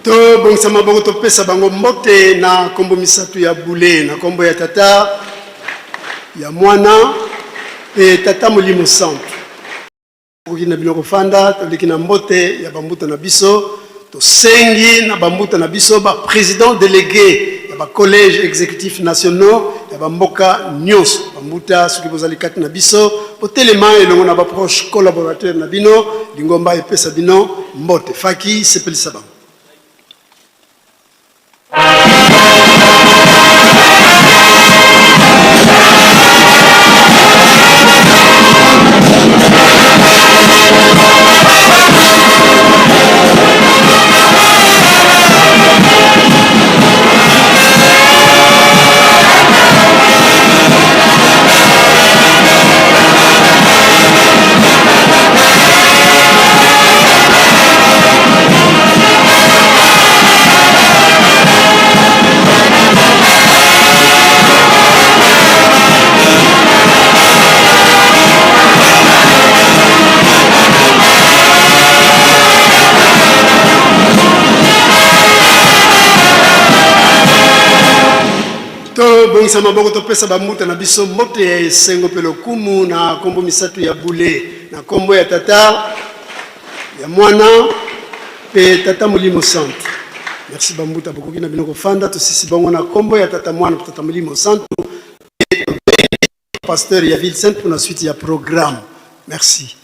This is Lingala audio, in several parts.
To bongsama bongo to pesa bango mbote na kombo misatu ya bule na kombo ya tata ya mwana e tata molimo santo. Okina biloko fanda to likina mbote ya bambuta na biso to sengi na bambuta na biso ba président délégué ya ba collège exécutif nationaux ya bamboka nyos bambuta soki bozali kati na biso potelema elongo na ba proche collaborateur na bino lingomba epesa bino mbote faki sepelisa bango. Bongsama bongo to pesa bamuta na biso mbote ya sengo pelo kumu na kombo misatu ya bule na kombo ya tata ya mwana pe tata molimo santo. Merci bambuta bokoki na bino ko fanda to sisi bongo na kombo ya tata mwana pe tata molimo santo pasteur ya ville sainte pour la suite ya programme. Merci.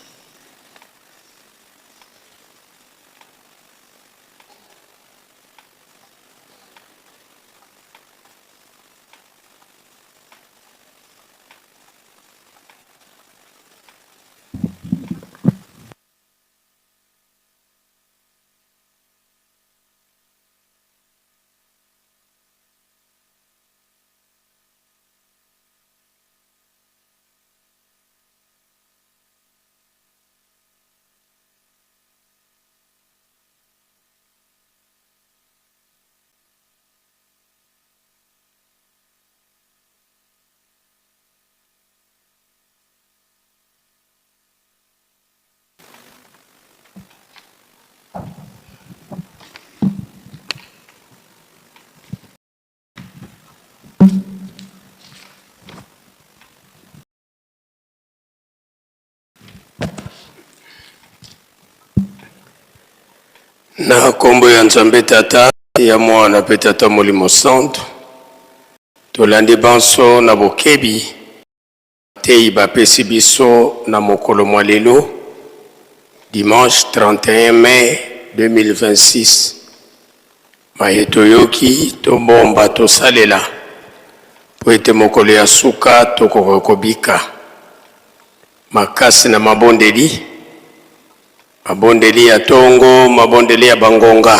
Na kombo ya nzambe tata ya mwana pe tata molimo santo tolandi banso na bokebi tei bapesi biso na mokolo mwa lelo dimanche 31 mai 2026 mayetoyoki tobomba tosalela po ete mokolo ya suka tokoka kobika makasi na mabondeli mabondeli ya tongo, mabondeli ya bangonga,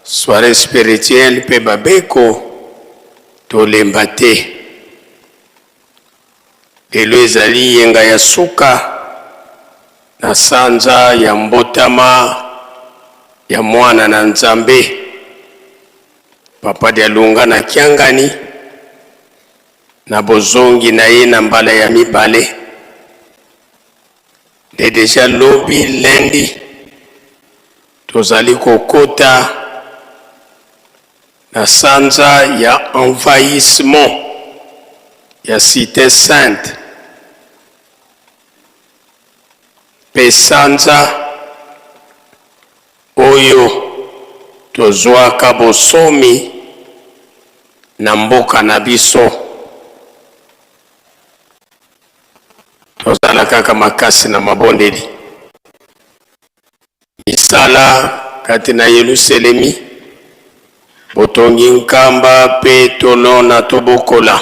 soirée spirituelle pe babeko tolemba te. Lelo ezali yenga ya suka na sanza ya mbotama ya mwana na nzambe papa de alunga na kiangani na bozongi na ye na mbala ya mibale. Et déjà lobi lundi tozali kokota na sanza ya envahissement ya cité sainte pe sanza oyo tozwaka bosomi na mboka na biso tozala kaka makasi na mabondeli misala kati na Yerusalemi botongi nkamba pe tolona tobokola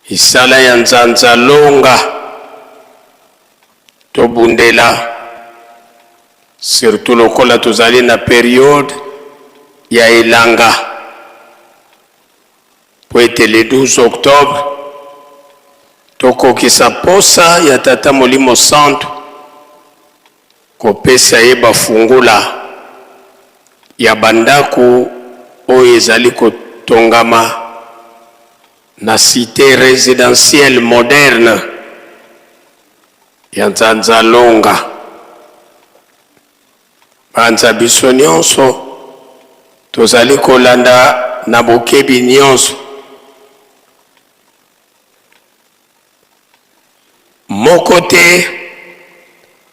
isala ya nzanza longa tobundela surtout lokola tozali na periode ya elanga po ete le 12 octobre tokokisa posa ya tata molimo santo kopesa ye bafungula ya bandaku oyo ezali kotongama na cité résidentielle moderne ya Nzanza Longa. banza biso nyonso tozali kolanda na bokebi nyonso. Moko te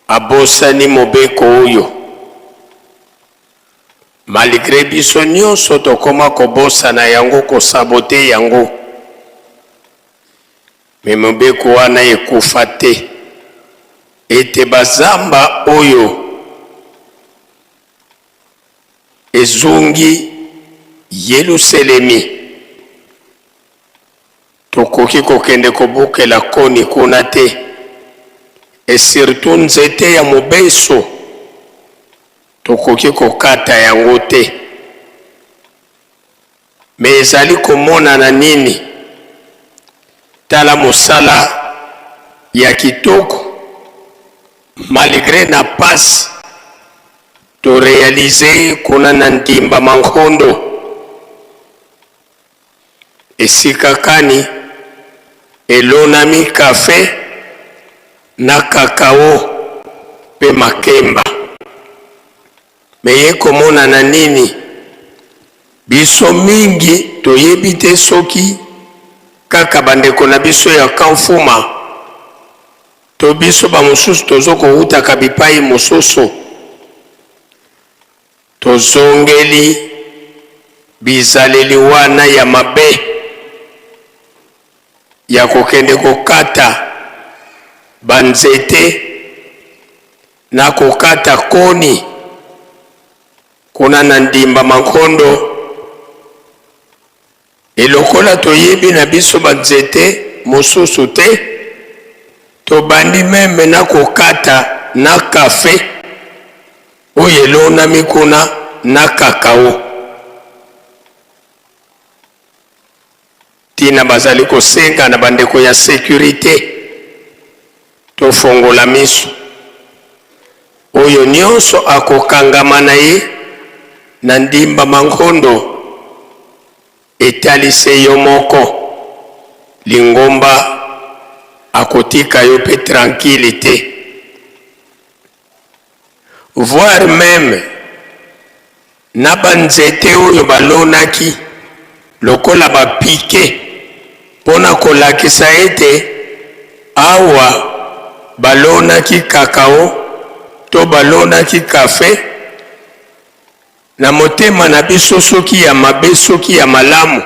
abosani mobeko oyo. Malgré biso nyonso tokoma kobosana yango, kosabote yango, me mobeko wana ekufa te. Ete bazamba oyo ezungi Yerusalemi tokoki kokende kobukela koni kuna te. Et surtout nzete ya mobeso tokoki kokata yango te. Me ezali komona na nini? Tala mosala ya kitoko. Malgré na pasi to réaliser kuna na ndimba mankondo. Esika kani elonami kafe na kakao pe makemba. Meye komona na nini? Biso mingi toyebi te soki kaka bandeko na biso ya kamfuma to biso ba mosusu tozoko hutaka bipai mosusu tozongeli bizaleli wana ya mabe ya kokende kokata banzete na kokata koni kuna na ndimba mankondo. Elokola toyebi na biso banzete mosusu te, tobandi meme na kokata na kafe oyo elonami kuna na kakao. Tina bazali kosenga na bandeko ya sécurité tofongola miso. Oyo nyonso akokangama na ye na ndimba mankondo etalise yo moko. Lingomba akotika yo pe tranquillité. Voire même na banzete oyo balonaki lokola bapike pona kolakisa ete awa balonaki kakao to balonaki kafe. Na motema na biso soki ya mabe soki ya malamu,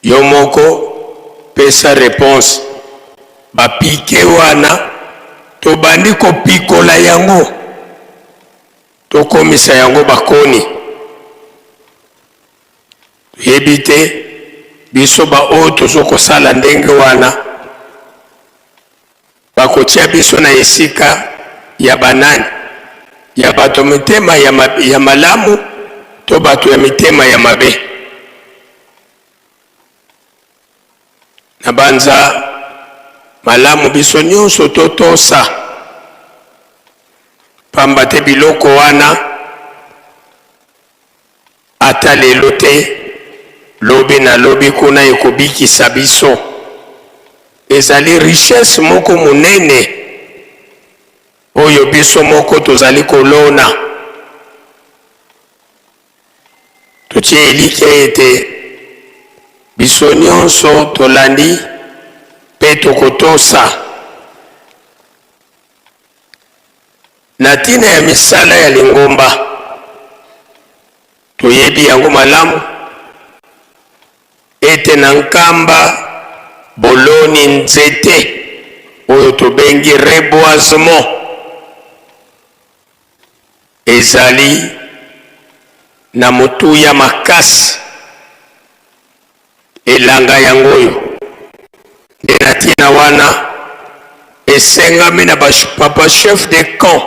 yo moko pesa réponse. Bapike wana to bandi kopikola yango, to komisa yango bakoni. Yebite biso ba o tozoko sala ndenge wana bakotia biso na esika ya banani, ya bato mitema ya malamu to bato ya mitema ya mabe. Na banza malamu biso nyonso totosa pamba te biloko wana ata lelo te lobi na lobi kuna ekobikisa biso. Ezali richesse moko munene oyo biso moko tozali kolona. Totie elike ete biso nyonso tolandi pe tokotosa na tina ya misala ya lingomba. Toyebi yango malamu ete na nkamba boloni nzete oyo tobengi reboisement ezali na motu ya makasi. Elanga yango oyo na tina wana esengami na papa chef de camp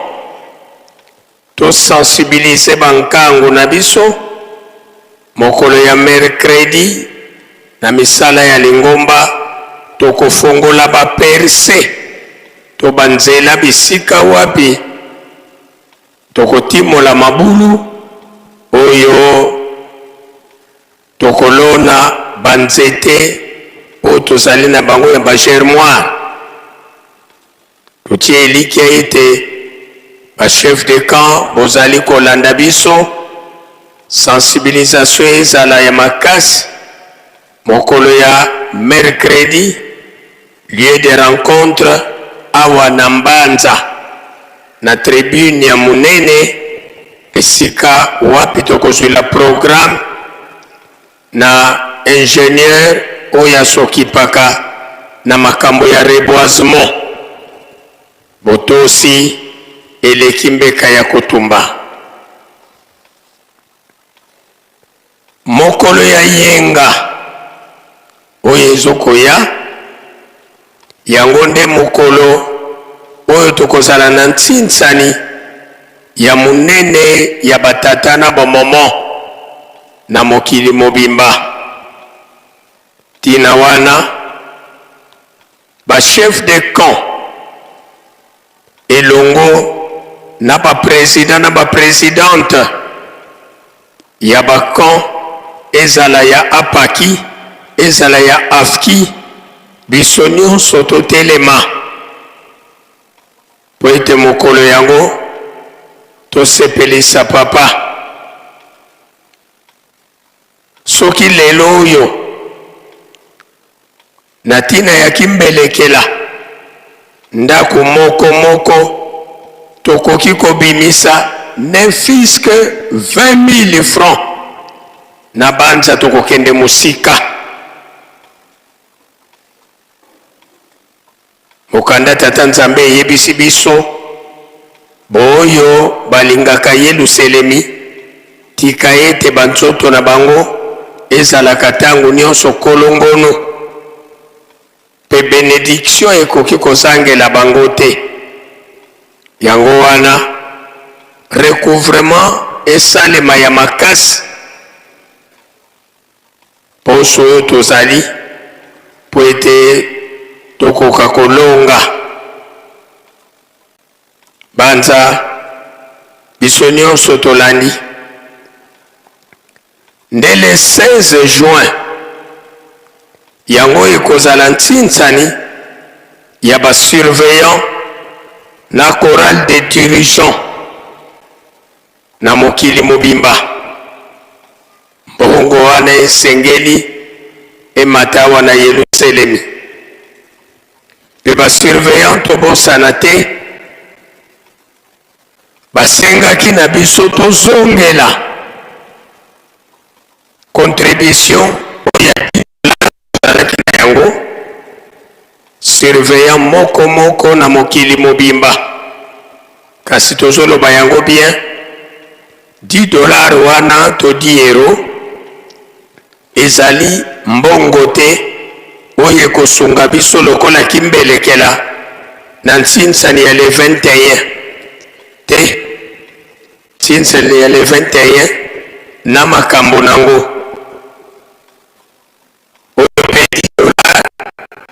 to sensibiliser bankango na biso mokolo ya mercredi na misala ya lingomba. Tokofongola ba perse to banzela bisika wapi tokotimola mabulu oyo tokolona banzete o tozali na bango ya ba germoire. Totie elike ete chef de camp bozali kolanda biso sensibilisation ezala ya makasi mokolo ya mercredi lieu de rencontre awa na Mbanza na tribune ya munene esika wapi tokozwela programme na ingénieur oyo asokipaka na makambo ya reboisement botosi eleki mbeka ya kotumba mokolo ya yenga oyo ezokoya yango nde mokolo oyo tokozala na ntinsani ya munene ya batata na bamomo na mokili mobimba tina wana ba chef de camp elongo na ba président na ba présidente ya ba camp ezala ya apaki ezala ya afki biso nyonso totelema po ete mokolo yango tosepelisa papa soki lelo oyo na tina ya kimbelekela ndako moko tokoki kobimisa ne fiske 20 000 francs na Banza tokokende musika mokanda tata Nzambe yebisi biso boyo balingaka Yelusalemi tika ete banzoto na bango ezalaka tango nyonso kolongono pe bénédiction ekoki kozangela bango te yango wana recouvrement esalema ya makasi poso oyo tozali po ete tokoka kolonga Banza biso nyonso tolandi nde le 16 juin yango ekozala ntinsani ya basurveillant na chorale de dirigeants na mokili mobimba mbongo wana esengeli ematawa na Yelusalemi pe basurveillant tobosana te basengaki na biso tozongela contribution ya yango surveillant moko na mokili mobimba kasi tozoloba yango bien $10 wana to €10 ezali mbongo te oyo kosunga biso lokola kimbelekela na ntinsani ya le 21 te ntinsani ya le 21 na makambo nango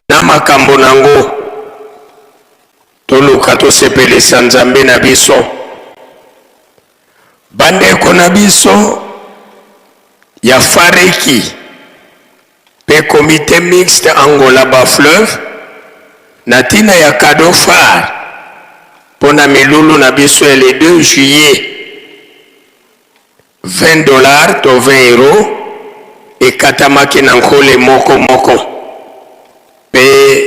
na makambo nango toluka tosepelisa Nzambe na biso bandeko na biso ya Fareki pe comité mixte Angola Bas-Fleuve na tina ya cadeau phare pona milulu na biso ya le 2 juillet $20 to €20 ekatamaki na nkole moko pe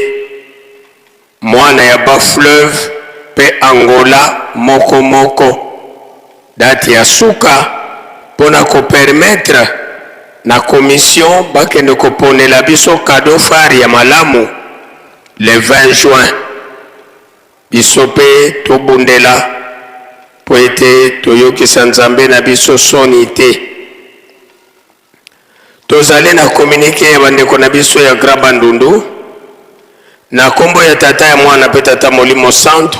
mwana ya Bas-Fleuve pe Angola moko date ya suka pona ko permettre na commission bakende koponela biso cadeau phare ya malamu le 20 juin biso pe tobundela po ete toyokisa Nzambe na biso soni te tozali na communiqué ya bandeko na biso ya Grand Bandundu na kombo ya tata ya mwana pe tata Molimo Santo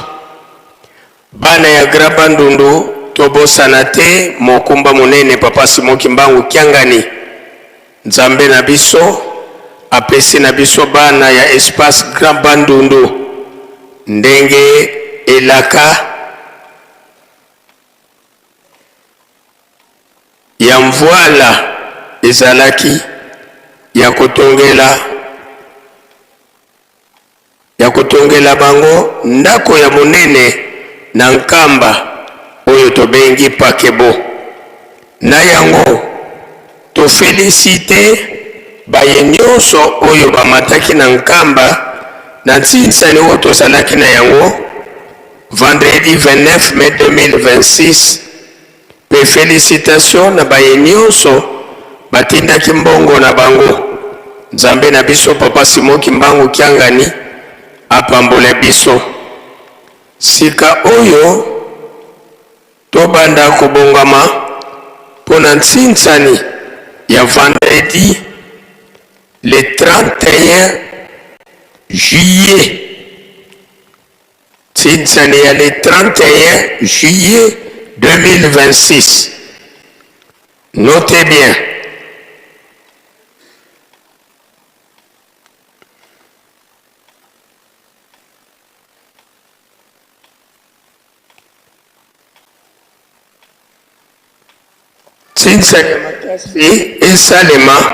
bana ya Grand Bandundu tobosana te mokumba munene papa Simoki Mbangu Kiangani Nzambe na biso apesi na biso bana ya espace Grand Bandundu ndenge elaka ya mvoala ezalaki ya kotongela bango ndako ya monene na nkamba tobengi pakebo. Na yango to félicité baye nyonso oyo bamataki na nkamba na ntinsani oyo tozalaki na yango vendredi 29 mai 2026. Pe félicitations na baye nyonso batindaki mbongo na bango. Nzambe na biso Papa Simoki Mbangu Kiangani apambola biso. Sika oyo tobanda kobongama pona ntinsani ya vendredi le 31 juillet. Ntinsani ya le 31 juillet 2026. Notez bien. Ntinsani ya makasi esalema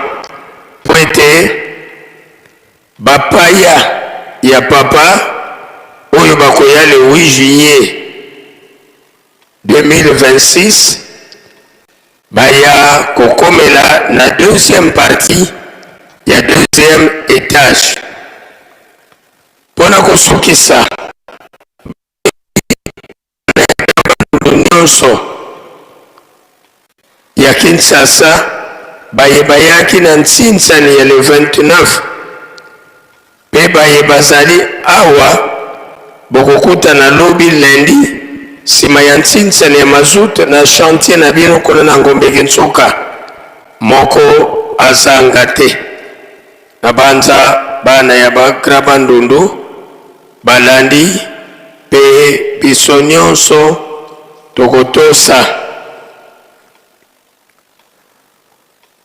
po ete bapaya ya papa oyo bakoya le 8 juillet 2026 baya kokomela na deuxième partie ya deuxième étage pona kosukisa nyonso ya Kinshasa bayebaki na ntinsani ya le 29 pe bazali awa bokokuta na lobi lundi sima ya ntinsani ya mazout na chantier na bino kuna na Ngombe Nsuka moko azanga te na banza bana ya bakra bandundu balandi pe biso nyonso tokotosa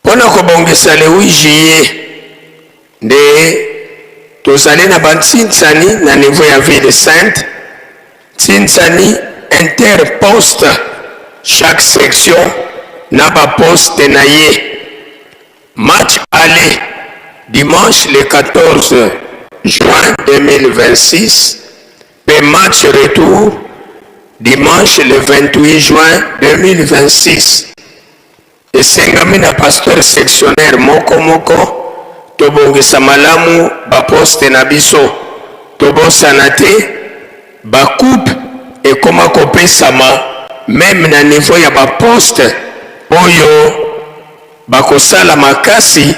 pona kobongisa le 8 juillet nde tozali na bantinsani na niveau ya ville sainte tinsani interposte chaque section na baposte na ye. Match aller dimanche le 14 juin 2026 et match retour dimanche le 28 juin 2026. Et sengami na pasteur sectionnaire moko tobongisa malamu baposte na biso tobosana te bakoupe ekoma kopesama même na niveau ya baposte oyo bakosala makasi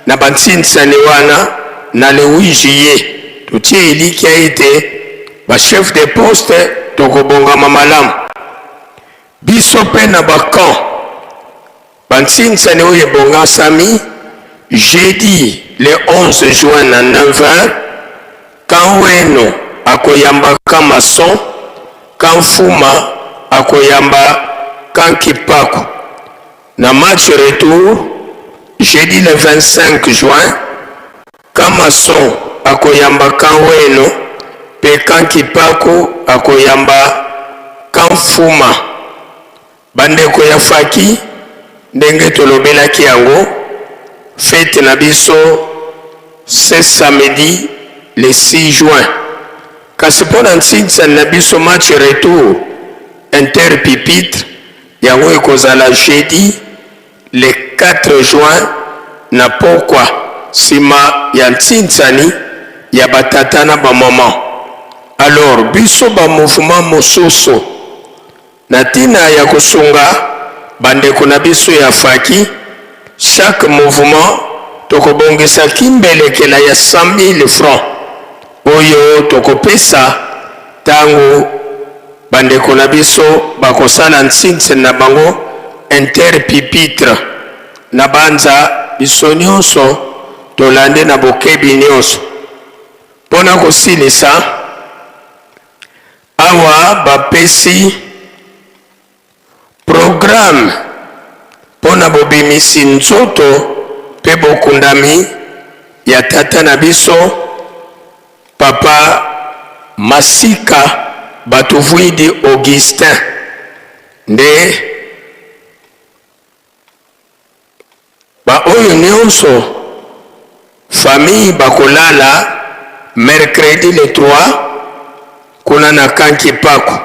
na bantinsani wana na le 8 juillet totie eliki ete bachef de poste tokobongama malamu biso mpe na bakamp bantinsani oyo ebongasami jeudi le 11 juin na 9h quand weno akoyamba kan mason kan fuma akoyamba kan kipaku na match retour jeudi le 25 juin kan mason akoyamba kan weno pe kan kipaku akoyamba kan fuma bandeko ya faki ndenge tolobelaki yango fête na biso c'est samedi le 6 juin kasi mpona ntinsani na biso match retour interpupitre yango ekozala jeudi le 4 juin na pokwa nsima ya ntinsani ya batata na bamama. Alors biso bamouvement mosusu na ntina ya kosunga bandeko na biso ya faki chaque mouvement tokobongisa kimbelekela ya 100 000 francs oyo tokopesa tango bandeko na biso bakosala ntinsani na bango interpupitre na banza biso nyonso tolande na bokebi nyonso mpona kosilisa awa bapesi programme mpona bobimisi nzoto mpe bokundami ya tata na biso papa Masika Batuvwidi Augustin nde ba oyo nyonso famille bakolala mercredi le 3 kuna na Kankipaku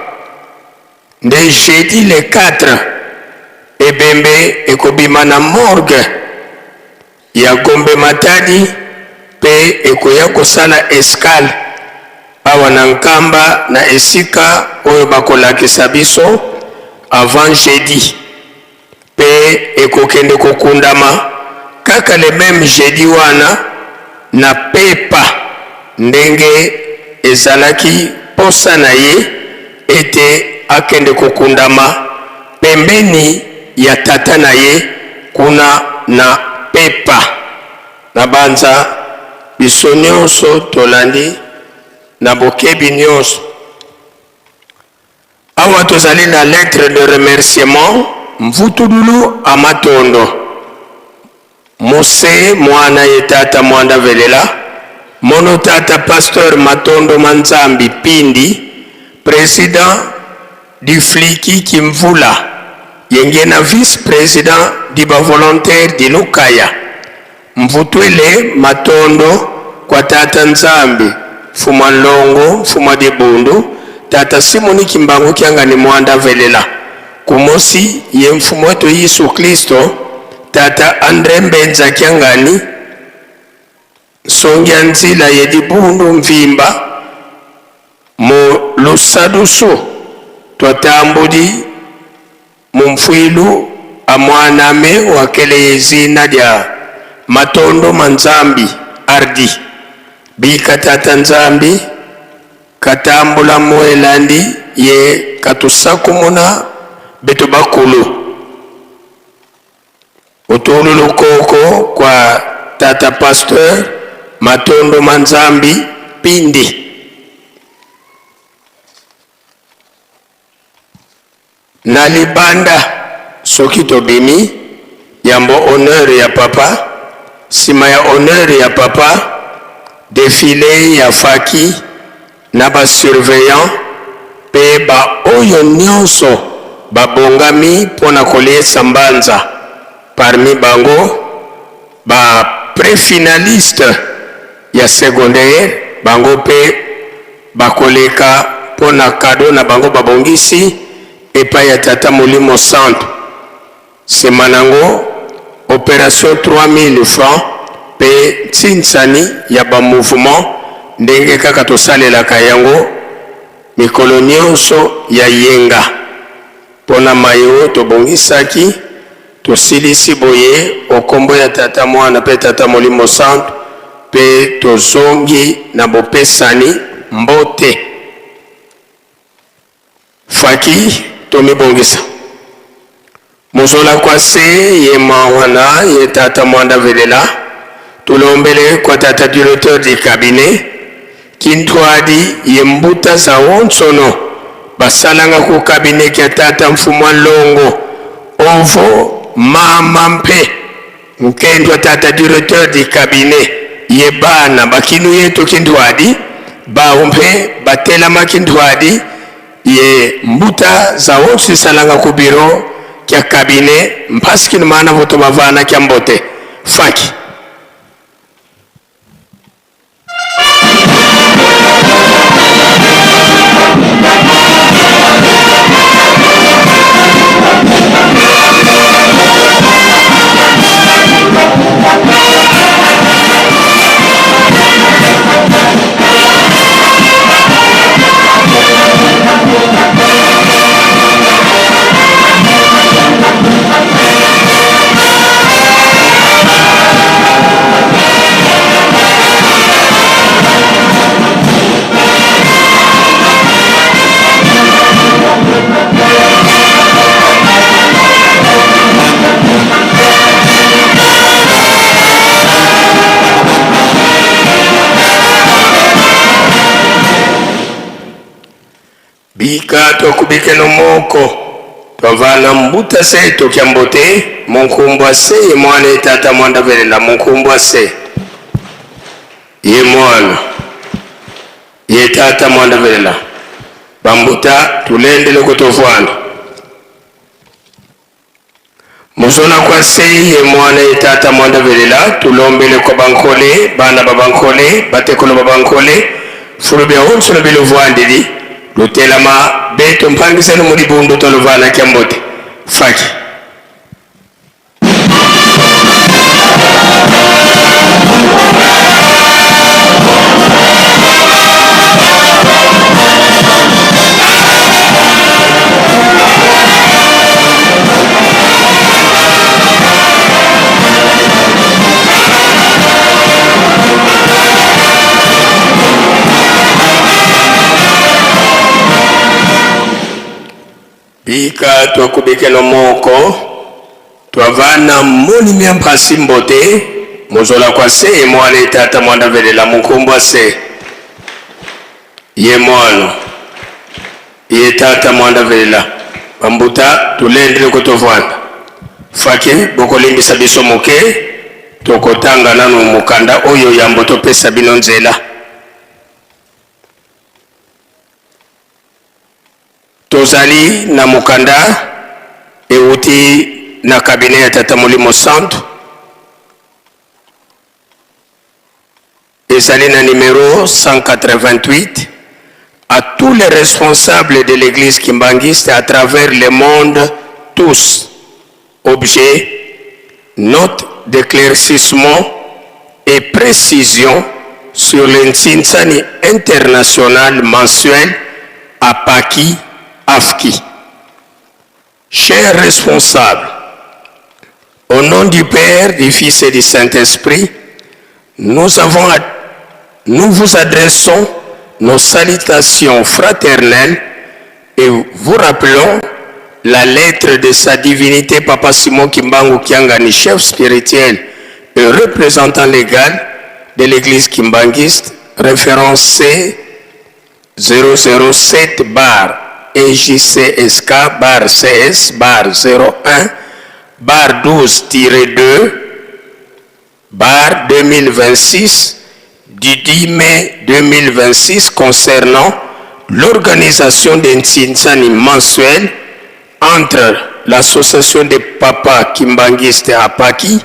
nde jeudi le 4 ebembe ekobima na morgue ya Gombe Matadi pe ekoya kosala escale awa na Nkamba na esika oyo bakolakisa biso avant jeudi pe ekokende kokundama kaka le même jeudi wana na pepa ndenge ezalaki posa na ye ete akende kokundama pembeni ya tata na ye kuna na pepa na banza biso nyonso tolandi na bokebi nyonso. Awa tozali na lettre de remerciement Mvutululu Amatondo Mose mwana ye tata Mwanda Velela mono tata Pasteur Matondo Manzambi Pindi président du Fliki Kimvula yengena vice-président du volontaire di Lukaya Mvutwele Matondo kwa tata Nzambi Fuma Longo Fuma de Bundu tata Simoni Kimbangu Kiangani Mwanda Velela kumosi ye mfumo wetu Yesu Kristo tata Andre Mbenza Kiangani Songya Nzila yedi Bundu Mvimba mu Lusadusu twatambudi mumfuilu amwaname wakele yezina dia Matondo Manzambi Ardi bika tata Nzambi katambula muelandi ye katusakumuna beto bakulu utulu lukoko kwa tata Pasteur Matondo Manzambi Pindi nalibanda soki tobimi yambo honneur ya papa sima ya honneur ya papa défilé ya faki na ba surveillant pe ba oyo nyonso babongami pona koliesa mbanza parmi bango ba préfinaliste ya secondaire bango pe bakoleka pona kado na bango babongisi epa ya tata Molimo Centre semanango opération 3000 francs pe tsinsani ya ba mouvement ndenge kaka tosalelaka yango mikolo nyonso ya yenga pona mayo tobongisaki tosilisi boye okombo ya tata mwana pe tata Molimo Centre pe tozongi na bopesani mbote faki tomibongisa muzola kwa se ye mawana ye tata Mwanda Velela tulombele kwa tata directeur du cabinet kintwadi ye mbuta za wonsono basalanga ku cabinet kya tata Mfumwa Longo ovo mama mpe nkendwa tata directeur du cabinet ye bana bakinu yetu kintwadi baumpe batela makintwadi ye mbuta za wonso salanga ku biro kya cabinet mpaski mana voto mavana kya mbote faki bika tokubike no moko twavana mbuta se tokyambote munkumbwa se ye mwana tata Mwanda Velela munkumbwa se ye mwana ye tata Mwanda Velela bambuta tulendele kutovwana muzona kwa se ye mwana ye tata Mwanda Velela tulombele kwa bankole bana babankole batekolo babankole fulubya wonso no bilovwandili lutelama beto mpangisa no mulibundo tolovana kyambote faki bika twakubike no moko twavana moni miampasi mbote mozola kwa se mwana tata mwana velela mukumbwa se ye mwana ye tata mwana velela bambuta tulendele kutovwana fake bokolimbisa biso moke tokotanga nanu mukanda oyo yambo topesa bino nzela tozali na mukanda euti na cabinet ya tata Molimo Santo ezali na numéro 188 à tous les responsables de l'église kimbangiste à travers le monde tous. Objet, note d'éclaircissement et précision sur l'Intsinsani international mensuel à Paki Afki. Chers responsables, au nom du Père, du Fils et du Saint-Esprit, nous vous adressons nos salutations fraternelles et vous rappelons la lettre de sa divinité Papa Simon Kimbangu Kiangani, chef spirituel et représentant légal de l'église kimbangiste, référence C007 bar EJCSK bar CS bar 01 bar 12-2 bar 2026 du 10 mai 2026 concernant l'organisation d'un Tsinsani mensuel entre l'association des papas kimbangistes à Paki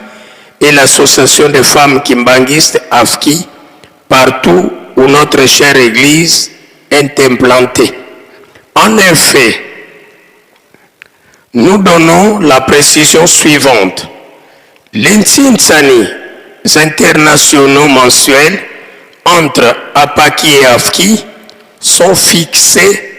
et l'association des femmes kimbangistes Afki, partout où notre chère église est implantée. En effet, nous donnons la précision suivante. Les Tsinsani internationaux mensuels entre Apaki et Afki sont fixés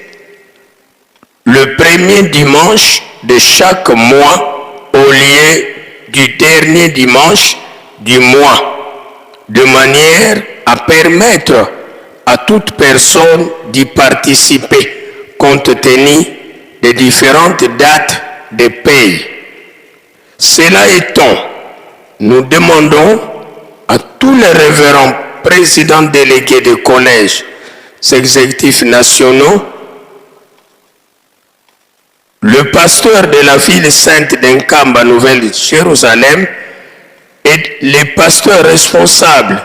le premier dimanche de chaque mois au lieu du dernier dimanche du mois, de manière à permettre à toute personne d'y participer compte tenu des différentes dates de paye. Cela étant, nous demandons à tous les révérends présidents délégués de collèges exécutifs nationaux, le pasteur de la ville sainte d'Enkamba Nouvelle-Jérusalem et les pasteurs responsables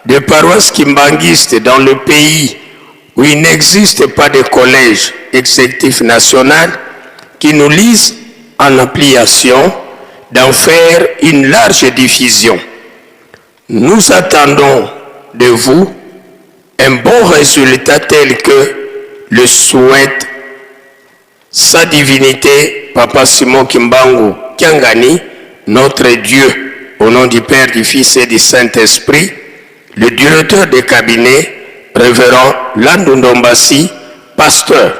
des paroisses kimbangistes dans le pays où il n'existe pas de collège exécutif national qui nous lisent en application d'en faire une large diffusion. Nous attendons de vous un bon résultat tel que le souhaite sa divinité Papa Simon Kimbangu Kiangani, notre Dieu, au nom du Père, du Fils et du Saint-Esprit, le directeur de cabinet, révérend Landundombasi, pasteur.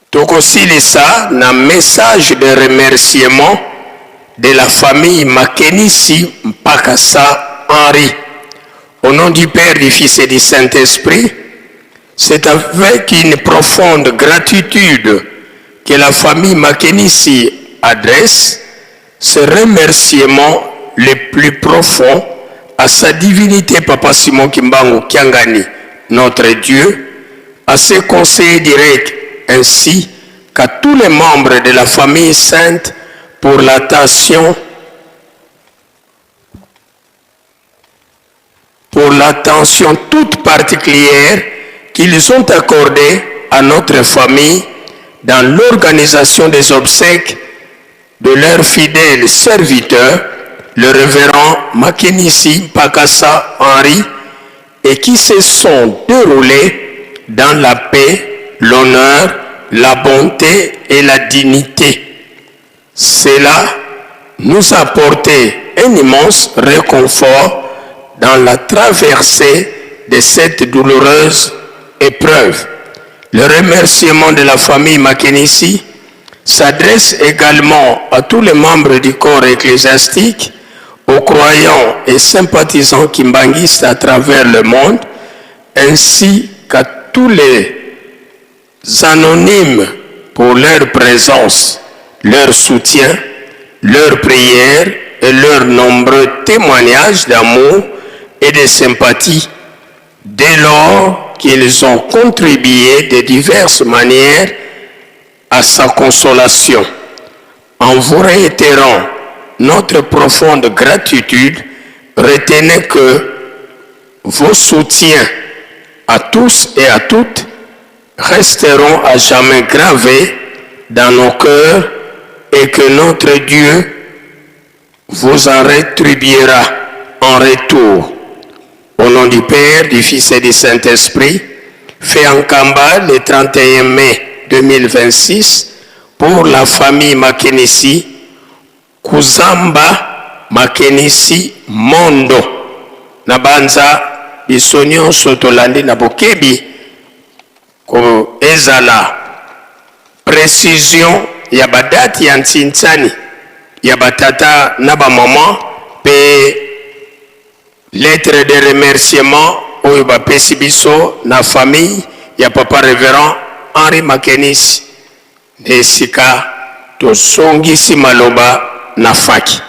Tokosilisa na message de remerciement de la famille Makenisi Mpakasa Henri. Au nom du Père, du Fils et du Saint-Esprit, c'est avec une profonde gratitude que la famille Makenisi adresse ce remerciement le plus profond à sa divinité Papa Simon Kimbangu Kiangani, notre Dieu, à ses conseillers directs ainsi qu'à tous les membres de la famille sainte pour l'attention toute particulière qu'ils ont accordée à notre famille dans l'organisation des obsèques de leur fidèle serviteur, le révérend Makenisi Mpakasa Henri, et qui se sont déroulés dans la paix, l'honneur, la bonté et la dignité. Cela nous a apporté un immense réconfort dans la traversée de cette douloureuse épreuve. Le remerciement de la famille Makenisi s'adresse également à tous les membres du corps ecclésiastique, aux croyants et sympathisants kimbanguistes à travers le monde, ainsi qu'à tous les anonymes pour leur présence, leur soutien, leurs prières et leurs nombreux témoignages d'amour et de sympathie dès lors qu'ils ont contribué de diverses manières à sa consolation. En vous réitérant notre profonde gratitude, retenez que vos soutiens à tous et à toutes resteront à jamais gravés dans nos cœurs et que notre Dieu vous en rétribuera en retour. Au nom du Père, du Fils et du Saint-Esprit, fait en Kamba le 31 mai 2026 pour la famille Makenisi, Kuzamba Makenisi Mondo. Nabanza bisonyo sotolandi na bokebi ko ezala précision ya badati ya ntintsani ya batata na bamama pe lettre de remerciement oyo bapesi biso na famille ya papa révérend Henri Makenisi nde esika tosongisi maloba na faki.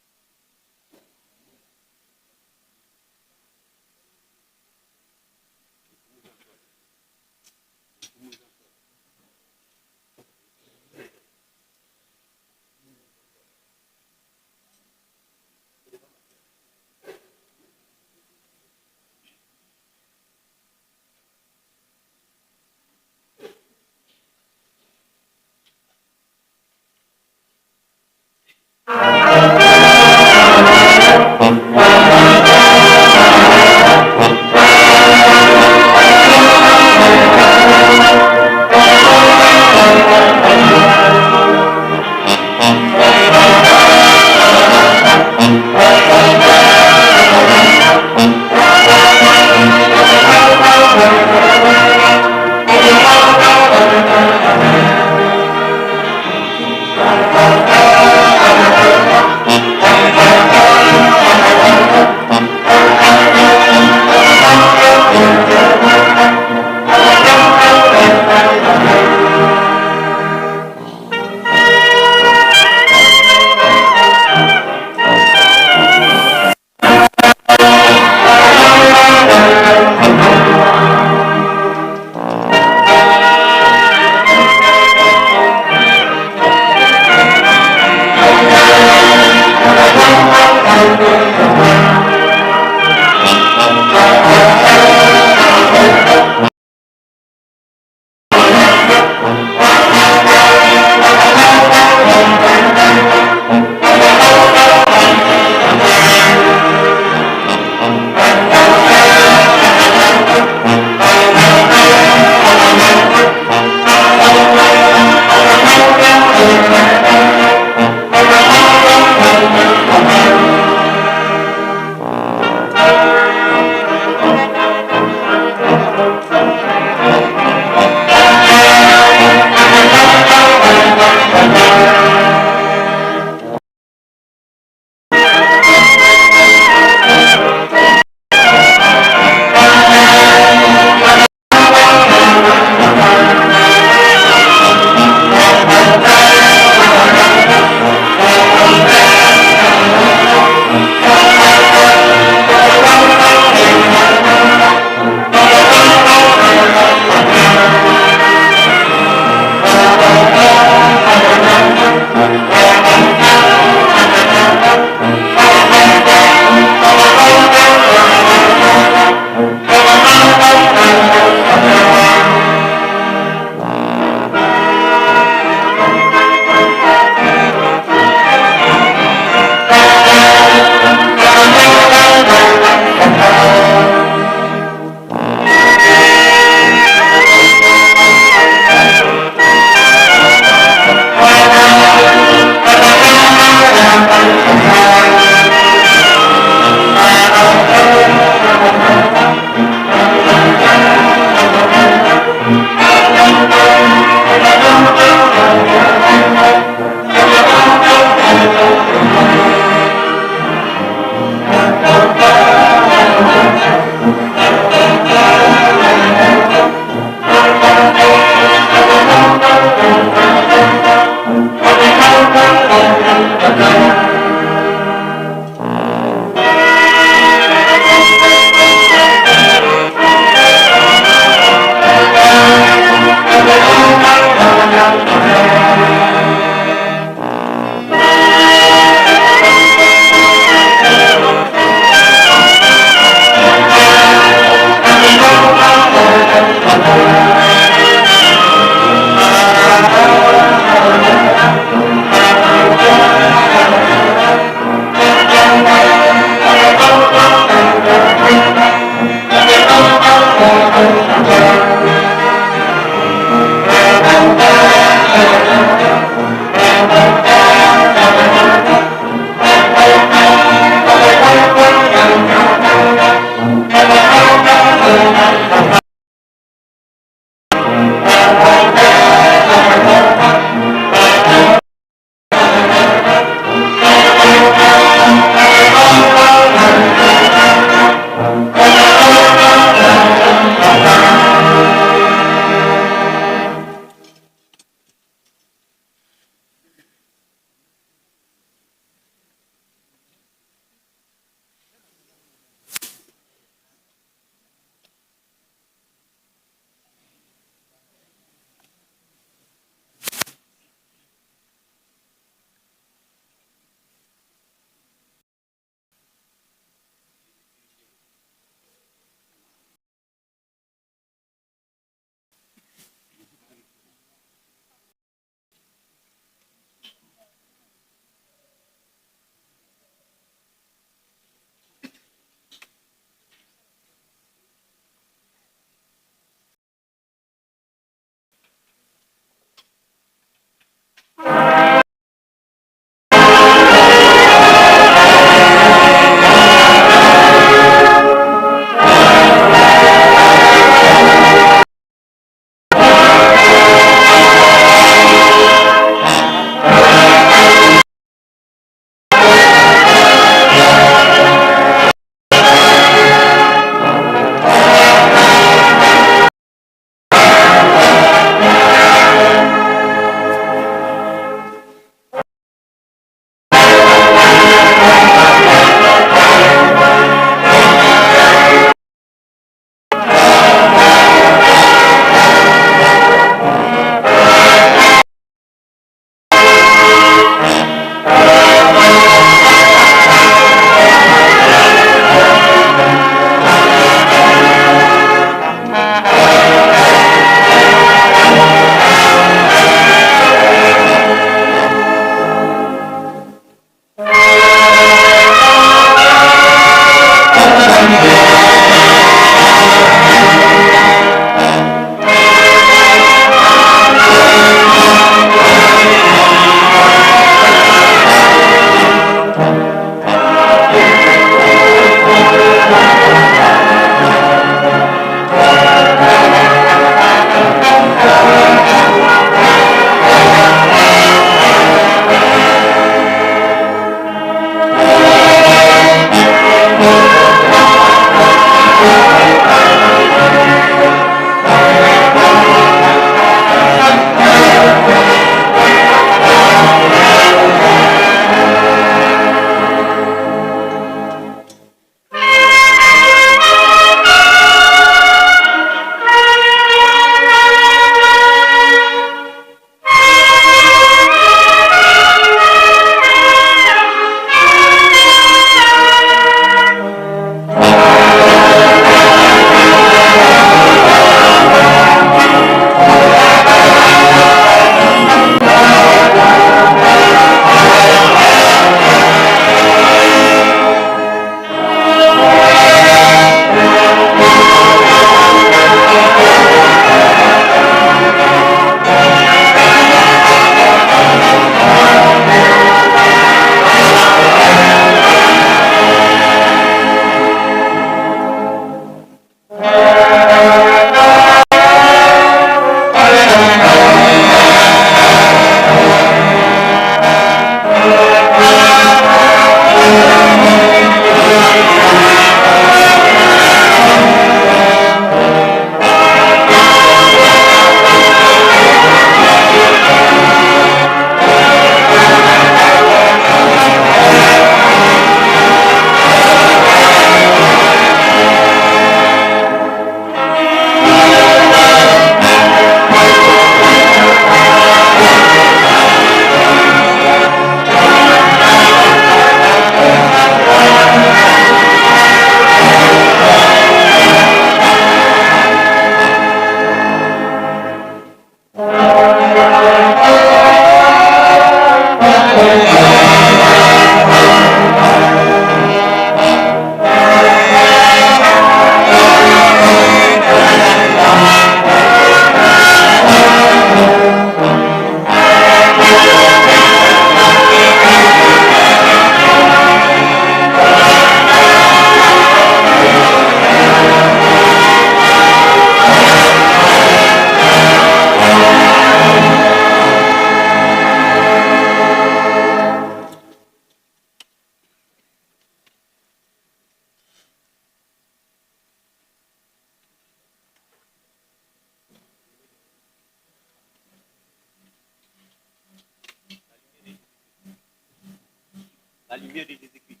La lumière de Jésus-Christ.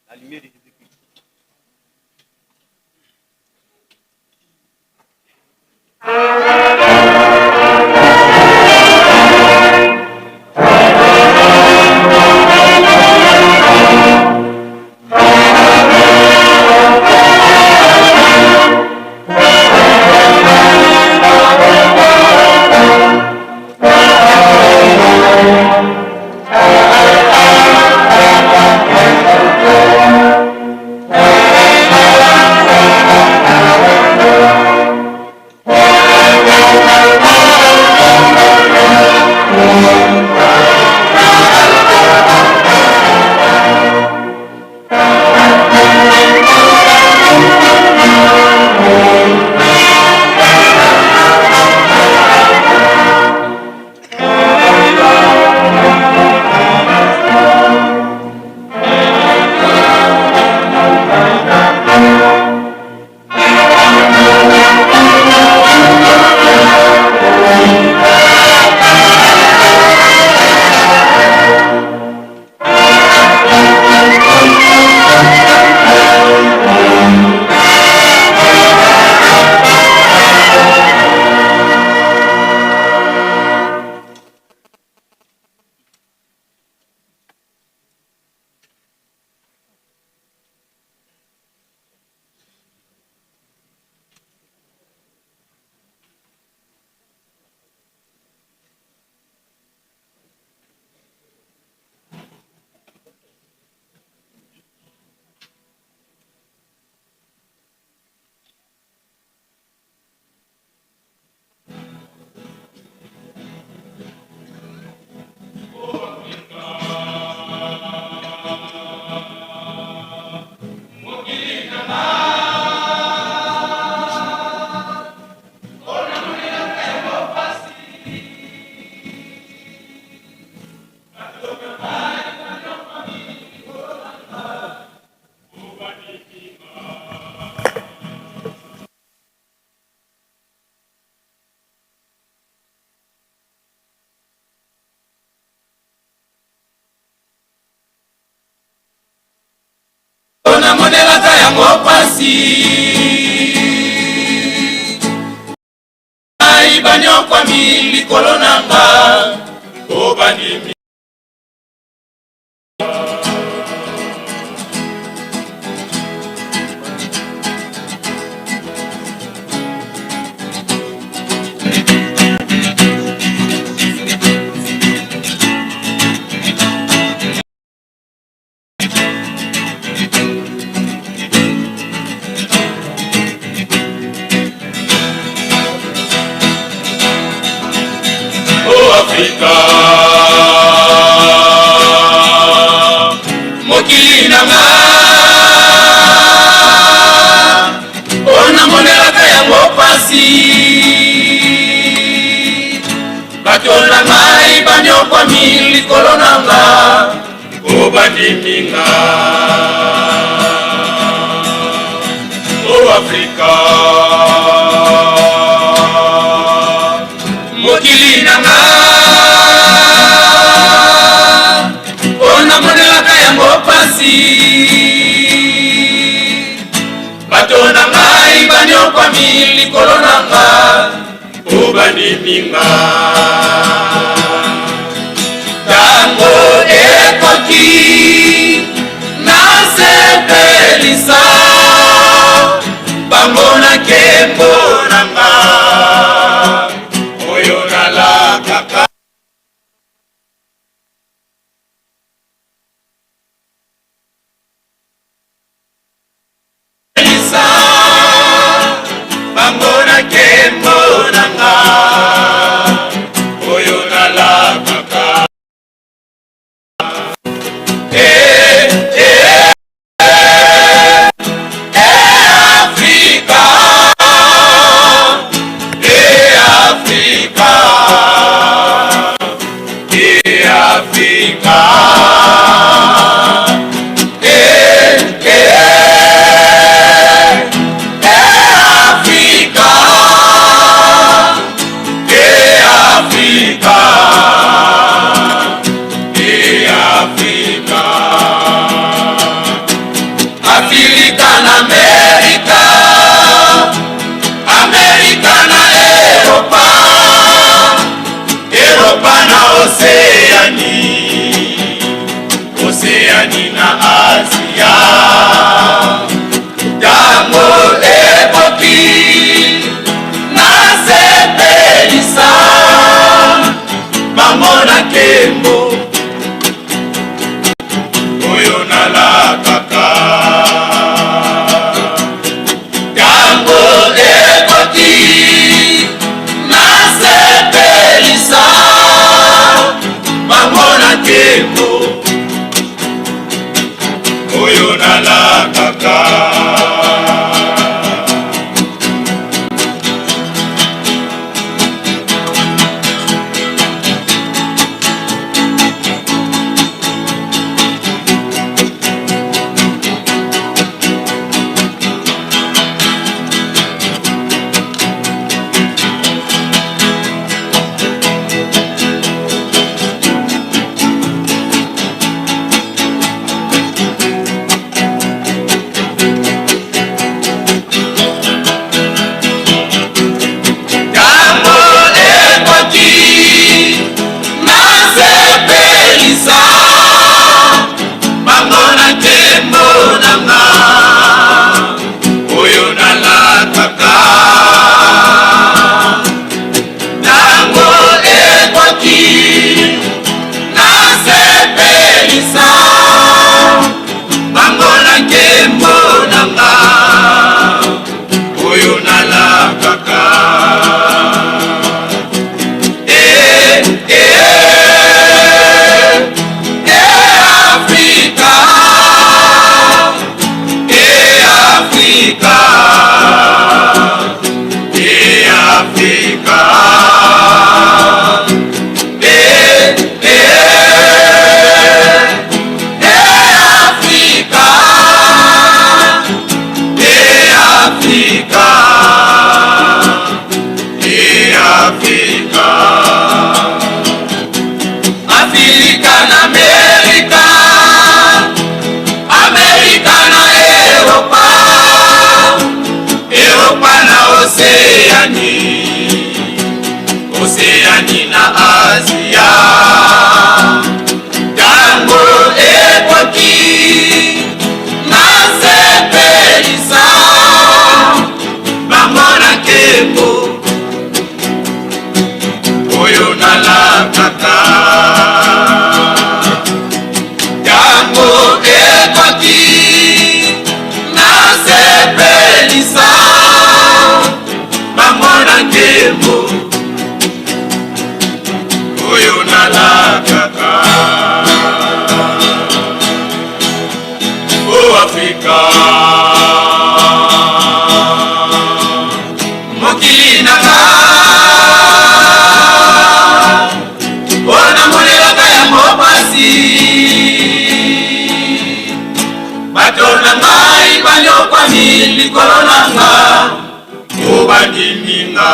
La lumière de Jésus-Christ. Na monelaka yango pasi ai banyokwami likolo nanga o bandimi Afrika mokili nanga ona monelaka yango pasi bato na ngai banyokwami likolo nanga o bandiminga o Afrika mokili nanga ona monelaka yango pasi bato na ngai banyokwami likolo nanga o bandiminga tango ekoki nasepelisa bango na nkembo nanga oyo nalakaka bango na nkembo nanga oyo nalakaka Afrika nala kaka. Oceani na Asia, tango ekwaki na sepelisa bamona kembo oyo nalakaka. Tango ekwaki na sepelisa bamona kembo oyo nalakaka. O Afrika mokili nanga ona molelaka ya mopasi bato na ngai banyokwami likolo nanga obandiminga.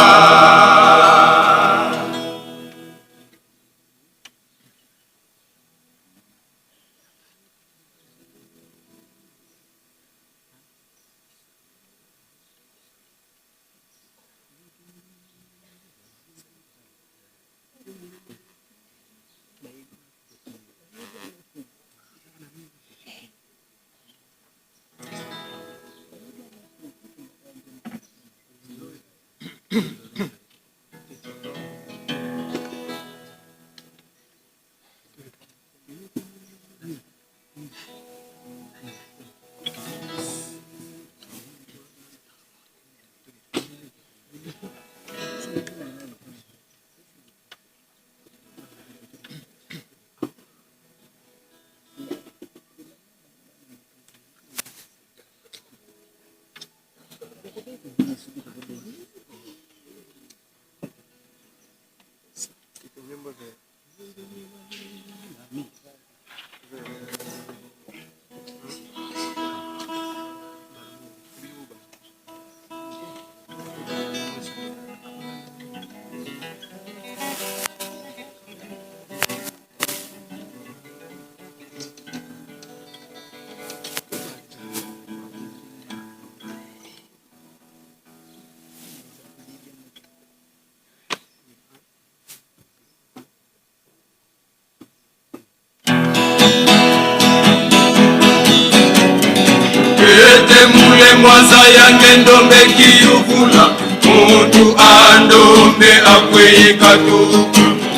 Mule mwaza yange ndombe kiyuvula muntu andombe akweye katu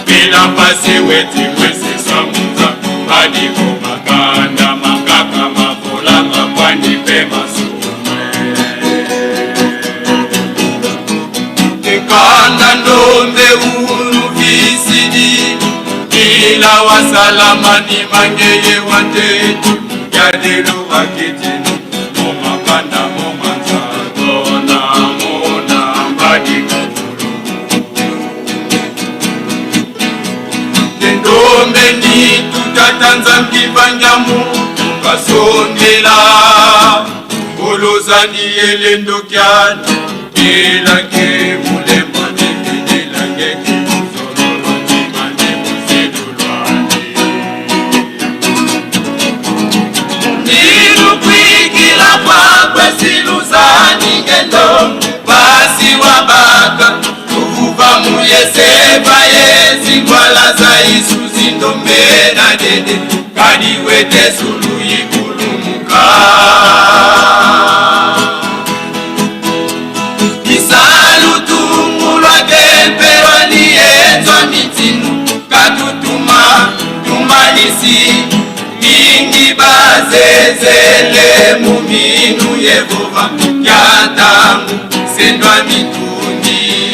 bila pasi weti mwese samuza badiko maganda makaka mabola makwani pema sume tekanda ndombe unu visidi bila wasalama ni mangeye wantetu ya kadelo akitini momakanda momanza tona mona mbadikulu nendombe ni tutatanza mkivanjamu tukasondela olozani elendokyana elake mulema nevidelage kimusololo cimane muselulwane nilukwikila kwakwe siluzani ngendo basi wabaka uvuva muyesepa yezingwala za isu zindombena dede kadiwete sulu ikulumuka isalutumulwa kempelwa niyenzwa mitinu katutuma tumanisi mingi bazezele muminu yehova kyatangu sendwa mitundi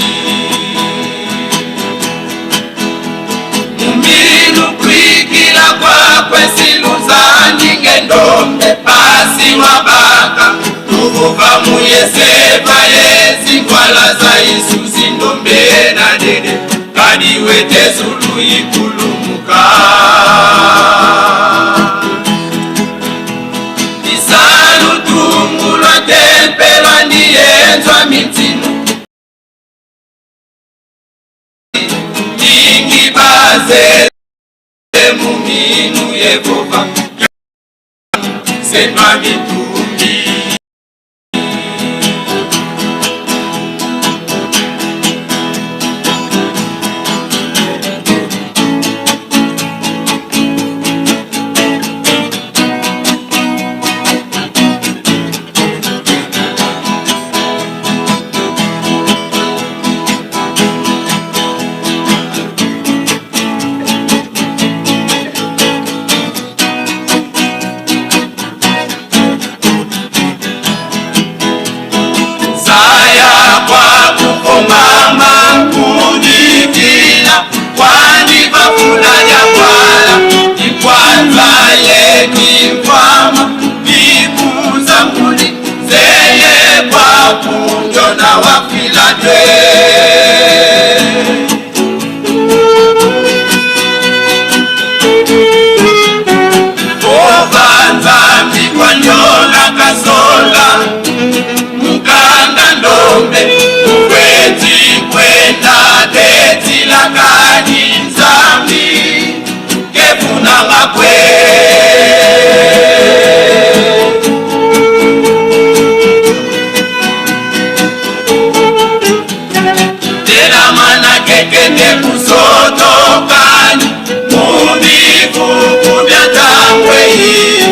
muminu kwikila kwakwe siluzani ngendombe pasi wabaka tuvuva muyesepa yezingwala za isu zindombena dede kadiwete zulu ikulumuka isalutumulwa tempelwa niyenzwa mitinu mingi bazele muminu yehova sendwa mitumbi mama kudikila kwani bafula ya kwala ikwanza yeni mfama bikuza muli zeye kwa kunjo na wafilatwe ovanza mikwanyola kasola mukanda ndombe kwenda teti la kani nzambi kefuna makwe tela mana kekende kusoto kani mubiku kubya tangweyi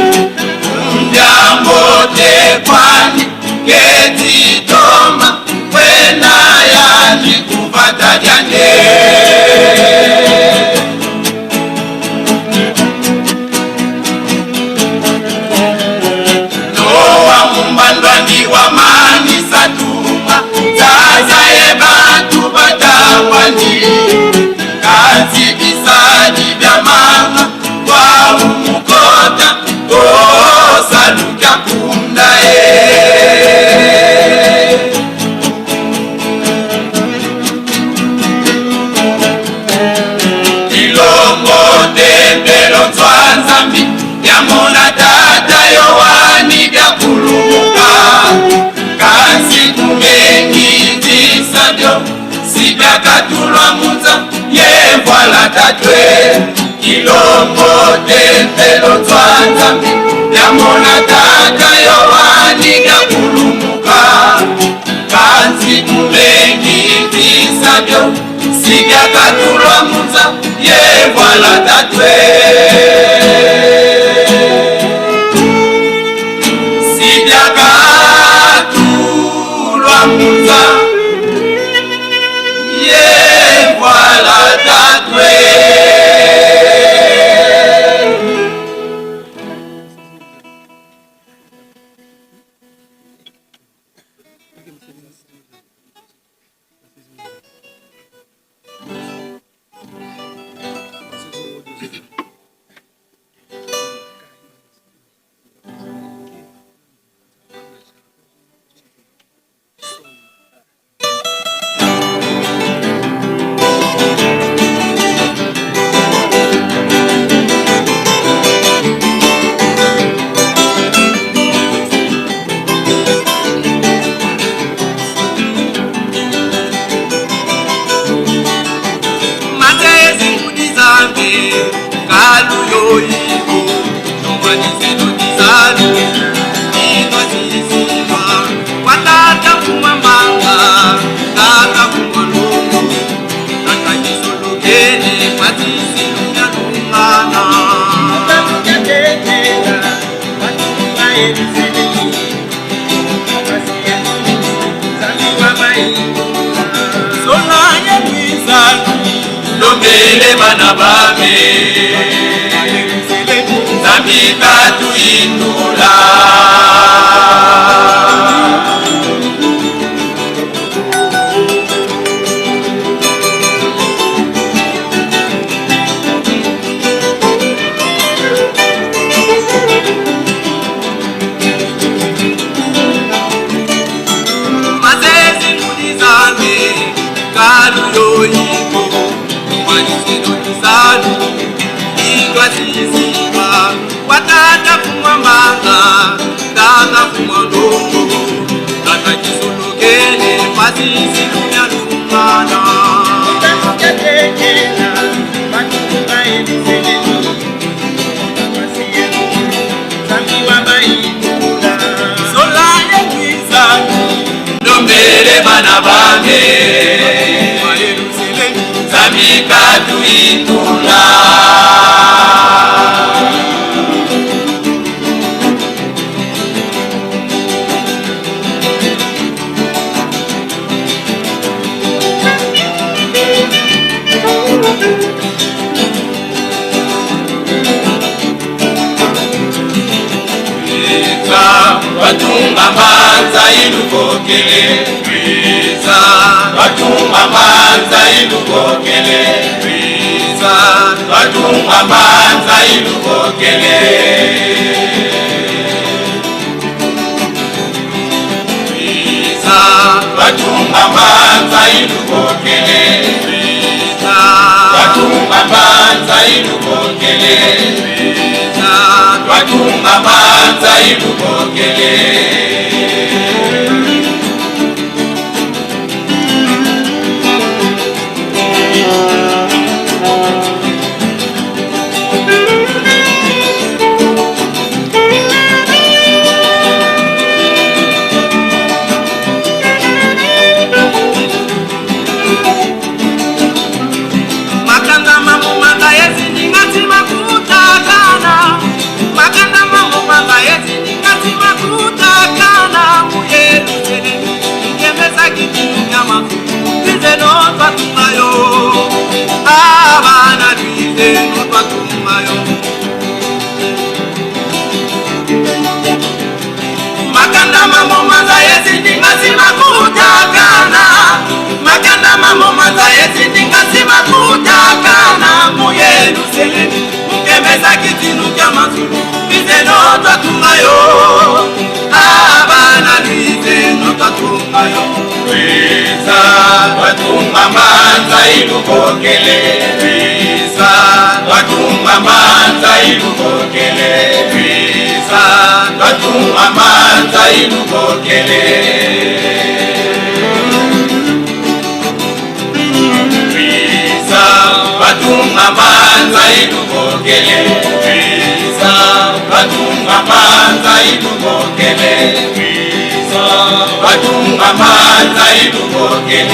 mjambo tekwani keti toma kwena yani kupata jane noa mumbandwa ndiwa mani satuma zaza ebatu batawani kazi bisani bya mama kwa umukota osaluka kunda nzambi yamona tata yowani byakulumuka kasi kumengi visabyo sibyakatulwa muza yevwala tatwe ilongo tembelo twa nzambi yamona tata yowani byakulumuka kasi kumengi visabyo sibyakatulwa muza yevwala tatwe sibyakatulwa muza yevwala tatwe Lombele bana bame Zamika tuindula Mazezi nudizame Kalu yoyiko Sanu igwa ziziba watata kumwambanga tata kumwandongo tata kisulukele pasisi lunyalumana itakujatekela matukunga eliseleni masienu samiwa baitula sola yekwizani lombele bana bange Zamika tuindula Watunga manza ilukokele Risa Watunga manza ilukokele Risa Watunga manza ilukokele Risa Watunga manza ilukokele Risa Watunga manza ilukokele Risa Watunga manza ilukokele Makanda mamu manga yezi ningati makutakana Makanda mamu manga yezi ningati makutakana Muyeru chele Ngemeza kitinu nyama Bize notwa tumayo Abana bize notwa tumayo Makanda mamu manga yezi ningati makutakana Makanda mamu manga yezi ningati makutakana Muyeru chele Ngemeza kitinu nyama Bize notwa tumayo Abana bize notwa tumayo Risa Watunga manza ilukokele Risa Watunga manza ilukokele Risa Watunga manza ilukokele Risa Watunga manza ilukokele Risa Watunga manza ilukokele Risa Watunga manza ilukokele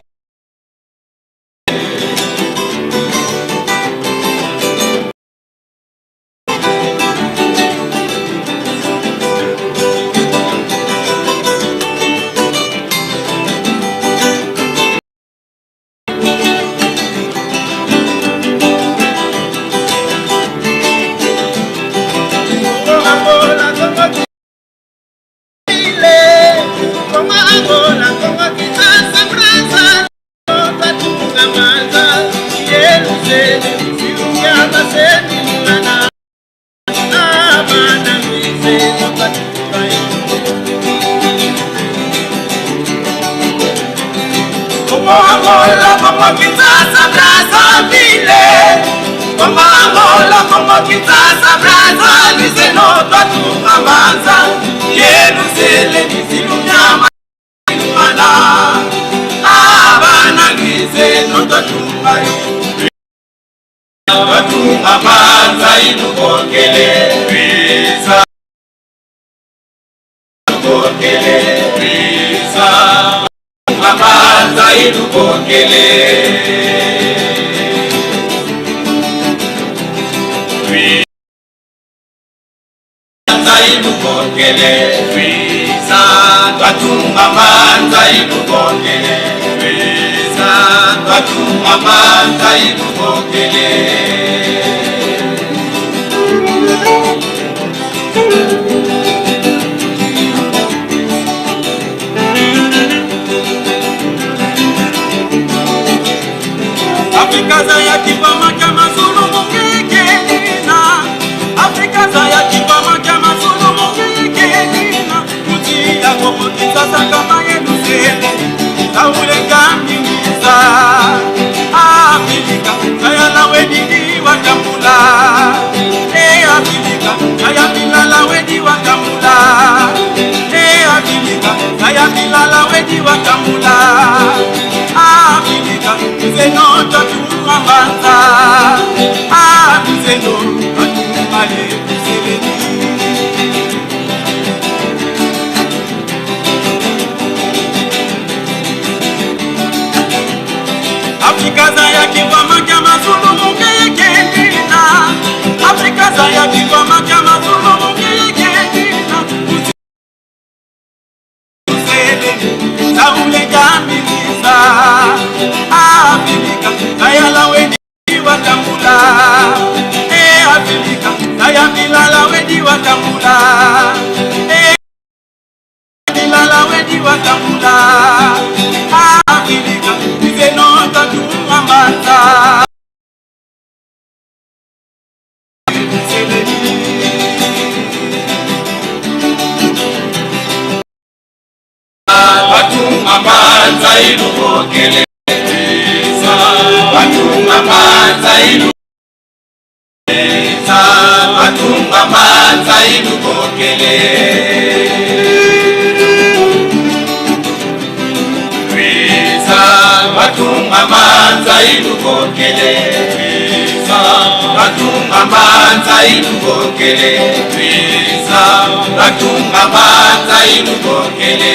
Como kitasa braza vile Como Angola, como kitasa braza Lise no tu amanza Yerusalemu zilunyama Mana Abana lise no tu ayo Tu amanza ilukokele Risa Ilukokele Risa Amanza ilukokele Risa ilukokele idukokele Rwiza twatunga manza idukokele Rwiza twatunga manza idukokele Afrika za ya kibama kama Zulu mungekelina Afrika za ya kibama kama Zulu mungekelina Muti ya koko kisasa kama Yelusele Taule kamimiza Afrika kaya la wedidi watambula Afrika kaya milala wedi watambula Afrika kaya milala wedi watambula Afrika Zeno tatunga manza Zeno tatunga seleni Afrika za ya kibama kama Zulu mungekelina Afrika za ya kibama kama Zulu mungekelina Seleni Taule kamiliza Afrika kaya la wedi watambula Afrika kaya milala wedi watambula milala wedi watambula Afrika Zeno tatunga manza Batunga manza idukokele Batunga manza idukokele Batunga manza idukokele Rwiza batunga manza idukokele Rwiza batunga manza idukokele Rwiza batunga manza idukokele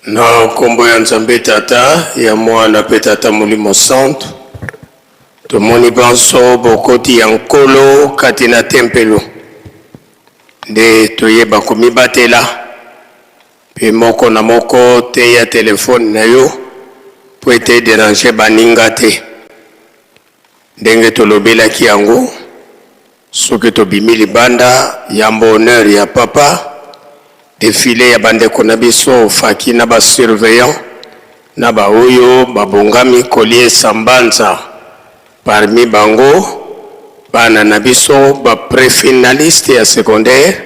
Na kombo ya Nzambe Tata ya Mwana pe Tata Molimo Santo tomoni banso bokoti ya nkolo kati na tempelo nde toyeba komibatela pe moko na moko te ya telefone na yo po ete déranger baninga te ndenge tolobelaki yango soki tobimi libanda yambo honneur ya papa défilé ya bandeko na biso faki na ba surveillant na baoyo babongami kolie sambanza parmi bango bana na biso ba préfinaliste ya secondaire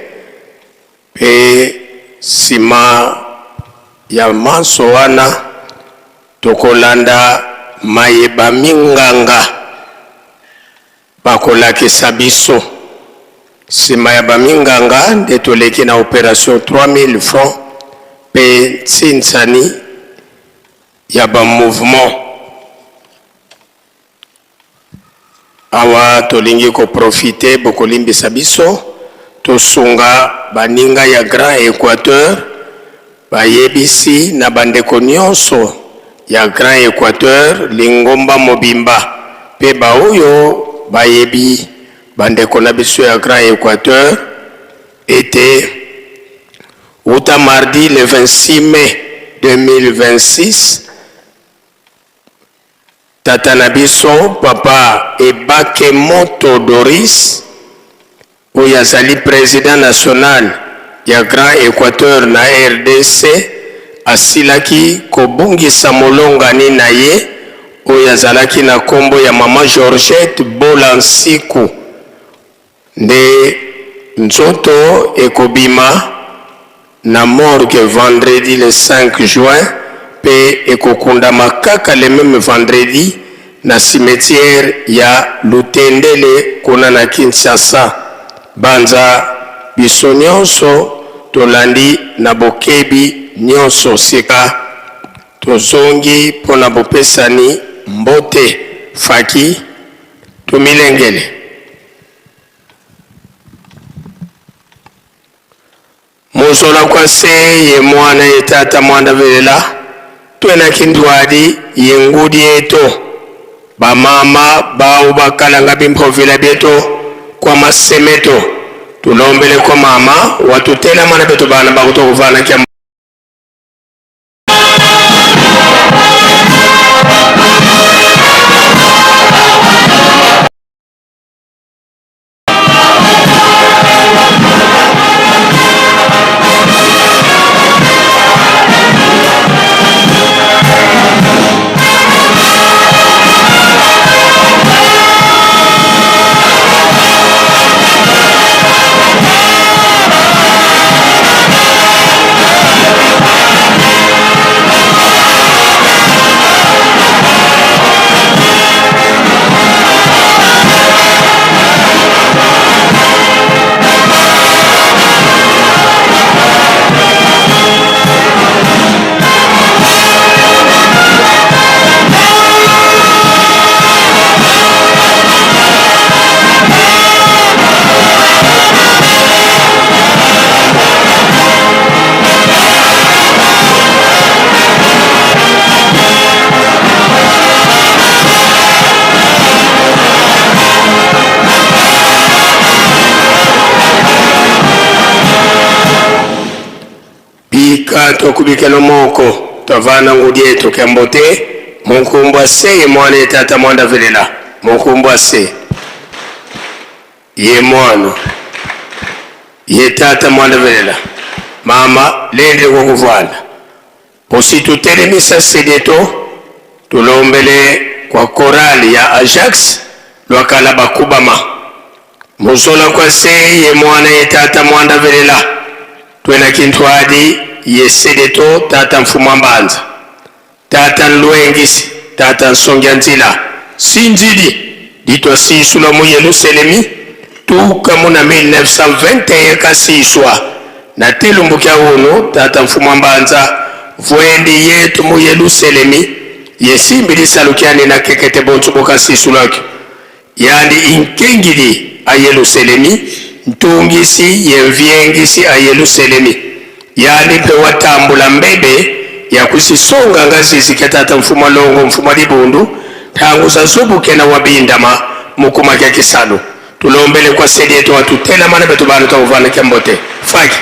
pe sima ya manso wana tokolanda mayeba minganga bakolakisa biso sima ya baminganga nde toleki na opération 3000 francs pe ntsinsani ya bamouvement awa tolingi koprofite bokolimbisa biso tosunga baninga ya Grand Équateur bayebisi na bandeko nyonso ya Grand Équateur lingomba mobimba pe baoyo bayebi bandeko na biso ya Grand Équateur était uta mardi le 26 mai 2026 tata na biso papa Ebake Moto Doris oyo azali président national ya Grand Équateur na RDC asilaki kobungisa molongani na ye oyo azalaki na kombo ya mama Georgette Bolansiku nde nzoto ekobima na morgue vendredi le 5 juin pe ekokundama kaka le même vendredi na cimetière ya Lutendele kuna na Kinshasa. Banza biso nyonso tolandi na bokebi nyonso sika tozongi pona bopesani mbote faki tumilengele. Musola kwa se ye mwana ye tata mwanda velela tuena kindwadi ye ngudi eto bamama bao bakalanga bimprovila bieto kwa masemeto tulombele kwa mama watutela mana beto bana bakutokuvana kia tokubikelo moko tavana ngudie tokembote munkumbwa se ye mwana ye tata mwanda velela munkumbwa se ye mwana ye tata mwanda velela mama lende kwa kuvala positutelemisa sedeto tulombele kwa korali ya Ajax lwakala bakubama musola kwa se ye mwana ye tata mwanda velela twena kintwadi ye sedeto tata mfuma mbanza tata nluengisi tata nsongya nzila sinzili ditwa sisula mu Yerusalemi tuka muna 1921 kasiswa na tilumbu kya uno tata mfuma mbanza vwendi yetu mu Yerusalemi yesimbili salukiani na kekete bonsu boka sisulaki yandi inkengili a Yerusalemi ntungisi yenvyengisi a Yerusalemi yani pe watambula mbebe ya kusisonga ngazizi katata mfuma longo mfuma libundu tangu zazubuke na wabindama mukuma kya kisalo tulombele kwa sedi yetu watutela mana betu banu tauvana kembote faki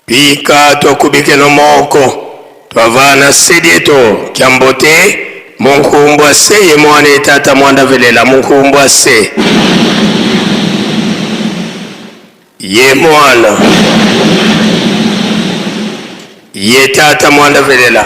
Pika tokubike no moko twavana sedieto kyambote munkumbwa se ye mwana tata mwanda velela munkumbwa se ye mwana ye tata mwanda velela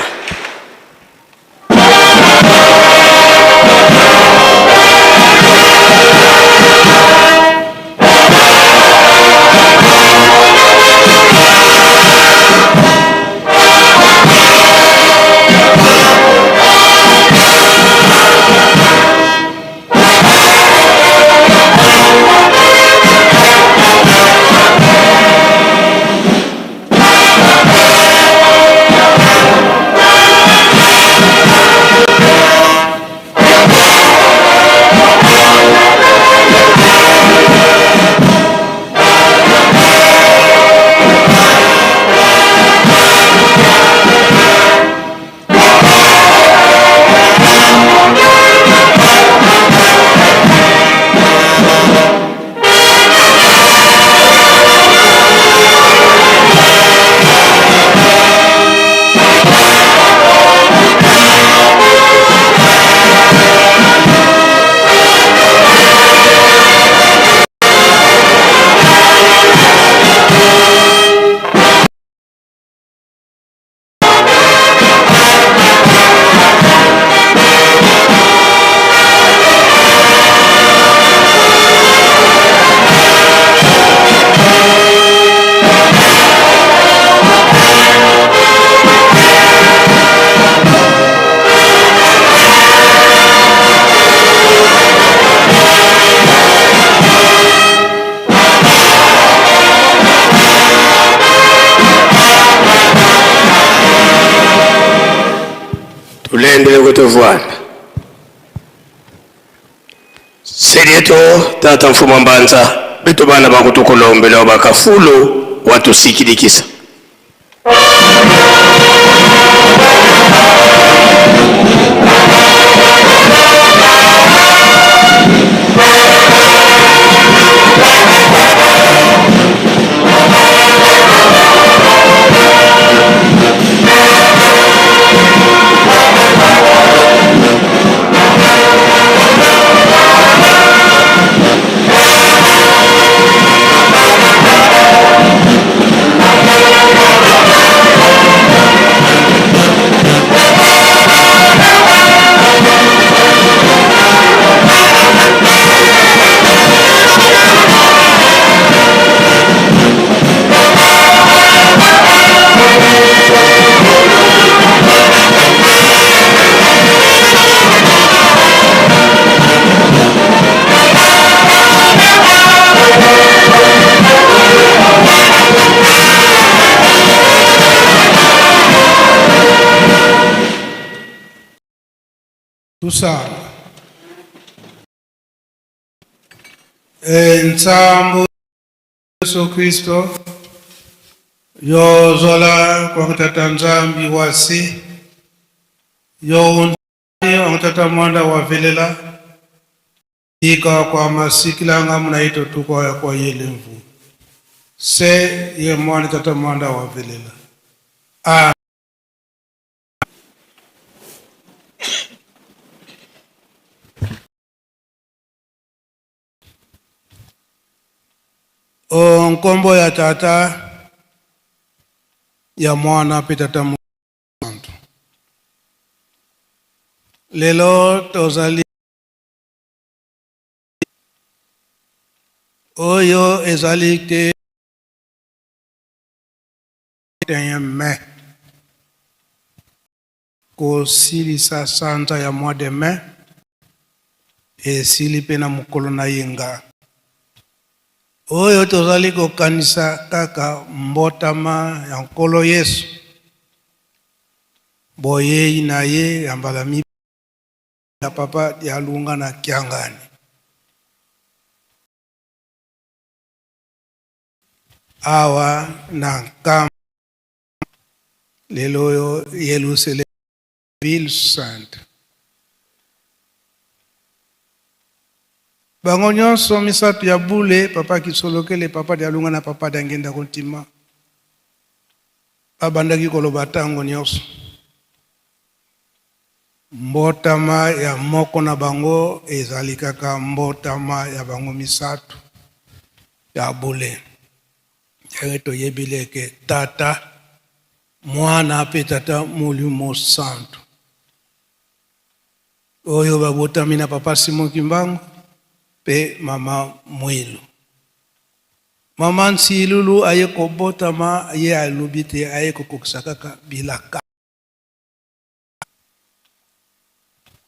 tulendele kutovuana sedieto tata mfuma mbanza beto bana bakutukulombela bakafulu watusikilikisa Tusala nsambu Yesu Kristo yo zola kwa kutata nzambi wasi yo undani wa kutata mwanda wa velela ika kwa masikila ngamu na ito tuko ya kwa yele mvu se ye mwani tata mwanda wa velela nkombo ya tata ya mwana pe tata Santo. Lelo tozali oyo ezali te me kosilisa sanza ya mois de mai esili pe na mokolo na yenga oyo tozali kokanisa kaka mbotama ya nkolo Yesu boyei na ye ya mbala mibe ya papa ya lunga na Kiangani. Awa na nkama lelo yo Yerusalemu ville sainte. Bango nyonso misato ya bule papa kisolokele papa ya lunga na papa ya ngenda kontima babandaki koloba tango nyonso mbotama ya moko na bango ezali kaka mbotama ya bango misato ya bule. Eto yebileke tata mwana pe tata Molimo Santo oyo babotami na papa Simon Kimbangu pe mama Mwilu. Mama Nsilulu aye kobotama ye alubite aye kokokisa kaka bilaka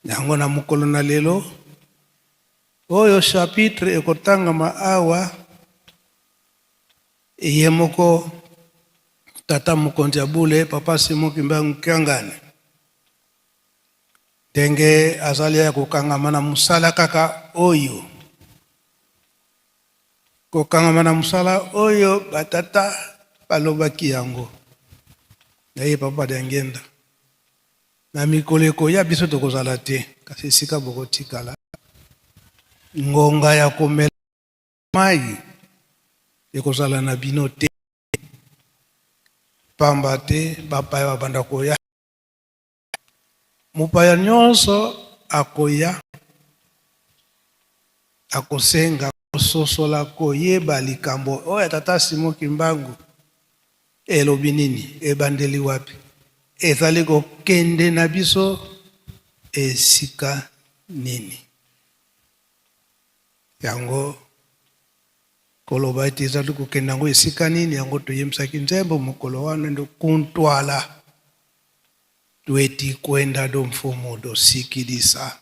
yango na mokolo na lelo oyo chapitre ekotanga maawa iye moko tata mokonzi ya bule papa Simon Kimbangu Kiangani ndenge azali ya kokangama na musala kaka oyo kokangama na musala oyo batata balobaki yango naye papa de ngenda na mikoleko ya biso tokozala te kasi esika bokotikala ngonga ya komela mai ekozala na bino te pamba te bapaya babanda koya mopaya nyonso akoya akosenga kososola koyeba likambo oyo tata Simon Kimbangu elobi nini ebandeli wapi ezali kokende na biso esika nini yango koloba ete ezali kokende yango esika nini yango toyemisaki nzembo mokolo wana ndo kuntwala tweti kwenda do mfumo dosikilisa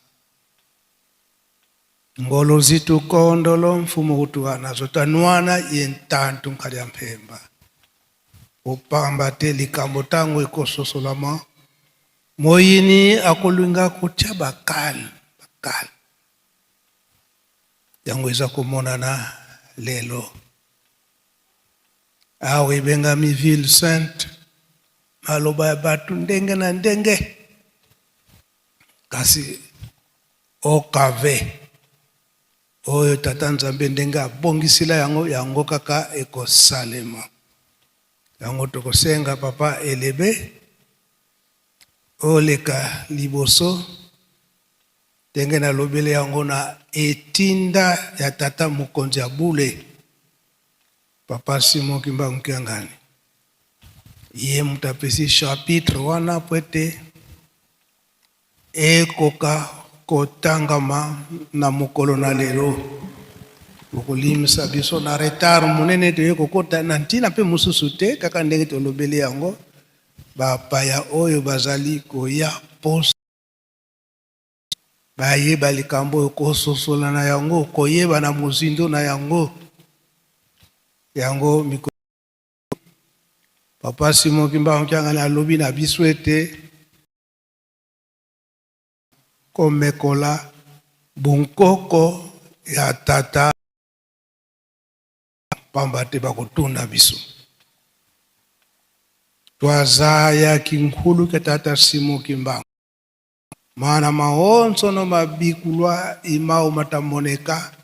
ngolo zitu kondolo mfumo utuana zotanuana yentantu nkali ya mpemba upamba te likambo tango ekososolama moyini akolunga kutya bakali yango eza komonana lelo awe ebengami ville sainte maloba ya batu ndenge na ndenge kasi okave oyo tata Nzambe ndenge abongisila yango kaka ekosalema yango tokosenga papa elebe oleka liboso ndenge na lobele yango na etinda ya tata mokonzi ya bule papa Simon Kimbangu Kiangani ye mutapesi chapitre wana pwete ekoka kotangama na mokolo na lelo okolimisa biso na retard monene toye kokota na ntina mpe mosusu te kaka ndenge tolobeli yango bapaya oyo bazali koya poso bayeba likambo oyo kososola na yango koyeba na mozindo na yango mikolo papa Simon Kimbangu Kiangani alobi na biso ete komekola bunkoko ya tata pamba te bakotunda biso twaza ya kinkulu ke tata Simon Kimbangu mana maonso no mabikulwa imao matamoneka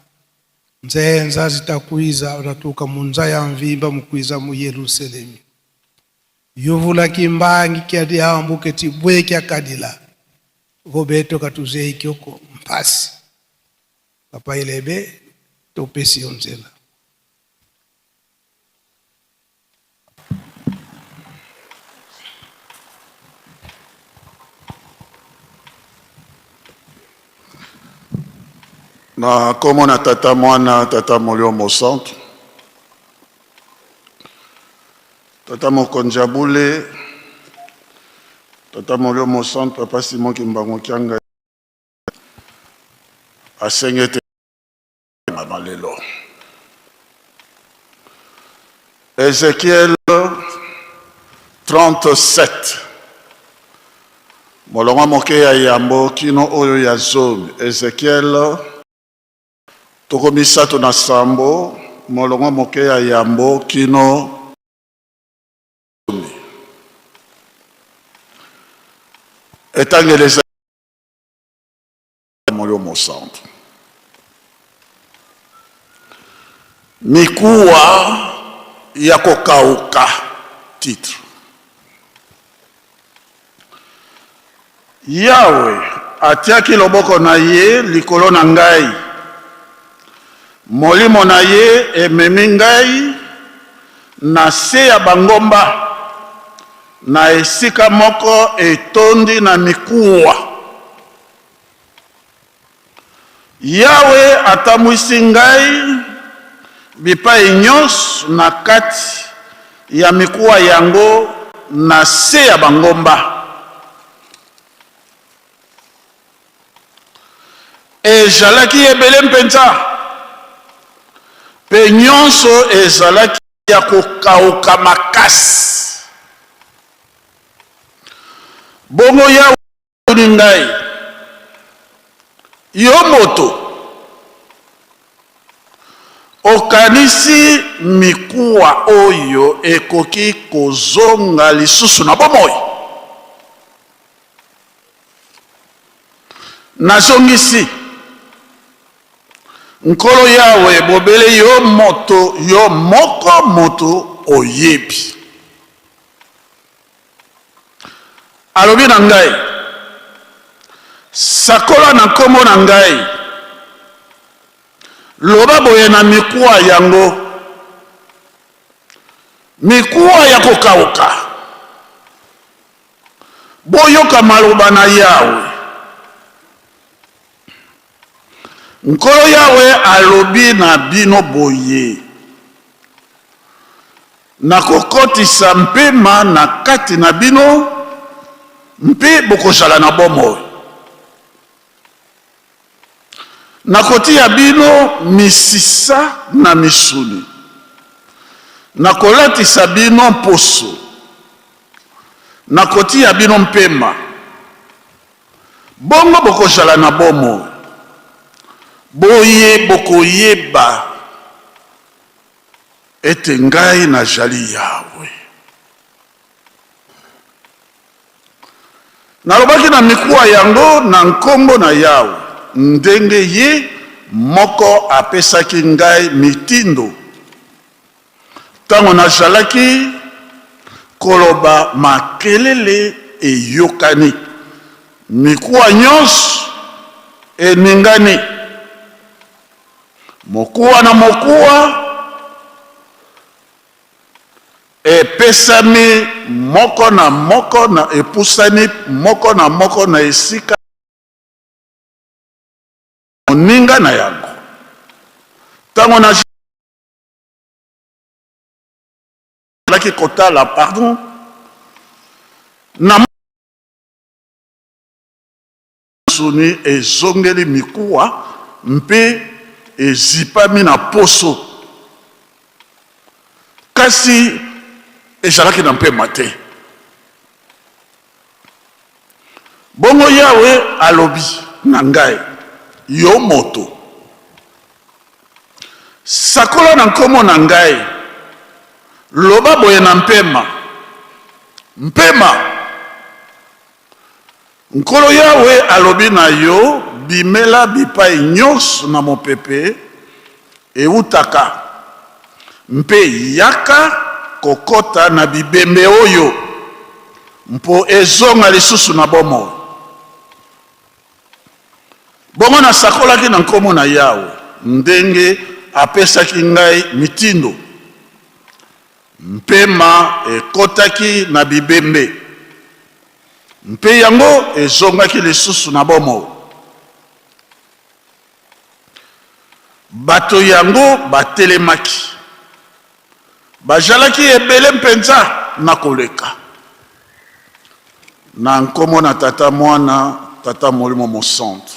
nzenza zitakuiza utatuka munza ya mvimba mkuiza mu Yerusalemu yuvula kimbangi kiadi ambuke tibwe kya kadila gobeto katuze ikyoko mpasi papa ilebe topesi onzela Na kombo na tata mwana tata molio mosantu. Tata mokonzi ya Bule, tata molio mosantu papa Simon Kimbangu Kianga asengete malelo. Ézéchiel 37. Molonga moke ya yambo kino oyo ya zomi. Ézéchiel tokomisa na sambo molonga moke ya yambo kino etangeleza molio mosantu. Mikuwa ya kokauka titre. Yawe atiaki loboko na ye likolo na ngai. Molimo na ye ememi ngai na se ya bangomba na esika moko etondi na mikuwa. Yawe atamwisi ngai bipai nyonso na kati ya mikuwa yango na se ya bangomba. Ezalaki ebele mpenza, pe nyonso ezalaki ya kokauka makasi. Bongo Yawe ni ngai, yo moto, okanisi mikuwa oyo ekoki kozonga lisusu na bomoi. Nazongisi, nkolo Yawe bobele yo moto, yo moko moto oyebi. Alobi na ngai, sakola na kombo na ngai, loba boye na mikuwa yango, mikuwa ya kokauka. Boyoka maloba na Yawe. Nkolo Yawe alobi na bino boye, na kokotisa mpema na kati na bino, mpe bokozala na bomoi. Nakotia bino misisa na misuni, nakolatisa bino poso, nakotia bino mpema, bongo bokozala na bomoi. Boye bokoyeba ete ngai nazali Yawe. Nalobaki na mikuwa yango na nkombo na Yawe, ndenge ye moko apesaki ngai mitindo tango nazalaki koloba makelele eyokani. Mikuwa nyonso eningani, mokuwa na mokuwa epesami moko na moko na epusani moko na esika moninga na yango. Tango na laki kotala pardon na suni ezongeli mikuwa mpe ezipami na poso, kasi ezalaki na mpema te. Bongo Yawe alobi na ngai, yo moto, sakola na nkombo na ngai, loba boye na mpema. Mpema, nkolo Yawe alobi na yo, bimela bipai nyonso na mopepe eutaka, mpe yaka kokota na bibembe oyo, mpo ezonga lisusu na bomoi. Bongo nasakolaki na nkombo na Yawe, ndenge apesaki ngai mitindo. Mpema ekotaki na bibembe, mpe yango ezongaki lisusu na bomoi. bato yango batelemaki bajalaki ebele mpenza na koleka na nkombo na tata mwana tata molimo mosantu.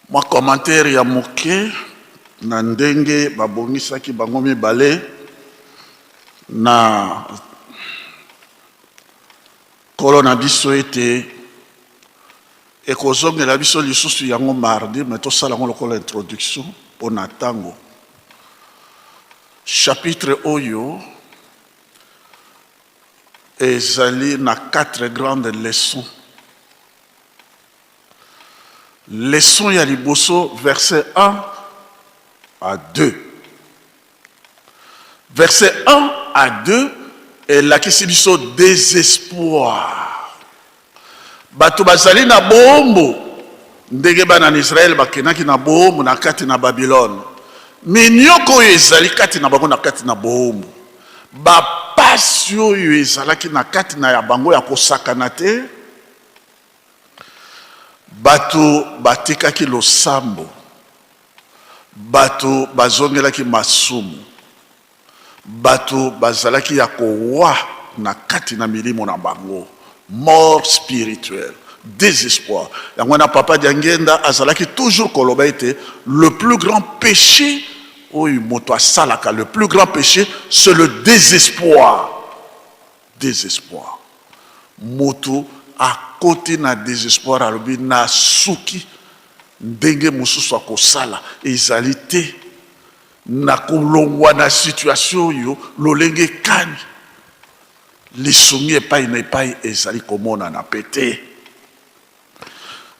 Mwa commentaire ya moke na ndenge babongisaki bango mibale na kolo na biso ete ekozongela biso lisusu yango mardi mais tosala yango lokola introduction mpo na ntango. Chapitre oyo ezali na 4 grandes leçons. Leçon ya liboso verset 1 à 2. Verset 1 à 2 elakisi biso désespoir. Bato bazali na bombo ndenge bana na Israël bakenaki na bombo na kati na Babylone. Minyoko oyo ezali kati na bango na kati na bombo. Bapasi oyo ezalaki na kati na ya bango ya kosakana te. Bato batekaki losambo. Bato bazongelaki masumu. Bato bazalaki ya kowa na kati na milimo na bango. Mort spirituelle, désespoir. Yangwana papa diangenda azalaki toujours koloba ete le plus grand péché oyo moto asalaka, le plus grand péché c'est le désespoir. Désespoir. Moto a côté na désespoir alobi na suki ndenge mususu akosala ezali te na kolongwa na situation yo lolenge kani lisungi epai na epai ezali komona na pété.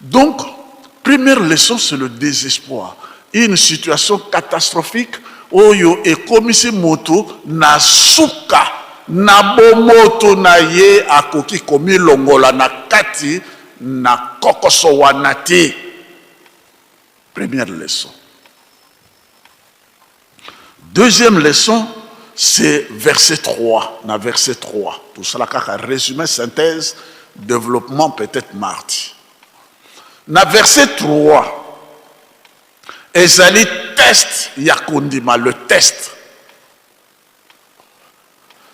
Donc première leçon c'est le désespoir, une situation catastrophique oyo ekomisi moto na suka na bomoto na ye akoki komilongola na kati na kokoso wana te. Première leçon. Deuxième leçon, c'est verset 3. Na verset 3. Tout cela, résumé, synthèse, développement, peut-être mardi. Na verset 3, ezali test yakondima, le test.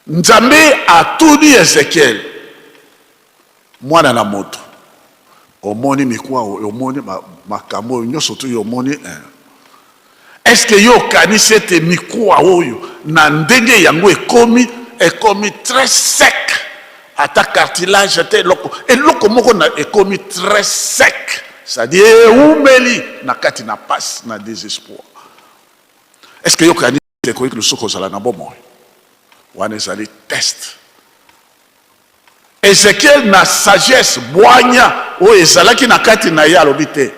Nzambe atuni Ezekiel mwana na moto omoni mikwa omoni makambo nyoso tu omoni est-ce que yo kanisi ete mikwa oyo na ndenge yango ekomi très sec ata cartilage te eloko moko na ekomi très sec, c'est-à-dire umeli na kati na passe na désespoir. Est-ce que yo kanisi ete le soko zala na bomo wana ezali test. Ezekiel na sagesse boanya oyo ezalaki na kati na ye alobi te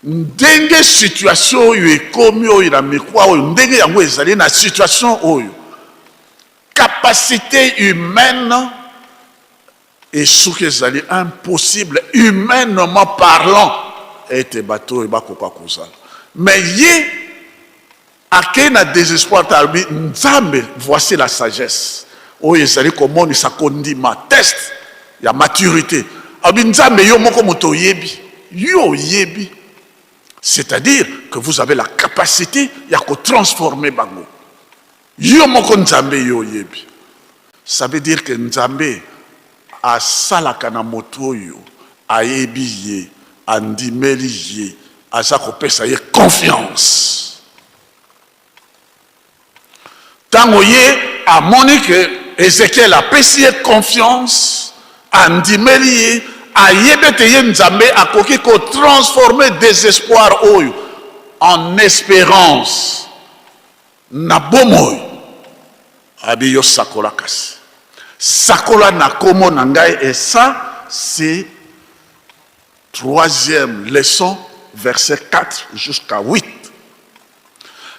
ndenge situation oyo ekomi oyo na mikwa oyo ndenge yango ezali na situation oyo capacité humaine et soki ezali impossible humainement parlant ete bato oyo bakoka kozala mais ye akei na désespoir talobi nzambe voici la sagesse oyo ezali komonisa kondima test ya maturité abi nzambe yo moko moto oyebi yo oyebi, c'est-à-dire que vous avez la capacité ya kotransformer bango yo moko nzambe yo oyebi. Ça veut dire que nzambe asalaka na moto oyo ayebi ye andimeli ye aza kopesa ye confiance. Tango ye amoni que Ezekiel a pesi confiance andimeli ye ayebete ye nzambe akoki ko transformer désespoir oyo en espérance na bomoy abi yo sakola kasi sakola na komo na ngai. Et ça c'est troisième leçon verset 4 jusqu'à 8.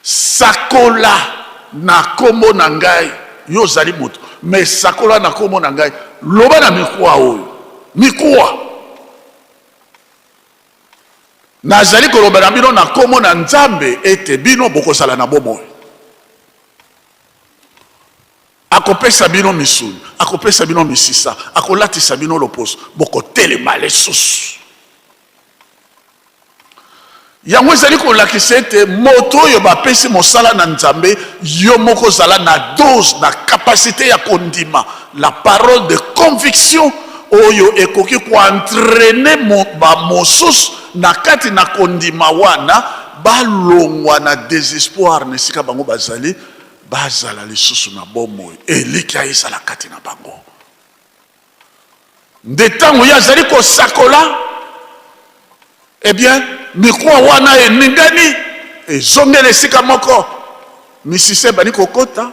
Sakola na komo na ngai yo zali moto mais sakola na komo na ngai loba na mikwa oyo mikwa nazali koloba na bino na komo na nzambe ete bino bokozala na bomoyo. akopesa bino misuni, akopesa bino misisa, akolatisa bino loposo, boko telema lisusu. Yango ezali kolakisa ete moto oyo bapesi mosala na Nzambe yo moko zala na dose na capacité ya kondima la parole de conviction oyo ekoki koentraîner ba mosusu na kati na kondima wana balongwa na désespoir na esika bango bazali bazala lisusu na bomoi eliki aizala kati na bango nde ntango ye azali kosakola eh bien mikwa wana eningani ezongela esika moko misise ebani kokota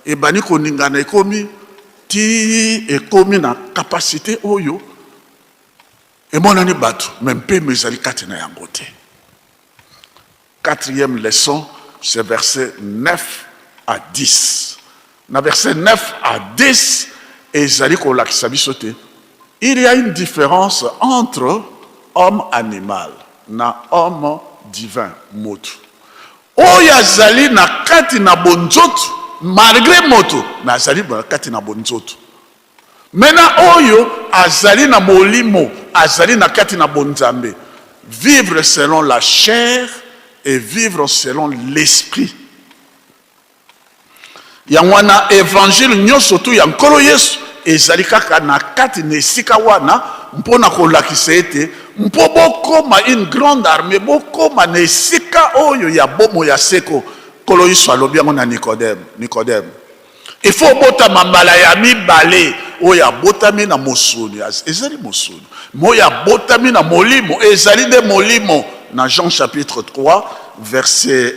ebani koningana ekomi ti ekomi na kapasité oyo emonani bato me mpema ezali kati na yango te. Quatrième leçon, c'est verset 9 à 10. Na verset 9 à 10 ezali kolakisa biso te. Il y a une différence entre homme animal na homme divin moto. Oyo azali na kati na bonzoto malgré moto na azali na kati na bonzoto. Mena oyo azali na molimo azali na kati na bonzambe. Vivre selon la chair et vivre selon l'esprit. Yangwana évangile nyonso tu ya nkolo Yesu ezali kaka na kati na esika wana mpona kolakisa ete mpo bokoma une grande armée bokoma na esika oyo ya bomo ya seko nkolo Yesu alobi yango na Nicodème. Il faut botama mbala ya mibale oyo abotami na mosuni ezali mosuni moyo abotami na molimo ezali de molimo. Dans Jean chapitre 3, verset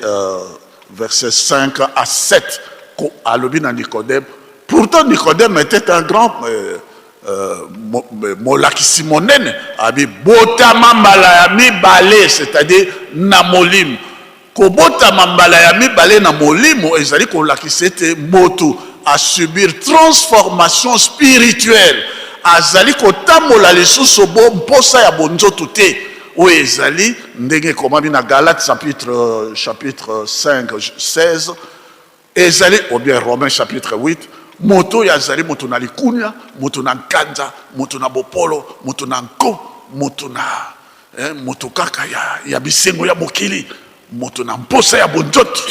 5 à 7, à l'obéna Nicodème. Pourtant, Nicodème était un grand molakisimonene, abi botama mbala ya mibale, c'est-à-dire na molimo. Ko botama mbala ya mibale na molimo, ezali ko lakisete moto à subir transformation spirituelle. Azali ko tamola lisusu bo mposa ya bonzoto te. Où ezali ndenge komami na Galates chapitre 5 16 ezali ou bien Romains chapitre 8 moto ya zali moto na likunya moto na nkanja moto na bopolo moto na nko moto na moto kaka ya bisengo ya mokili moto na mposa ya bonjoto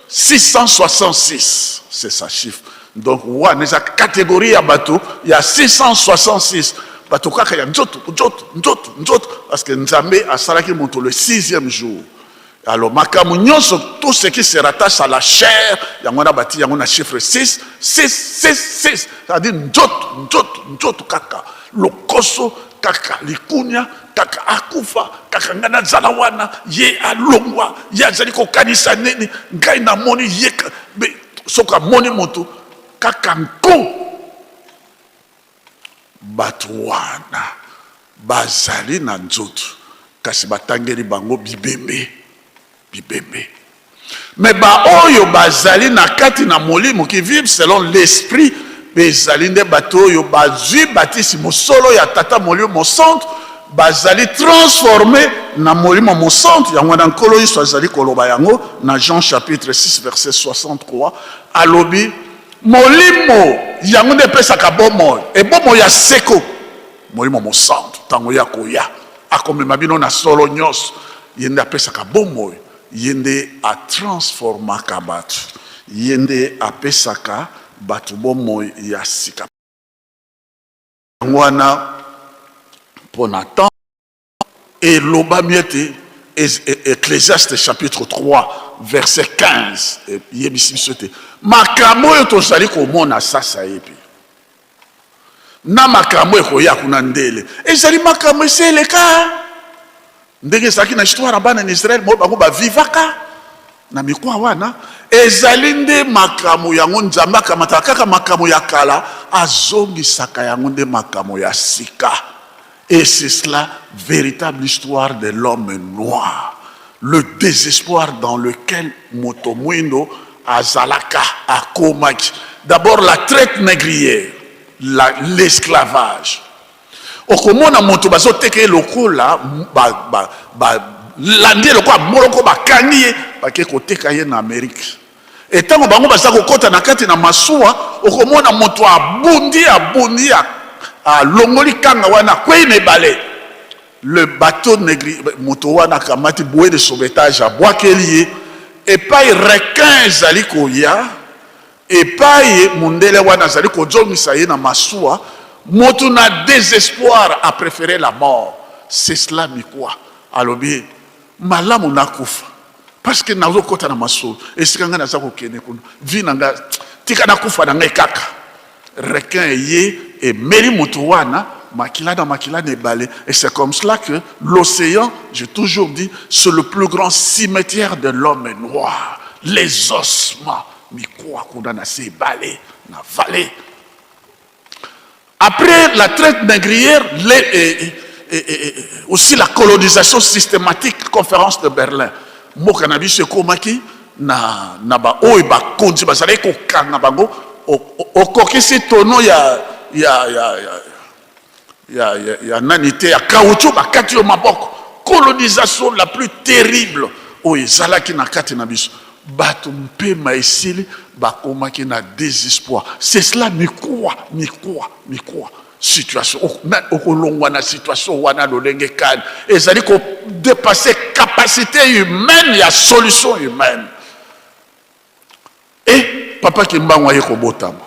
666 c'est sa chiffre. Donc wana eza catégorie ya bato ya 666 bato kaka ya nzoto parce que Nzambe asalaki moto le 6e jour. Alors makamu nyonso tout ce qui se rattache à la chair yango na bati yango na chiffre 6 c'est-à-dire nzoto kaka lokoso kaka likunya kaka akufa kaka ngana zala wana ye alongwa ye azali kokanisa nini ngai na moni ye soka moni moto kaka nko bato wana bazali na nzoto kasi batangeli bango bibembe. Mais ba oyo bazali na kati na molimo qui vivent selon l'esprit bezali nde bato oyo bazwi batisi mosolo ya tata molimo mosantu bazali transformé na molimo mosantu yango na nkolo Yesu azali koloba yango na Jean chapitre 6 verset 63 alobi molimo yango nde pesaka bomoi e bomoi ya seko molimo mosantu tango ya koya akomema bino na solo nyonso yende apesaka bomoi yende a transformaka bato yende apesaka bato bomoi ya sika wana pona temps elobami ete Ecclésiaste chapitre 3 verset 15 yebisi biso te makambo oyo tozali komona sasa epi na makambo ekoya kuna ndele ezali makambo eseleka ndenge ezalaki na histoire ya bana na Israel mo bango bavivaka na mikwa wana ezali nde makambo yango Nzambe akamata kaka makambo ya kala azongisaka yango nde makambo ya sika. Et c'est cela, véritable histoire de l'homme noir. Le désespoir dans lequel Motomwindo Azalaka akomaki. D'abord la traite négrière, l'esclavage. Okomona moto bazoteke lokola landie lokola moloko bakangi ye bake koteka ye na Amérique. Et tant que bango basa ko kota na kati na masuwa, okomona moto abundi a longoli kanga wana kwene bale. Le bateau négri moto wana kamati bouée de sauvetage à Boakelier et pas requin zali koya et pas mundele wana zali ko jomisa ye na masuwa, moto na désespoir a préféré la mort. C'est cela mi quoi. Alobi malamu nakufa parce que nazo kota na masuwa esikanga na zako kene kuna vinanga tika nakufa na ngai kaka. Requin ye et meri moto wana makila ne balé. Et c'est comme cela que l'océan, j'ai toujours dit, c'est le plus grand cimetière de l'homme noir. Les ossements, mais quoi qu'on a assez balé, na valé. Après la traite négrière, aussi la colonisation systématique, conférence de Berlin. Mo cannabis se komaki na ba oy ba konzi ba zale ko kanga bango o kokisi tono ya nanité ya caoutchouc bakati yo maboko. Colonisation la plus terrible oyo ezalaki na kati na biso, bato mpema esili bakomaki na désespoir. C'est cela mikuwa situation okolongwa na situation wana lolenge kani ezali ko dépasser capacité humaine ya solution humaine. Et papa Kimbangu aye kobotama.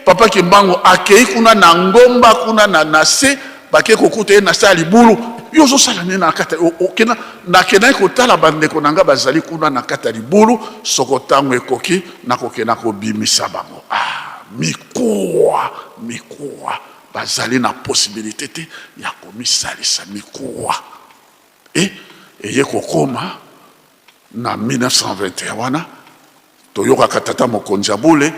Papa Kimbangu akei kuna na ngomba kuna na nase bake kokuta na sa libulu yozo sala na kata okena na kena ko tala bande ko nanga bazali kuna na kata libulu sokotango ekoki na kokena ko bimisa bango. Mikuwa bazali na possibilité te ya komisalisa mikuwa. Et ye kokoma na 1921 wana toyoka katata mokonzi abule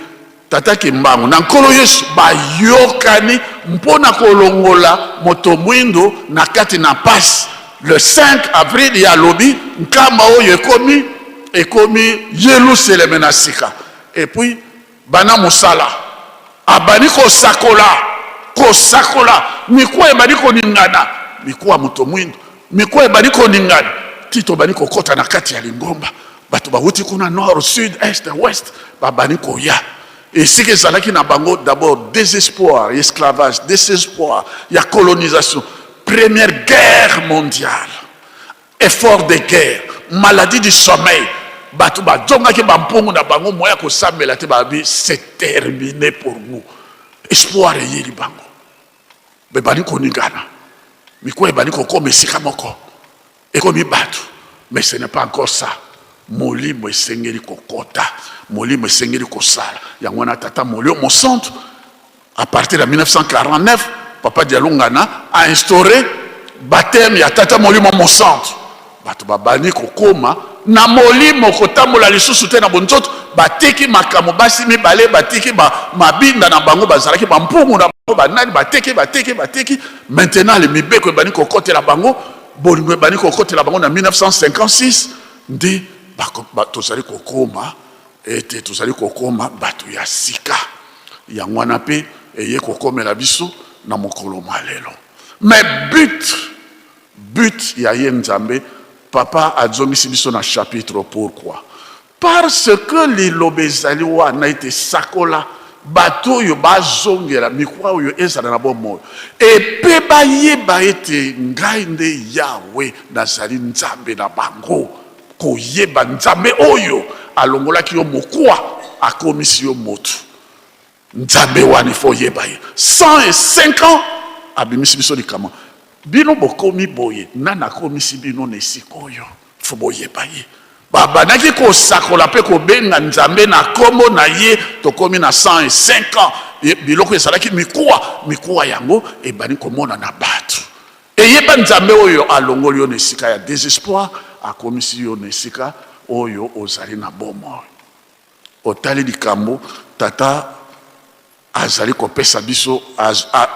tata Kimbangu na nkolo Yesu bayokani mpona kolongola moto mwindo na kati na pasi le 5 avril ya lobi nkamba oyo ekomi Yerusalem na sika. Et puis bana musala abani kosakola mikuwa ebani koningana mikuwa moto mwindo mikuwa ebani koningana tito bani kokota na kati ya lingomba bato bawuti kuna nord sud est ouest babani koya. Et ce que zalaki na bango d'abord désespoir, esclavage, désespoir, il y a colonisation, première guerre mondiale, effort de guerre, maladie du sommeil. Batu ba jonga ki ba mpongo na bango moya ko sambela te ba bi c'est terminé pour nous. Espoir yeli bango. Be bani ko ningana. Miko e bani ko comme sika moko. Et comme batu. Mais ce n'est pas encore ça. Molimo esengeli kokota. Molimo esengeli kosala. Yangwana tata molio mon centre. À partir de 1949, Papa Dialungana a instauré baptême ya tata molimo mon centre. Batu babani kokoma na molimo kotambola lisusu te na bonzoto bateki makamo basi mibale bateki mabinda na bango bazalaki bampungu na bango banani bateki maintenant le mibeko bani kokotela bango bolingo bani kokotela bango na 1956 nde tozali kokoma ete tozali kokoma bato ya sika ya ngwana pe eye kokomela biso na mokolo malelo. Mais but ya ye Nzambe papa a zongisi biso na chapitre. Pourquoi? Parce que lilobe ezali wana ete sakola bato oyo bazongela mikwa oyo ezala na bomoi epe bayeba ete ngai nde Yawe nazali Nzambe na bango. Koyeba Nzambe oyo alongolaki yo mokwa akomisi yo motu Nzambe wana ifo yeba ye 105 ans abimisi biso likama bino bokomi boye nana komisi bino na esika oyo fo boyeba ye babanaki kosakola pe kobenga Nzambe na kombo na ye tokomi na 105 ans biloko ezalaki mikuwa yango ebani komona na bato eyeba Nzambe oyo alongoli yo na esika ya désespoir akomisi yo na esika oyo ozali na bomoi. Otali likambo tata azali kopesa biso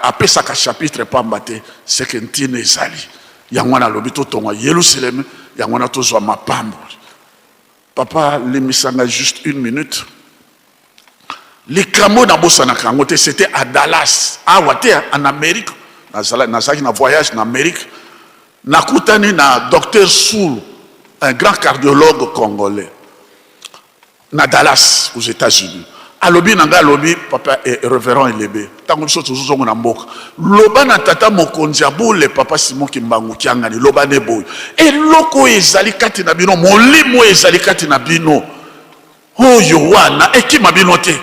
apesaka chapitre pamba te seke ntine ezali yango na lobi totonga Yerusalem yango na tozwa mapambo. Papa lemisanga juste une minute. Likambo na bosana kango te c'était à Dallas awate en Amérique nazaki na voyage en Amérique nakutani na docteur Soul, un grand cardiologue congolais. na Dallas aux États-Unis. Alobi nanga alobi papa et révérend Elebe. Tango biso tozozongo na mboka. Loba na tata mokonzi abule papa Simon Kimbangu kiangani loba ne boy. Et loko ezali kati na bino molimo ezali kati na bino. Oyo wana ekima bino te.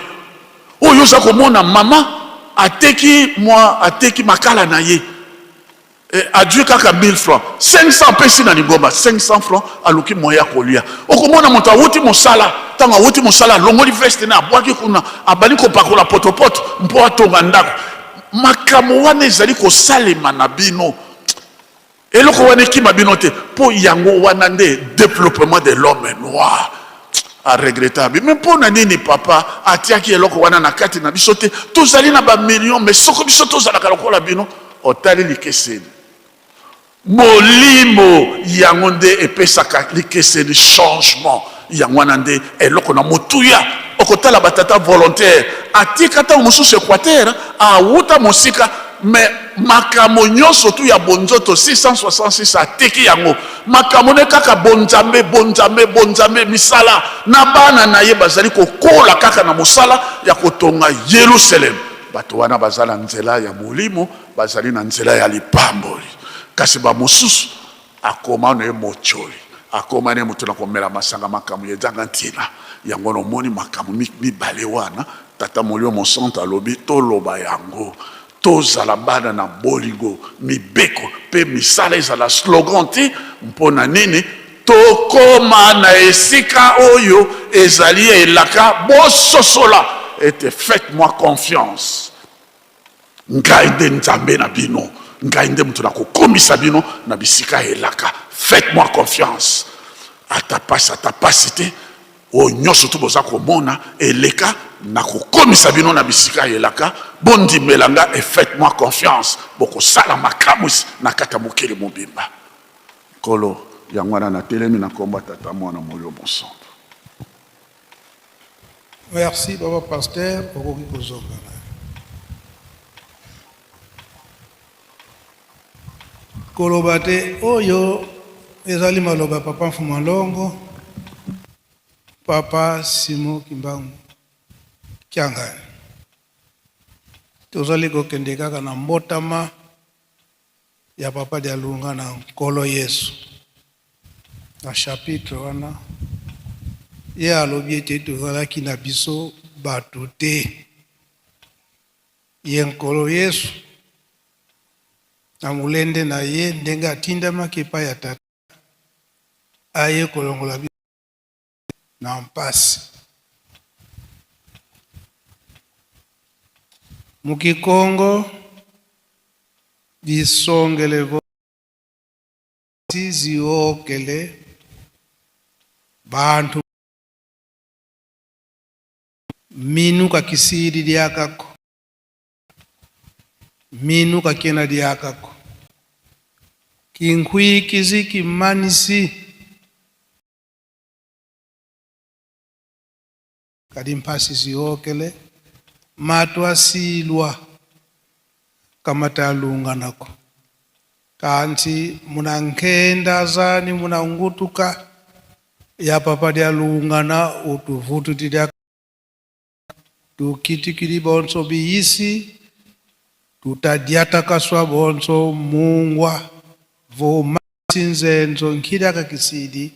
Oyo za komona mama ateki makala na ye. Adieu kaka 1000 francs 500 pesi na Ningomba 500 francs aluki moya kolia okomona moto awuti mosala tanga awuti mosala longoli veste na abwaki kuna abali kopakola potopoto mpo atonga ndako makamo wana ezali kosalema na bino eloko wana ekima bino te po yango wana nde développement de l'homme noir a regrettable mais mpo na nini papa atiaki eloko wana na kati na biso te tozali na ba millions mais soko biso tozalaka lokola bino otali likeseni molimo yango nde epesaka likeseni changement yango wana nde eloko na motuya okotala batata volontaire atika ntango mosusu Équateur awuta mosika mais makambo nyonso tu ya bonzoto 666 ateki yango makambo ne kaka bonzambe misala na bana na ye bazali kokola kaka na mosala ya kotonga Yerusalem bato wana bazala nzela ya molimo bazali na nzela ya lipamboli kasi ba mosusu akoma na mocholi akoma ne mutu na komela masanga makamu yezanga ntina yango no moni makamu mibale wana tata molio monsanta lobi toloba yango tozala bana na bolingo mibeko pe misala ezala slogan te mpona nini tokoma na esika oyo ezali elaka bososola ete faites-moi confiance ngai nde nzambe na bino ngai nde mutu na kokomisa bino na bisika elaka faites-moi confiance atapasi te o nyonso tu boza komona eleka na kokomisa bino na bisika elaka bondimelanga et faites-moi confiance bokosala makamwisi na kata mokili mobimba kolo yango wana na telemi na komba tata mwana molio mosantu. Merci, Baba Pasteur, pour vous. Kolobate oyo ezali maloba papa Mfumalongo papa Simon Kimbangu kiangani tozali kokende kaka na mbotama ya papa de Alunga na nkolo Yesu na chapitre wana ye alobi ete tozalaki na biso bato te ye nkolo Yesu na mulende na ye ndenge atindamaki epai ya tata aye kolongola biso na mpasi mukikongo bisongele ziokele bantu minuka kisiri diakako minuka kena diakako kinkwi kiziki manisi kadi mpasi ziokele matwa silwa kamata Alunga nako kanti munankenda zani munangutuka ya papa de Alunga na utuvutu tidia tukitikiri bonso biyisi tutadiata kaswa bonso mungwa vo masinzenzo nkidaka kisidi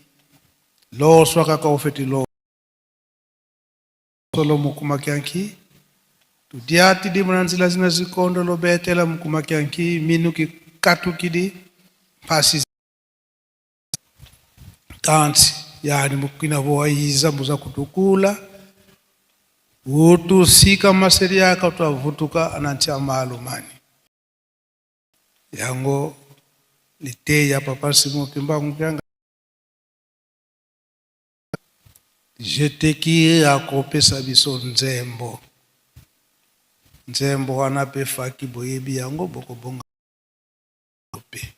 lo swaka ka ofeti lo solo mukumakyanki tudiati di mwanzila zina zikondo lo betela mukumakyanki minuki katukidi pasi tanti yani mukina vo aiza muza kutukula utu sika maseri yaka twavutuka anantia maalumani yango lite ya papa Simon Kimbangu kyanga jeteki akopesa biso nzembo wana pe faki boyebi yango bokobonga pe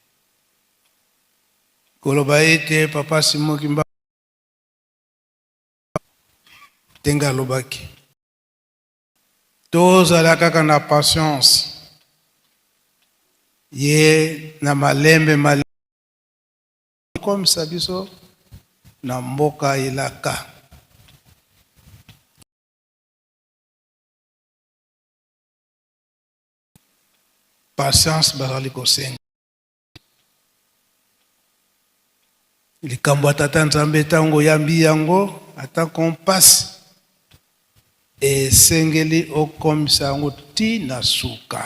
koloba ete papa Simon Kimbangu tenga lobaki tozala kaka na patience ye na malembe comme ça biso na mboka elaka patience bazali kosenga. Likambo tata Nzambe tango yambi yango ata kompasi esengeli okomisa yango ti na suka.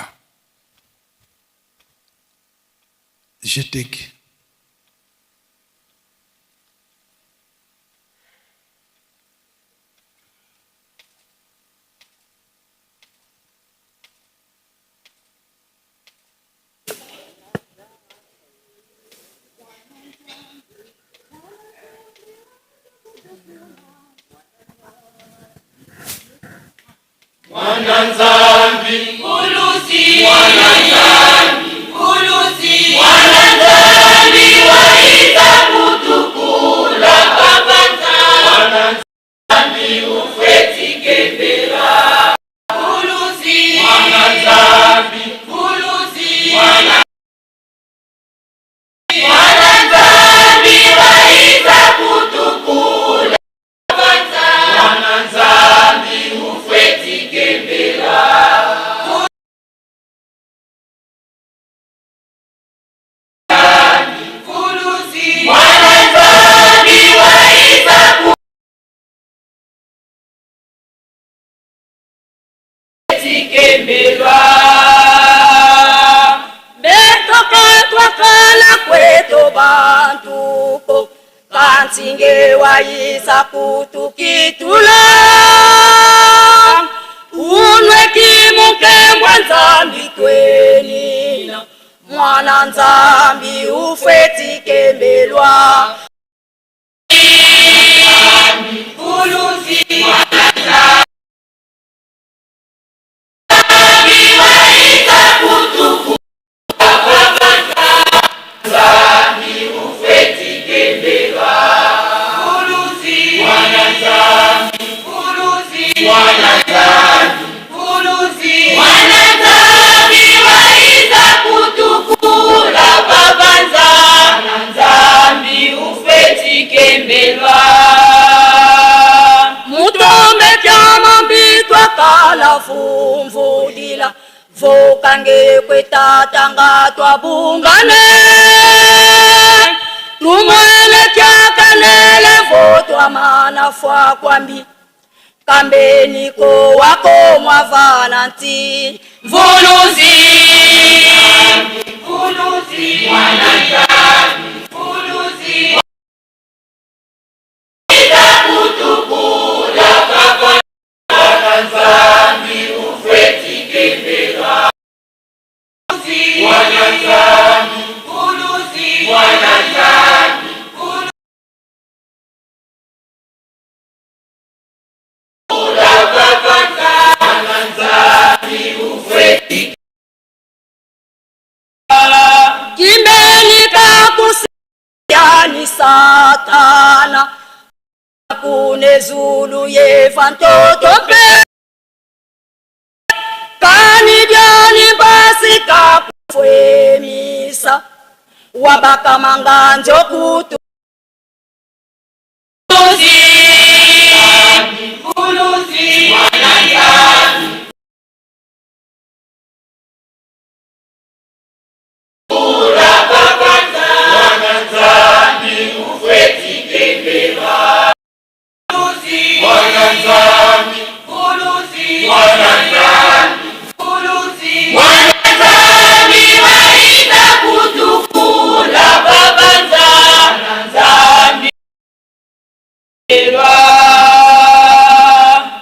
Je t'écoute. Mwananzambi uluzi, Mwananzambi uluzi, Mwananzambi waita kutukula babanza, Mwananzambi ufeti kembera uluzi, Mwananzambi uluzi, Mwananzambi waita kutukula babanza, Mwananzambi ufeti kembera uluzi, Mwananzambi waita ufeti kembera betoka twakala kweto bantuko kansinge waisa kutukitula unwe kimukembwa Nzambi twenina Mwananzambi ufeti kembelwa uluzi, Mwananzambi waita kutukula Nzambi ufeti kembelwa uluzi, Mwananzambi uluzi, Mwananzambi uluzi, Mwananzambi waita kutukula babanza, Mwananzambi ufeti kembelwa mutombe kyama mbitwa kala fumvudila vokange kwetatanga twabungane tumwele kyakanele votwa manafwa kwambi kambeni ko wako mwavana nti vuluzi, uluzi, Mwananzambi uluzi waita kutukula babanza, Mwananzambi ufeti kembera uluzi, Mwananzambi uluzi, Mwananzambi kutukula babanza, Mwananzambi ufeti kimbeni kakusiyani Satana kune zulu yeva ntoto pe kani byani basi kakufwemisa wabaka manganjo kutu uluzi, uluzi, Mwananzambi ula babanza, Mwananzambi ufeti kembera uluzi, Mwananzambi uluzi, Mwananzambi uluzi, Mwananzambi waita kutukula babanza, Mwananzambi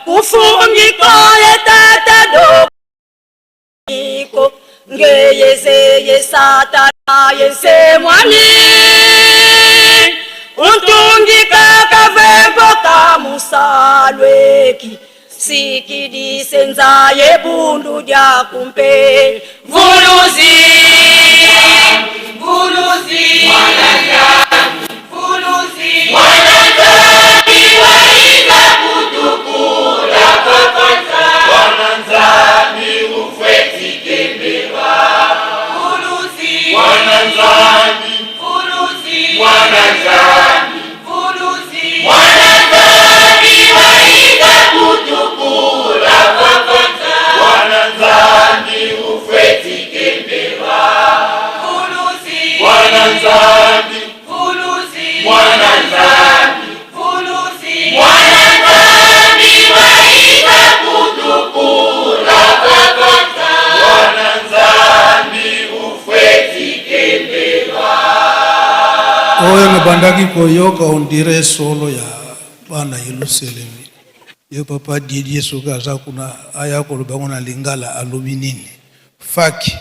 kufungiko etata doko ngeyezeye Satana yese mwani untungika kavembo kamusalweki sikidise nzaye bundu dya kumpe vuluzi, vuluzi, Mwananzambi vuluzi, Mwananzambi waita kutukula babanza, Mwananzambi ufeti kembera uluzi, Mwananzambi uluzi, Mwananzambi uluzi, Mwananzambi waita kutukula babanza, Mwananzambi ufeti kembera oyo na bandaki koyoka on dirait solo ya bana Yerusalemi. Yo papa Didier soki aza kuna aya koloba ngo na lingala alobi nini faki.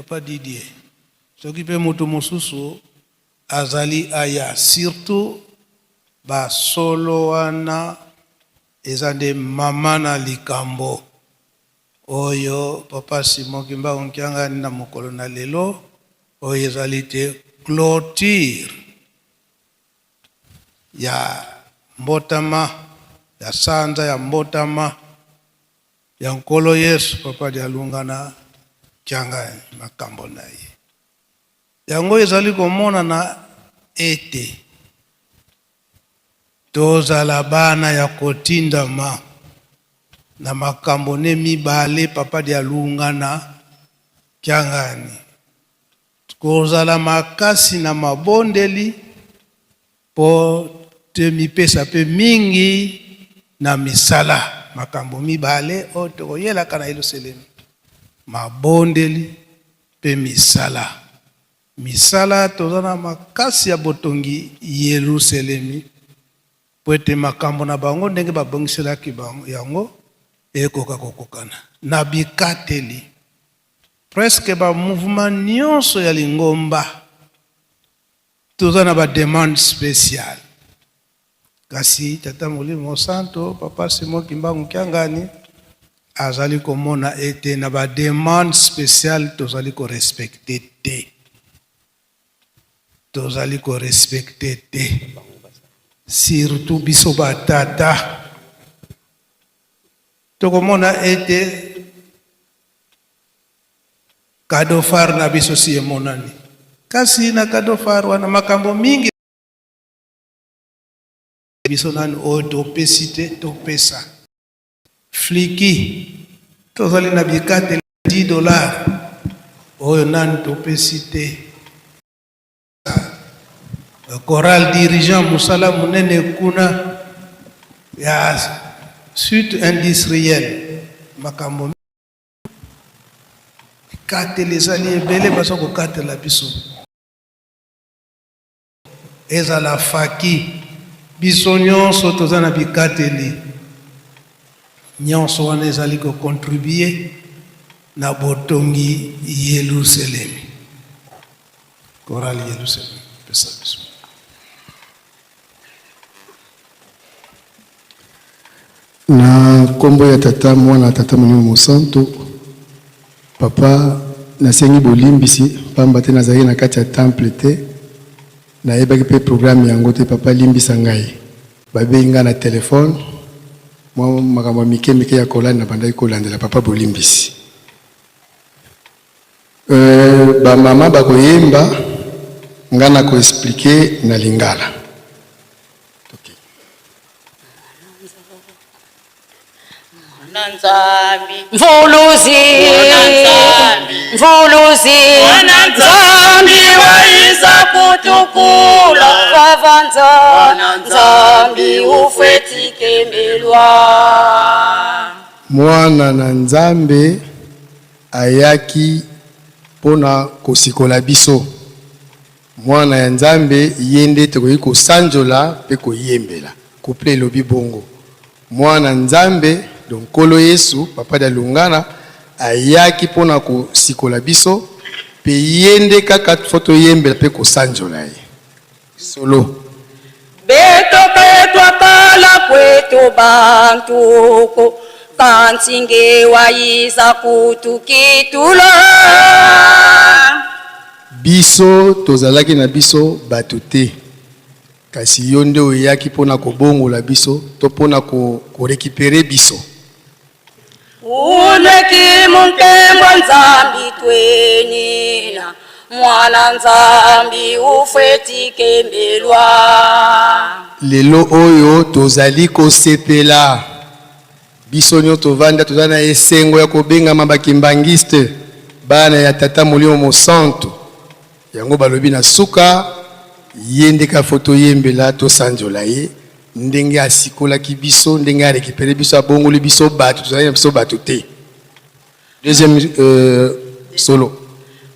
Papa Didier soki pe moto mosusu azali aya surtout ba solo wana ezande mama na likambo oyo papa Simon Kimba onkianga na mokolo na lelo oyo ezali te clôture ya mbotama ya sanza ya mbotama ya nkolo Yesu papa Dialungana Kianga makambo na ye yango ezali komona na ete tozala bana ya kotindama na makambo ne mibale papa Dialungana Kiangani kozala makasi na mabondeli po te mipesa pe mingi na misala makambo mibale o tokoyelaka na Yerusalemu mabondeli pe misala misala tozana makasi ya botongi Yerusalemi po ete makambo na bango ndenge babongiselaki bango yango ekoka kokokana na bikateli presque ba mouvement nyonso ya lingomba tozana ba demande spéciale kasi tata Molimo Santo papa Simon Kimba Kiangani azali komona ete na ba demande spéciale tozali ko respecter te tozali ko respecter te, surtout biso batata tokomona ete cadeau phare na biso si emonani, kasi na cadeau phare wana makambo mingi biso nani oyo topesi te topesa. Fliki tozali na bikate $10 oyo nani topesi te. Choral dirigeant musala munene kuna ya sud industriel makambo bikate ezali ebele baza kokatela biso, ezala faki biso nyonso toza na bikateli nyonso wana ezali kocontribue na botongi Yerusalemi. Choral Yerusalemi pesa biso. Na kombo ya tata mwana tata Molimo Mosantu, papa nasengi bolimbisi pamba te nazali na kati ya temple te nayebaki mpe programme yango te, papa limbisa ngai babenga na telefone mwa makambo mike mike ya kolani na bandaki kolandela papa bolimbisi. Ba mama bakoyemba nga na koexplike na Lingala. Mvuluzi, mvuluzi, Nzambi waiza kutukula, Vavanza, Nzambi ufetike mbelwa. Mwana na Nzambe ayaki pona kosikola biso. Mwana ya Nzambe yende tekoyi kosanjola pe koyembela. Couple lobi bongo. Mwana Nzambe donc Kolo Yesu papa da Lungana ayaki pona kosikola biso pe yende kaka foto yembela pe kosanjola ye. Solo. Beto petwa kala kwetu bantuko, kansinge waiza kutukitula. Biso tozalaki na biso batute. Kasi yonde oyaki pona kobongola biso to pona ko récupérer biso. Uneki munkembo Nzambi twenina, mwana Nzambi ufetike mbelwa. Lelo oyo tozali kosepela. Biso nyo tovanda tozana esengo ya kobenga mabakimbangiste bana ya tata Molimo Mosantu. Yango balobi na suka yende ka foto yembela to sanjola ye ndenge asikola ki biso ndenge a récupérer biso abongoli biso batu tozali na biso batu te. Deuxième solo.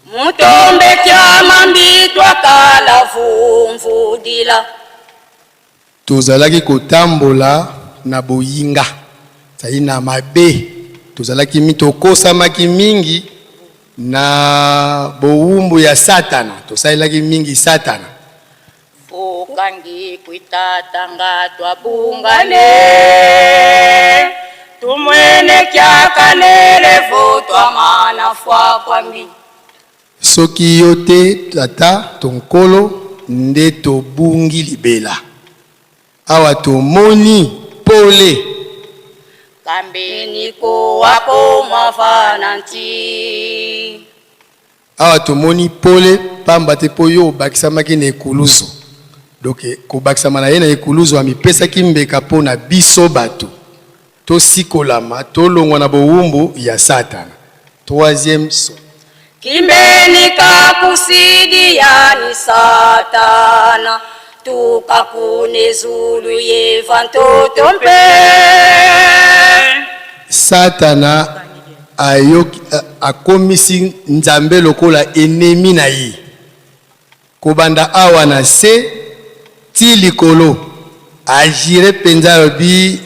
Mutombe kyama mbitwa kala vumvudila. Tozalaki kotambola na boyinga. Tsayi na mabe. Tozalaki mitokosamaki mingi na bowumbu ya Satana. Tosalaki mingi Satana. Fukangi kuitata twabungane, tumwene kyakanele votwa mana fwa kwambi. Soki yote tata tonkolo nde tobungi libela. Awa tomoni pole. Kambeni ko wako mafananti. Awa tomoni pole pamba te po yo bakisamaki na ekuluzu. Donc kobakisama na ye na ekuluzu amipesa kimbeka po na biso bato. To sikolama to longwa na bowumbu ya Satana. Troisième son. Kimbeni kakusidi yani Satana, tukakune zulu yevantoto mpe. Satana akomisi Nzambe lokola ennemi na ye. Kobanda awa na se ti likolo agire penza lobi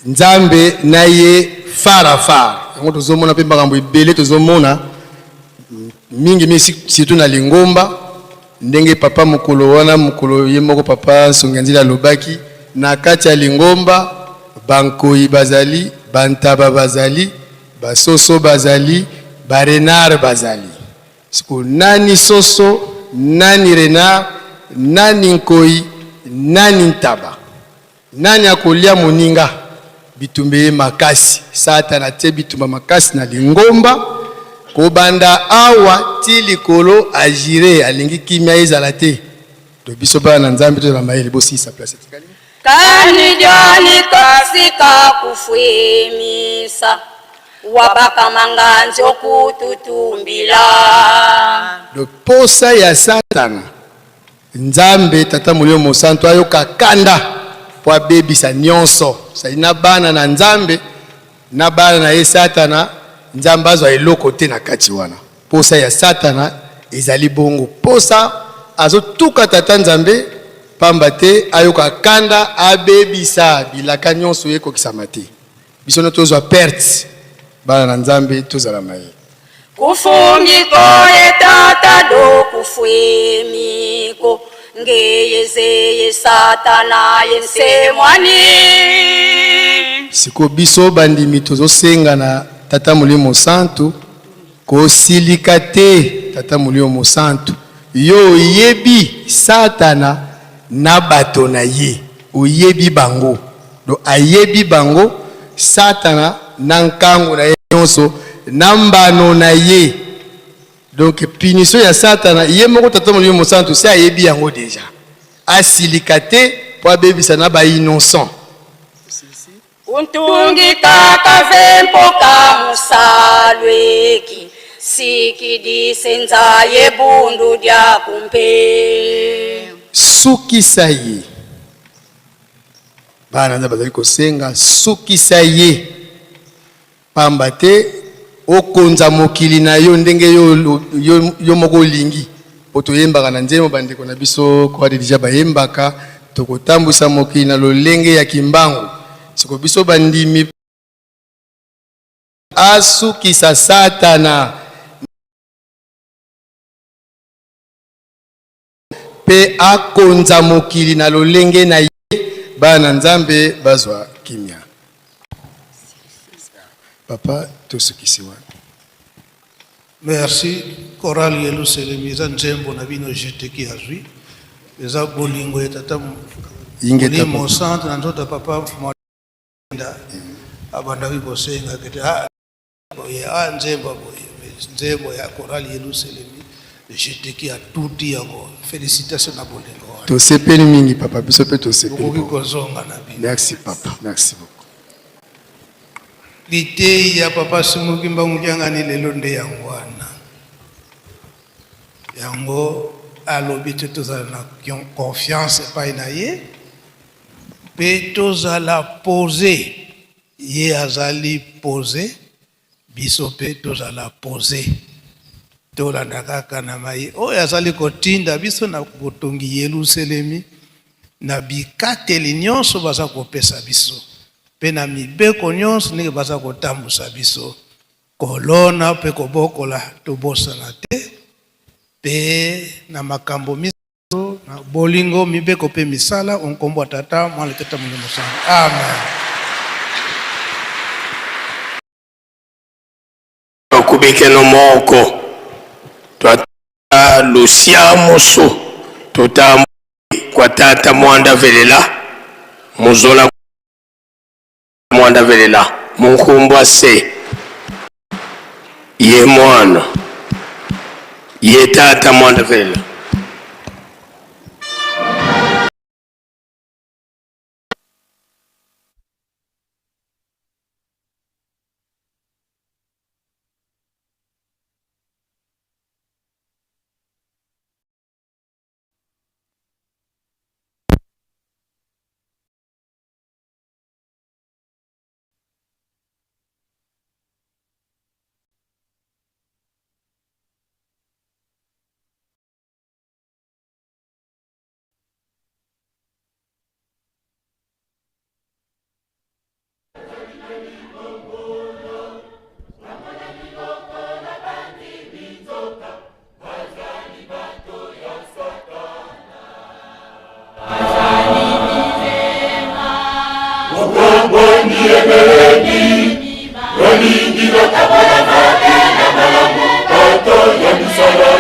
Nzambe na ye fara. Yango tozomona pe makambo ebele tozomona mingi surtout na Lingomba ndenge papa mukolo wana mukolo ye moko papa Songanzila alobaki na kati ya Lingomba bankoyi bazali, bantaba bazali, basoso bazali, barenar bazali. Siku nani Soso, nani Renard, nani Nkoi, nani Ntaba. Nani akolia moninga bitumbe makasi. Satana te bitumba makasi na lingomba. Kobanda awa tili kolo agire alingi kimia ezala te. To biso ba na Nzambe to na mayele bosi sa place tikali. Kani jani kasika kufwemisa wabaka manganzi okututumbila. Do posa ya Satana Nzambe tata mulio mosanto ayoka kanda po abebisa nyonso. Saina bana na Nzambe na bana na ye Satana Nzambe azwa eloko te na kati wana. Posa ya Satana ezali bongo. Posa azotuka tata Nzambe pamba te ayoka kanda abebisa bilaka nyonso yeko kisamate. Biso no tozwa perte bana na Nzambe tozala maye. Kufungiko etata do kufwemiko ngeyezeye Satana yensemwani. Siko biso bandimi tozosenga na tata mulimo santu ko silikate tata mulimo santu yo yebi Satana na bato na ye oyebi bango do ayebi bango Satana na nkango na ye nyonso na mbano na ye. Donc punition ya Satana ye moko tata mulimo santu se ayebi yango deja asilikate po abebisa na ba innocent. Untungi kaka vempo kamusalweki siki disenza ye bundu dia kumpe. Sukisa ye bana nza bazali kosenga sukisa ye pamba te okonza mokili na yo ndenge yo moko lingi po toyembaka na nzembo bandeko na biso kwa deja bayembaka tokotambwisa mokili na lolenge ya kimbangu. Siko biso bandimi asukisa Satana pe akonza mokili na lolenge na ye bana Nzambe bazwa kimia. Papa tosukisiwa. Merci. Chorale Yerusalemu eza nzembo na bino jeteki azwi. Eza bolingo etata Ingeta mo centre na nzoto papa mwanda abanda bibosenga kete nzembo ya Chorale Yerusalemu jeteki a tuti yako. Félicitations na bolingo. Tosepeli mingi papa biso pe tosepeli. Merci papa. Merci beaucoup. Lite ya papa Simukimba Mujangani lelo nde yangwana. Yango alobi te tozala na confiance epai na ye pe tozala pose ye azali pose biso pe tozala pose tolanda kaka na maye oyo azali kotinda biso na botongi Yerusalemi na bikateli nyonso baza kopesa biso pe na mibeko nyonso ndenge baza kotambusa biso kolona pe kobokola tobosana te pe na makambo miso na bolingo mibeko pe misala onkombo tata mwana tata mulimo sana. Amen. Okubike no moko twata lusia moso totambu kwa tata mwanda velela muzola mwanda velela munkumbwa se ye mwana ye tata mwanda velela. Rolingi no tabala mate na malamu kato ya misala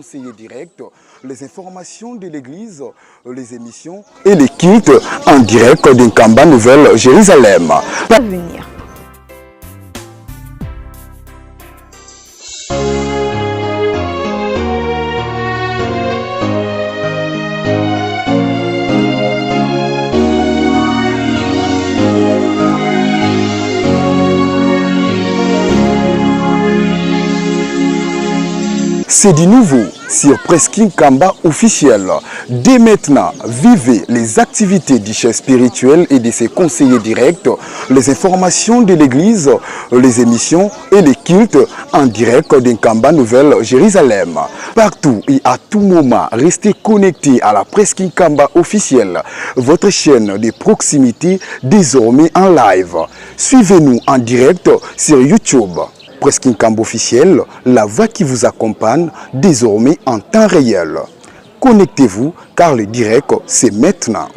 Conseiller direct, les informations de l'église, les émissions et les cultes en direct d'Inkamba Nouvelle Jérusalem. Venir. C'est du nouveau sur Presqu'île Kamba officiel. Dès maintenant, vivez les activités du chef spirituel et de ses conseillers directs, les informations de l'église, les émissions et les cultes en direct d'Inkamba Nouvelle Jérusalem. Partout et à tout moment, restez connectés à la Presqu'île Kamba officielle, votre chaîne de proximité désormais en live. Suivez-nous en direct sur YouTube. Presqu'île Kamba officiel, la voix qui vous accompagne désormais en temps réel. Connectez-vous car le direct c'est maintenant.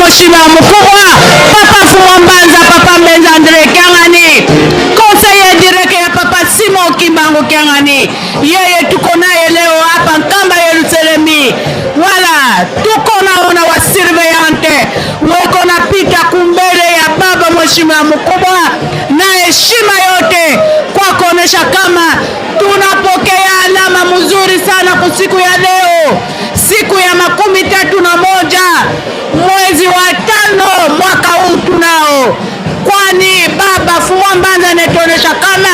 Mheshimiwa mkubwa Papa Fumwambanza, Papa Mbenza Andre Kyang'ani, conseiller direct ya Papa Simon Kimbangu Kyang'ani, yeye tuko naye leo hapa Nkamba Yerusalemi. Wala tuko naona wa surveillante weko napita kumbele ya baba Mheshimiwa mkubwa na heshima yote kwa kuonesha kama tunapokea alama mzuri sana kwa siku ya leo, siku ya 31 mwezi wa 5 mwaka huu tunao, kwani baba Fumwambanza anatuonesha kama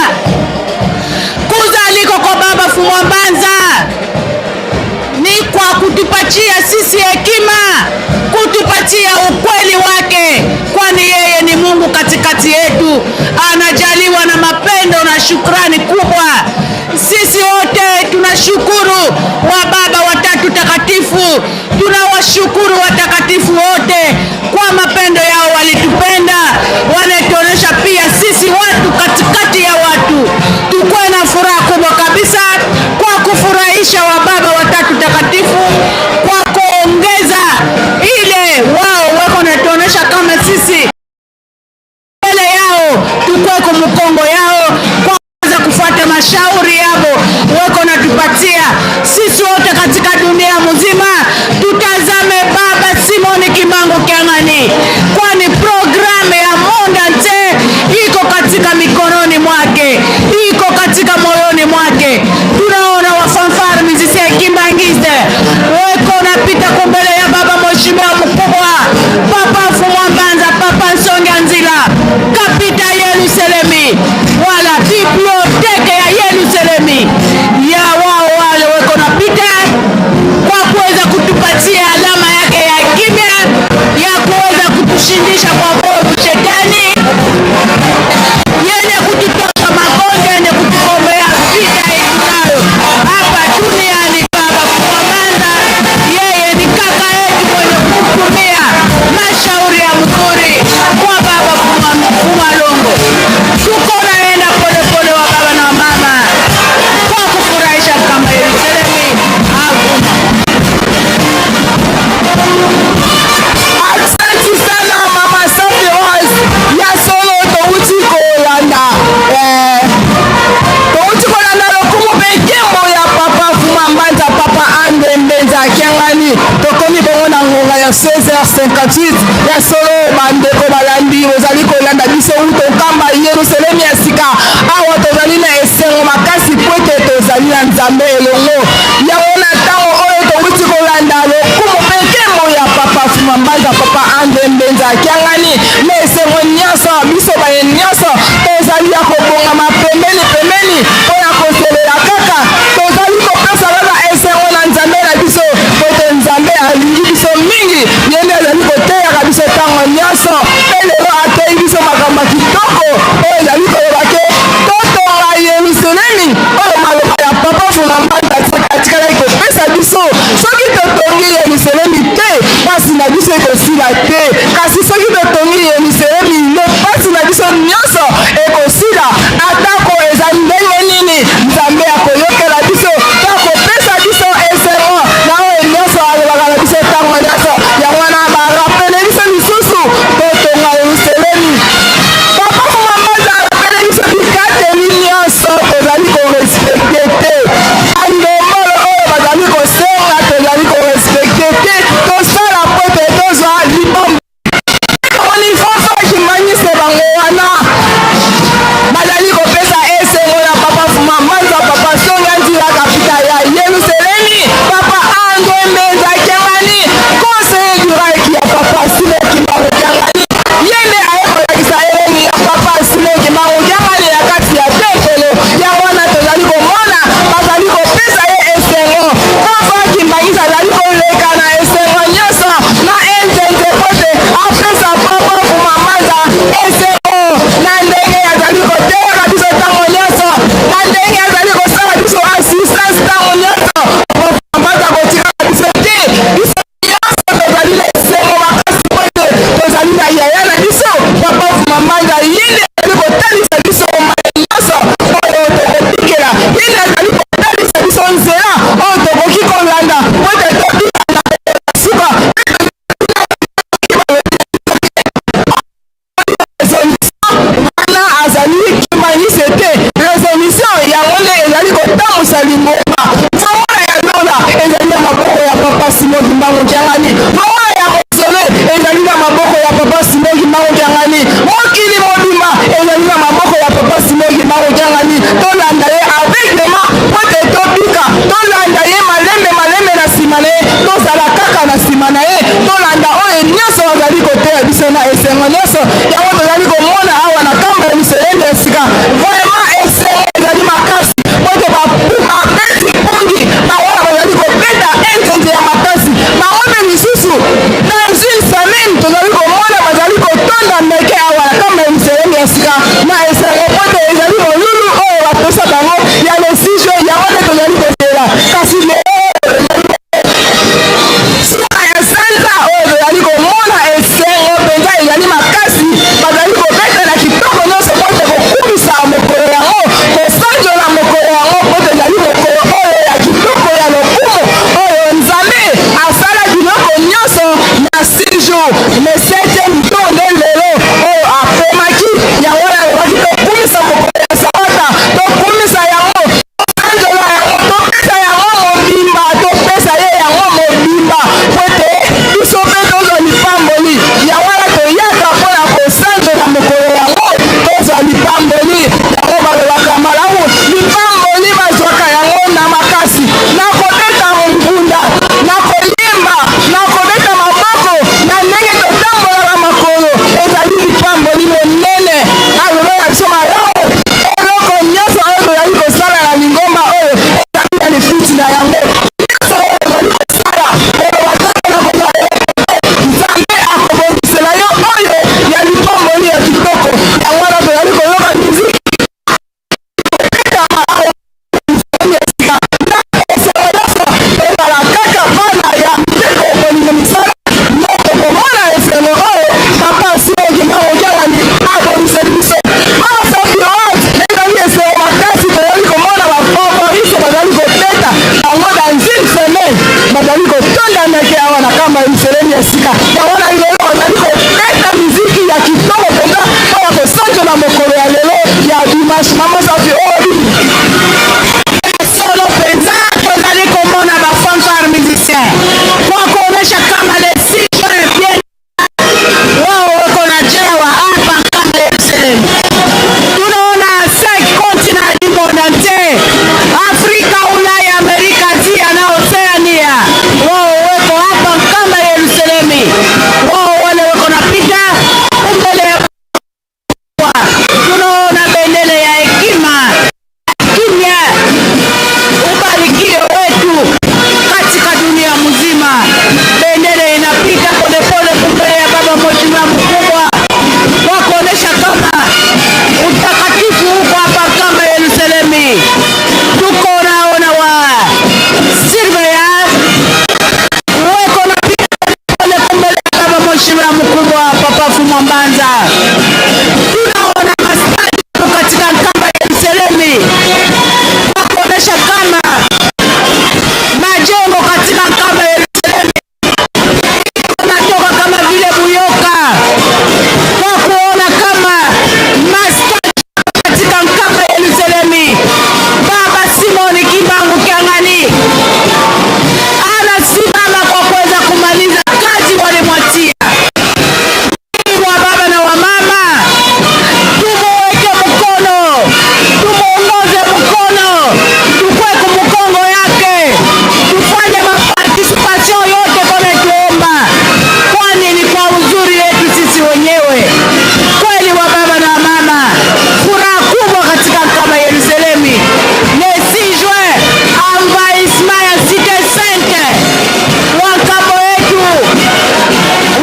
kuzaliko kwa baba Fumwambanza ni kwa kutupatia sisi hekima, kutupatia ukweli wake, kwani yeye ni Mungu katikati yetu, anajaliwa na mapendo na shukrani kubwa. Sisi wote tunashukuru wa baba watatu takatifu, tunawashukuru watakatifu wote kwa mapendo yao, walitupenda, wanatuonesha pia sisi watu katikati ya watu tukue na furaha kubwa kabisa kwa kufurahisha wa baba watatu takatifu, kwa kuongeza ile wao wako natuonesha kama sisi mbele yao tukue kwa mkongo yao, kwa kufuata mashauri yao wako natupatia sisi wote katika dunia mzima. Tutazame baba Simon Kimbangu Kyang'ani, kwani programu ya Mondante iko katika mikononi mwake, iko katika moyoni mwake. Tunaona wafanfari mizisi Kimbangiste wako napita kumbele ya baba Mheshimiwa mkubwa Papa Fumwambanza, Papa Nsonganzila kapita Yerusalemi, wala biblioteke ya Yerusalemi ya wao wale wako napita kwa kuweza kutupatia alama yake ya kimya ya kuweza kutushindisha kwa bovu shetani, yenye kututosha magonjwa, yenye kutuombea vita itunayo hapa duniani. Baba Fumwambanza yeye ni kaka yetu mwenye kutumia mashauri ya mzuri kwa baba Fumalongo. Tuko naenda pole pole wa baba na mama kwa kufurahisha kama Yerusalemi hakuna. Asante sana mama Safi Rose ya solo touti kolanda lokumu bekembo ya papa Fumwambanza, Papa Andre Mbenza Kyang'ani. Tokomi bongo na ngonga ya 16h58 ya solo bandeko balandi ozali kolanda biso uto Nkamba Yerusalemi ya sika awa tozali na esengo makasi pwete tozali na Nzambe elongo yango na ntango oyo touti kolanda lokumu bekembo ya papa Fumwambanza, Papa Andre Mbenza Kyang'ani. Na esengo nyonso biso baye nyonso tozali ya kobongama pembeni pembeni po ya koselela kaka tozali kopesa kaka esengo na Nzambe na biso, pote Nzambe alingi biso mingi, yende azali koteyaka biso ntango nyonso. Pe lelo atei biso makambo kitoko oyo ezali koloba ke totonga Yerusalemi oyo maloba ya papa Fumwambanza atikalaki kopesa biso. Soki totongi Yerusalemi te, pasi na biso ekosila te, kasi soki totongi Yerusalemi le pasi na biso nyonso ekosila. Atako eza ndenge nini Nzambe akoyokela biso ta kopesa biso esengo na oyo nyonso alobaka na biso ntango nyonso. Yango wana barapele biso lisusu totonga Yerusalemi. Papa Fumwambanza arapele biso bikateli nyonso tozali korespekte te, andombolo oyo bazali kosenga tozali korespekte te, tosala po te tozwa libo Simon Kimbangu Kiangani mawa ya kosole ezali na maboko ya papa Simon Kimbangu Kiangani mokili mobima ezali na maboko ya papa Simon Kimbangu Kiangani tolanda ye avec les mains pote tobika tolanda ye malembe na nsima na ye tozala kaka na nsima na ye tolanda oyo nyonso bazali koteya biso na esengo nyonso yango tozali komona awa na kamba ya miselende esika vraiment esengo ezali makasi pote babeti pongi bawana bazali kobeta enzenze ya makasi baome misusu na une semaine tozali komona bazali kotonda ndeke awa na kamba ya miselende esika na esengo pote ezali molulu oyo bapesa bango ya le 6 juin yango nde tozali kotela kasi sika ya sanza oyo tozali komona esengo mpenza ezali makasi bazali kobeta na kitoko nyonso pote kokumisa mokolo yango kosanjola mokolo yango pote ezali mokolo oyo ya kitoko ya lokumu oyo nzambe asala biloko nyonso na 6 jours le 7e jour nde lelo oyo apemaki yango yalobaki tokumisa mokolo ya sabata tokumisa yango tosanjola yango topesa yango mobimba topesa ye yango mobimba pote biso mpe tozwa lipamboli yango wana toyaka mpona kosanjola mokolo yango tozwa lipamboli yango balobaka malamu lipamboli bazwaka yango na makasi na kobeta mbunda na koyemba na kobeta maboko na ndenge totambolaka makolo ezali lipamboli monene alobaka biso malamu eloko nyonso oyo tozali kosala na lingomba oyo ezali na lifuti na yango nyonso oyo tozali kosala oyo bazali nzambe akobongisela yo oyo ya lipamboli ya kitoko yango wana tozali koyoka miziki ezala kaka bana ya ndeko kolinga misala moko komona efelo oyo papa Simon Kiangani aboniseli biso masafirote ezali efelo makasi tozali komona bafavoriso bazali kobeta yango dans une semaine bazali kotonda ndeke awa na kamba ya miseleni ya sika yango na lelo bazali kobeta miziki ya kitoko mpenza oyo kosanjola mokolo ya lelo ya dimanche mamosafi oyo solo mpenza tozali komona bafanfare musicien kwa kuonesha kama le 6 juin bien wao wako na jewa hapa kama Yerusalemu. Tunaona 5 continent du monde entier, Afrika, Ulaya, Amerika, Asia na Oceania. Wao wako hapa kama Yerusalemu. Wao wale wako napita mbele ya tunaona bendera ya hekima kimya ubarikio wetu katika dunia mzima. Bendera inapita polepole kumbele ya baba mheshimiwa mkubwa kwa kuonesha kama utakatifu huko hapa kama Yerusalemu. Tuko naona wa Silvia weko napita pole kumbele ya baba mheshimiwa mkubwa Papa Fuma Mbanza. Tunaona mastadi katika kama Yerusalemu kwa kuonesha kama majengo katika kama Yerusalemu natoka kama vile buyoka kwa kuona kama mastadi katika kama Yerusalemu. Baba Simon Kimbangu Kiangani anasimama kwa kuweza kumaliza kazi walimwatia wa baba na wa mama. Tumuweke mkono, tumuongoze mkono, tukweke mkongo yake, tufanye maparticipation yote kama tuomba, kwani ni kwa uzuri yetu sisi wenyewe. Kweli wa baba na mama, furaha kubwa katika kama Yerusalemu. Le 6 juin, envahissement ya Cité Sainte, wakabo wetu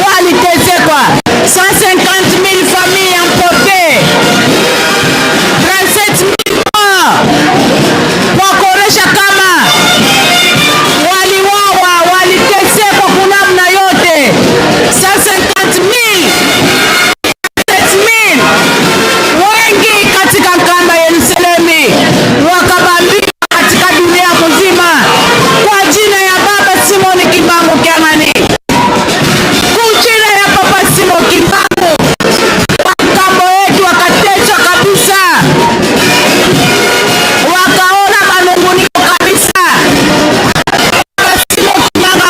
walitezekwa 150,000 familles emportées, 37,000 morts, kwa kuonesha kama waliwawa, walitezekwa kwa namna yote. 150,000 7,000 wengi katika kamba Yerusalemu wakabambika katika dunia mzima kwa jina ya baba Simon Kimbangu Kiangani, kwa jina ya papa Simon Kimbangu. Wakambo wetu wakateswa kabisa, wakaona manunguniko kabisa. Baba Simon Kimbangu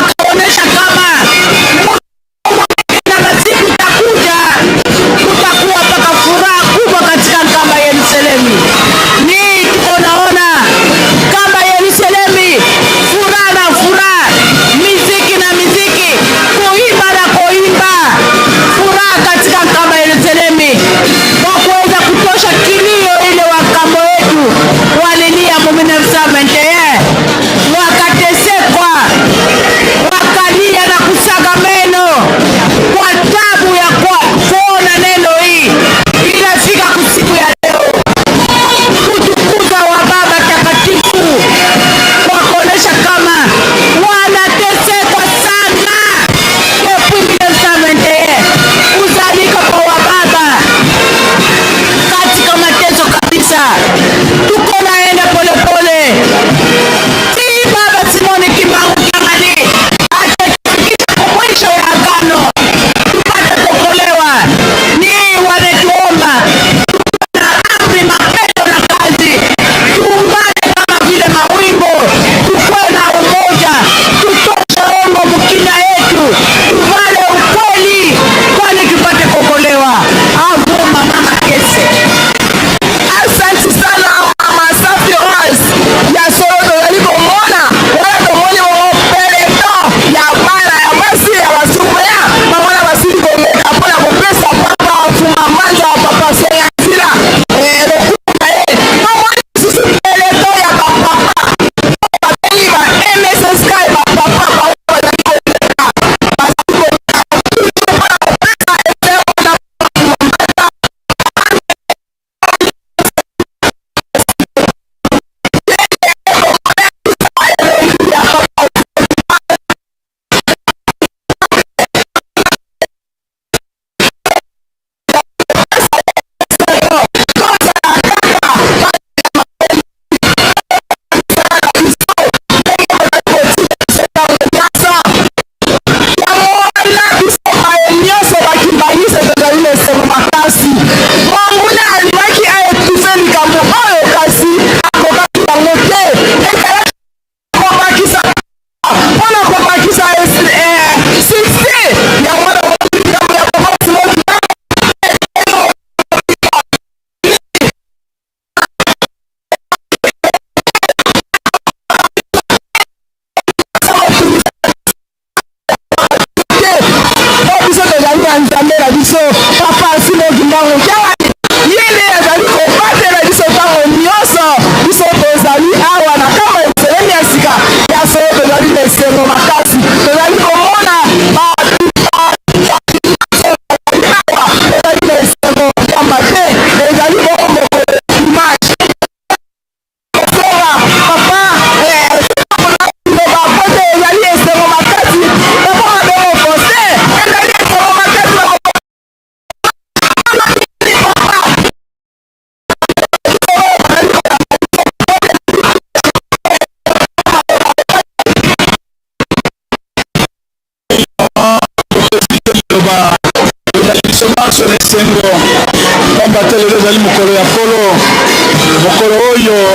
oyo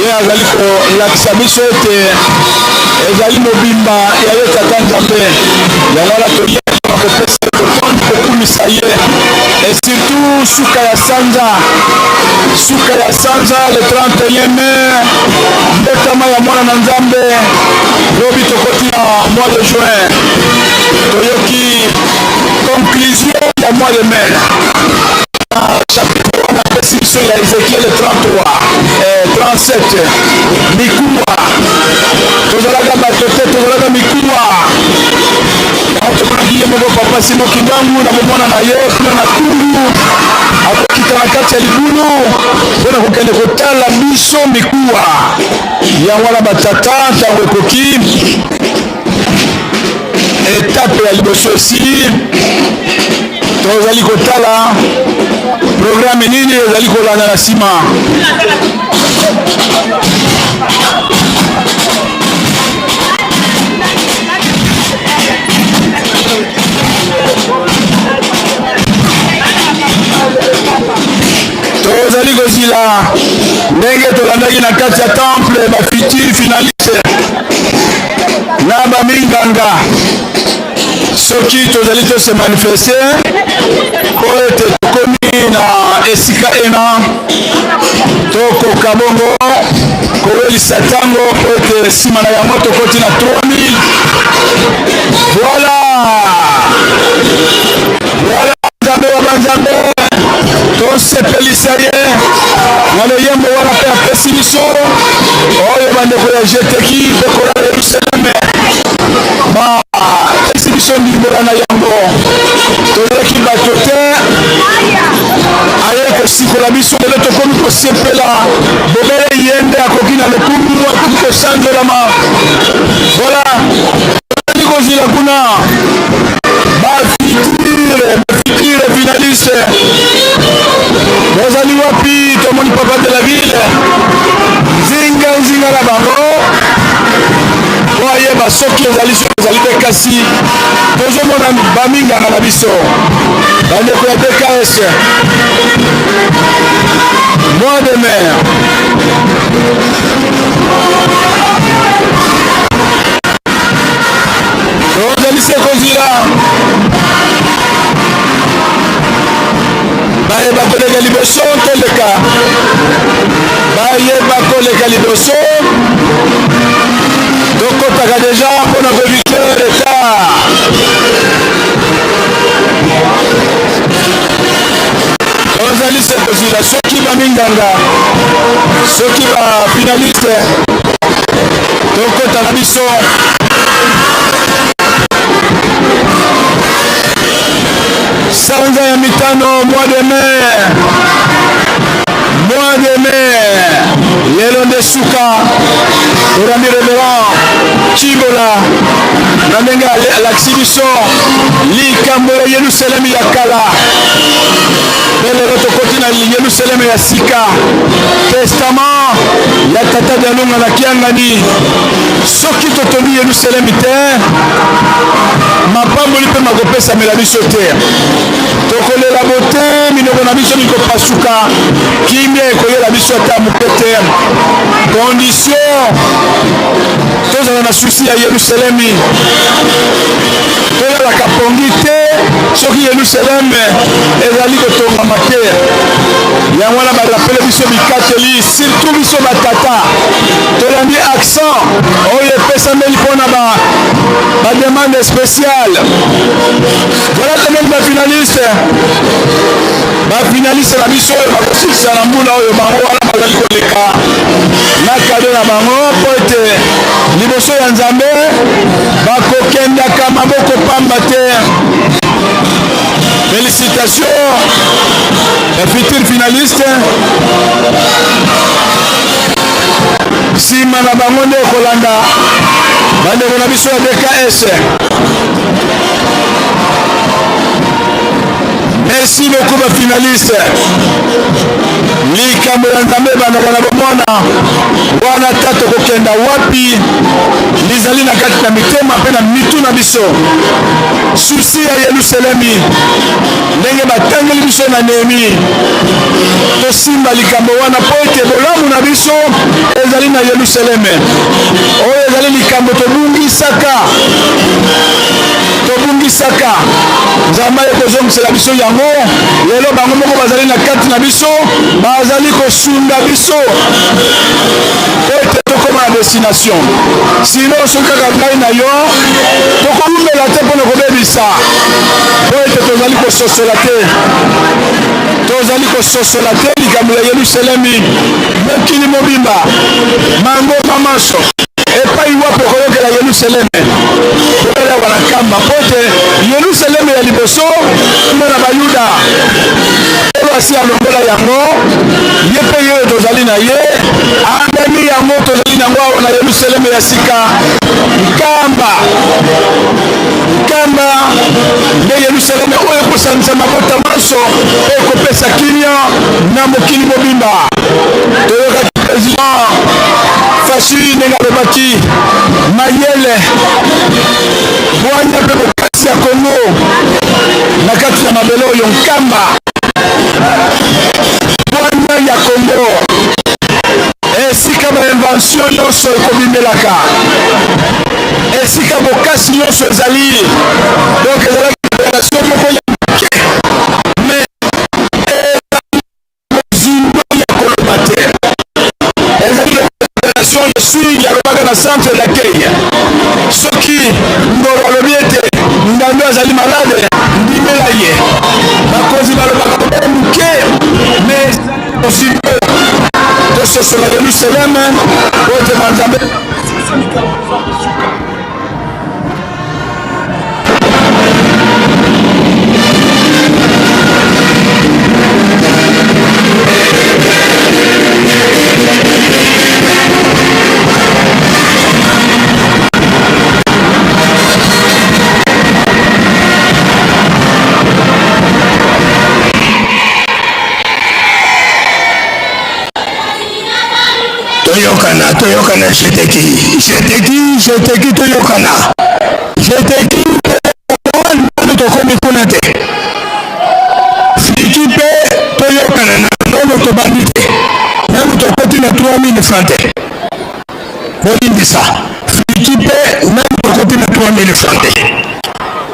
ye azali kolakisa biso ete ezali mobimba ya ye tata Nzambe yango wana toyeba kopesa kotondi kokumisa ye et surtout suka ya sanza le 31 mai mbotama ya mwana na Nzambe lobi tokoti na mois de juin toyoki conclusion ya mois de mai chapitre wana pesi biso ya Ezekiel 33 37 mikuwa tozalaka bato te tozalaka mikuwa tomonaki ye moko papa Simo Kingangu na bomwana na ye kuna na kungu akokita na kati ya libulu mpona kokende kotala biso mikuwa yango wana batata ntango ekoki etape ya liboso esi tozali kotala programme nini ezali kolanda na nsima tozali kozila ndenge tolandaki na kati ya temple bafutur finaliste na baminganga soki tozali tose manifeste po ete tokomi na esika ena tokoka bongo kowelisa ntango po ete nsima na yango tokoti na 3000 voilà Nzambe wa banzambe tosepelisa ye na loyembo wana mpe apesi biso oyo bandeko ya jeteki pekola Yerusaleme bapesi biso ndimbola na yango tozalaki bato te aye kosikola biso lelo tokomi kosepela bobele yende akoki na lokumu akoki kosanzelama voilà tozali kozila kuna bafutur finaliste bozali wapi tomoni papa de la ville nzinga na bango po ayeba soki ezali te kasi tozomona baminganga na biso bandeko ya DKS mois de mai tozali se kozila bayeba koleka liboso toleka bayeba koleka liboso tokotaka deja mpona koevite retard tozali se kozila soki baminganga soki bafinaliste tokotaka biso sanza ya mitano mois de mai lelo nde suka orami reverend Chibola na ndenge alakisi biso likambo ya Yerusalemi ya kala mpe lelo tokoti na Yerusalemi ya sika testament ya tata Dialunga na kiangani soki totondi Yerusalemi te mapamboli mpe makopesamela biso te tokolela bote minoko na biso mikopasuka kimia ekoyela biso ata moke te condition tozala na susi ya Yerusalemi toyalaka pongi te soki Yerusalemi ezali kotongama te yango wana barapele biso bikateli surtout biso batata tolandi accent oyo epesameli mpona bademande spéciale voilà tameki bafinaliste na biso oyo bakosilisa na mbula oyo bango wana bazali koleka na kado na bango mpo ete liboso ya Nzambe bakokendaka maboko pamba te félicitations les futurs finalistes nsima na bango nde kolanda bandeko na biso ya DKS Merci beaucoup ma finaliste. Likambo ya Nzambe bandaka na bomona wana tato kokenda wapi lizali na kati na mitema mpe na mitu na biso susi ya Yerusalemi ndenge batangeli biso na Nehemi tosimba likambo wana po ete bolamu na biso ezali na Yerusalemi oyo ezali likambo tobungisaka Nzambe ekozongisela biso yango lelo bango moko bazali na kati na biso bazali kosunda biso po ete tokoma na destination sino soki kaka ngai na yo tokolumela te mpona kobebisa po ete tozali kososola te likambo ya Yerusalemi mokili mobimba mango mamaso epai wapo koyokela Yerusalemi tokola wana kamba po ete Yerusalemi ya liboso kuna na bayuda oyo asi alongola yango ye mpe ye tozali na ye amemi yango tozali nango na Yerusalemi ya sika nkamba nde Yerusalemi oyo ekosanisa mabota maso mpe ekopesa kimia na mokili mobimba toyokaki président Fachi ndenge alobaki mayele bwanya mpe bokasi ya Kongo na kati ya mabele oyo nkamba bwanya ya Kongo esika bainvention nyonso ekobimelaka esika bokasi nyonso ezali donc ezalaki opération moko ya moke mais mozindo ya koloba te ezali opération esui yalobaka na centre d'accueil soki ngolo alobi ete ngambi azali malade ndimela ye bakonzi balobaka moke mais mozindo tososola Yerusalemi po ete Nzambe toyokana jeteki toyokana jeteki tokomi kuna te fliki mpe toyokana na ndono tobandi te nanu tokoti na 3000 francs te boyindisa fliki mpe nanu tokoti na 3000 francs te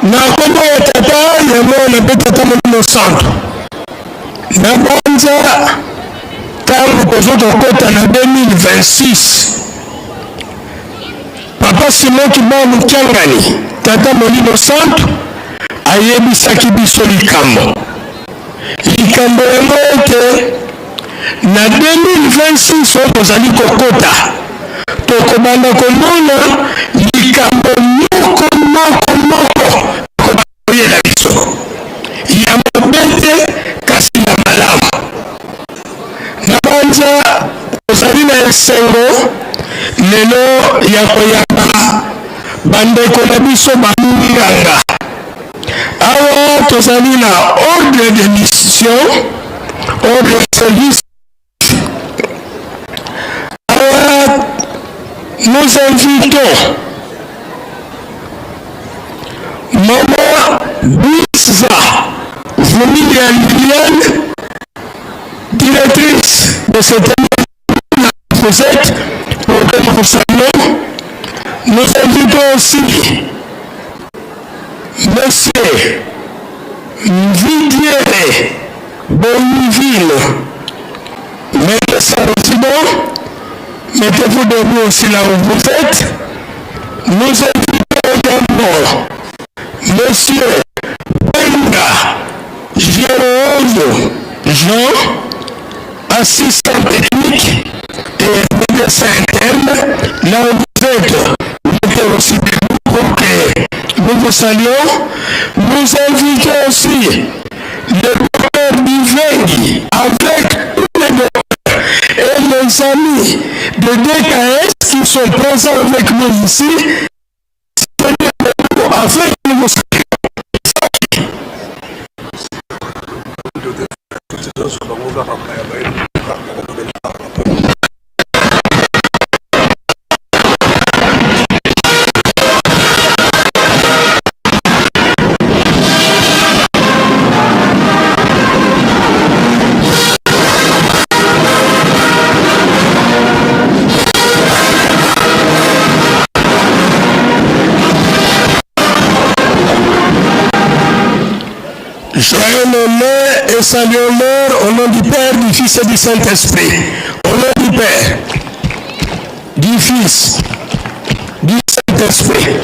na kombo ya tata yango na mpe tata molimo centre na banza ntango kozokokota na 2026 papa Simon Kibangu Kyangani tata molimo centre ayebisaki biso likambo yango ete na 2026 oyo tozali kokota tokobanda komona likambo moko koyela biso ya mabe te kasi na malamu na banza tozali na esengo lelo ya koyamba bandeko na biso baminganga awa tozali na ordre de mission ordre de service awa nous invitons Maman Bissa Vomia Liliane, directrice de cette émission, vous êtes pour le salon. Nous invitons aussi Monsieur Vidier Boniville, médecin résident. Mettez-vous debout aussi là où vous êtes. Nous invitons également Monsieur Benga Jérôme Jean, assistant technique et médecin interne. Là où vous êtes, mettez aussi debout pour que nous vous saluons. Nous invitons aussi le docteur Bivengi avec tous les docteurs et les amis de DKS qui sont présents avec nous ici, afin que nous Joyeux et saluons-leur au nom du Père, du Fils et du Saint-Esprit. Au nom du Père, du Fils, du Saint-Esprit.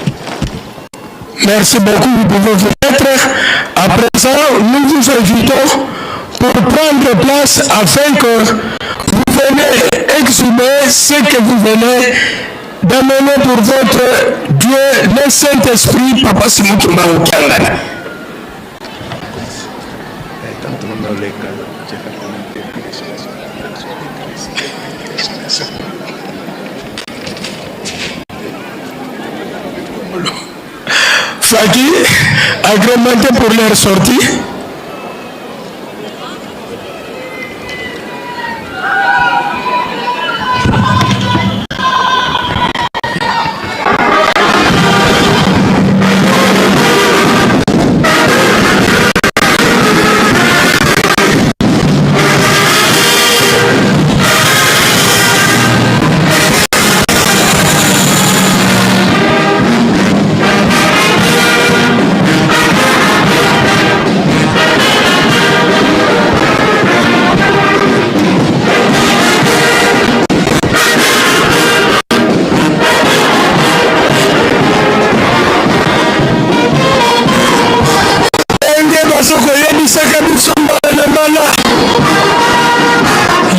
Merci beaucoup, vous pouvez vous mettre. À présent, nous vous invitons pour prendre place afin que vous venez exhumer ce que vous venez d'amener pour votre Dieu, le Saint-Esprit, Papa Simukimba Okangana. Faki, agrémenté pour leur sortie.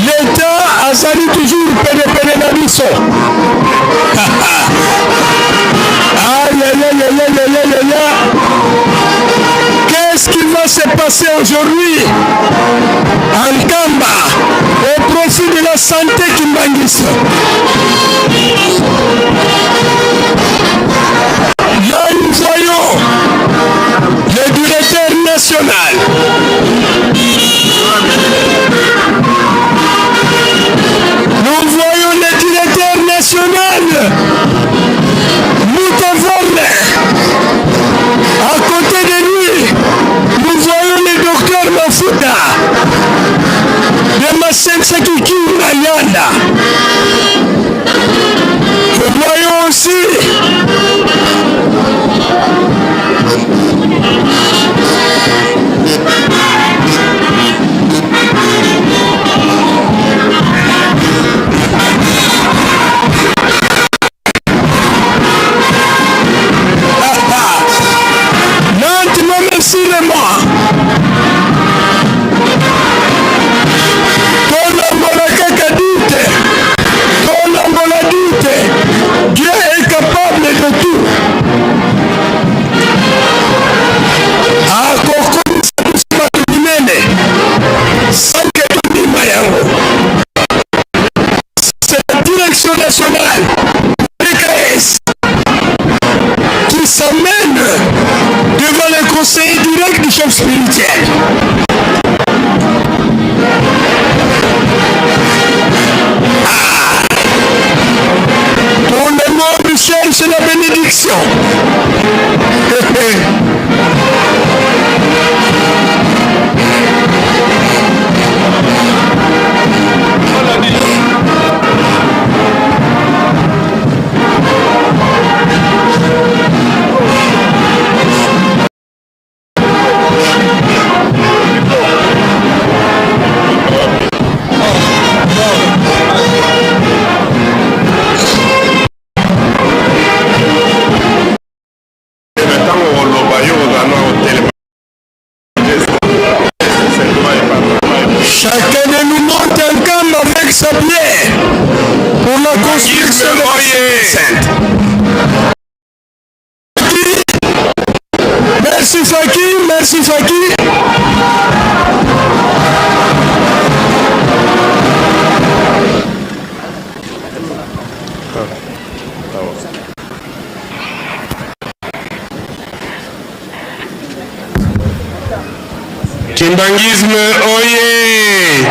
L'État a sali toujours pene na biso. Qu'est-ce qui va se passer aujourd'hui en Kamba au profit de la santé Kimbangis? Là, nous voyons le directeur national. Nous voyons le directeur national, Moutavorne. À côté de lui, nous voyons le docteur Mafuta de Masensa Kiki Mayanda. Nous voyons aussi Dieu est capable de tout. C'est la direction nationale PKS qui s'amène devant le conseil direct du chef spirituel. Pour le monde cherche la bénédiction. Chacun de nous monte un camp avec sa pierre pour la construction de la sainte. Merci Faki, merci Faki. Kimbangisme, oye!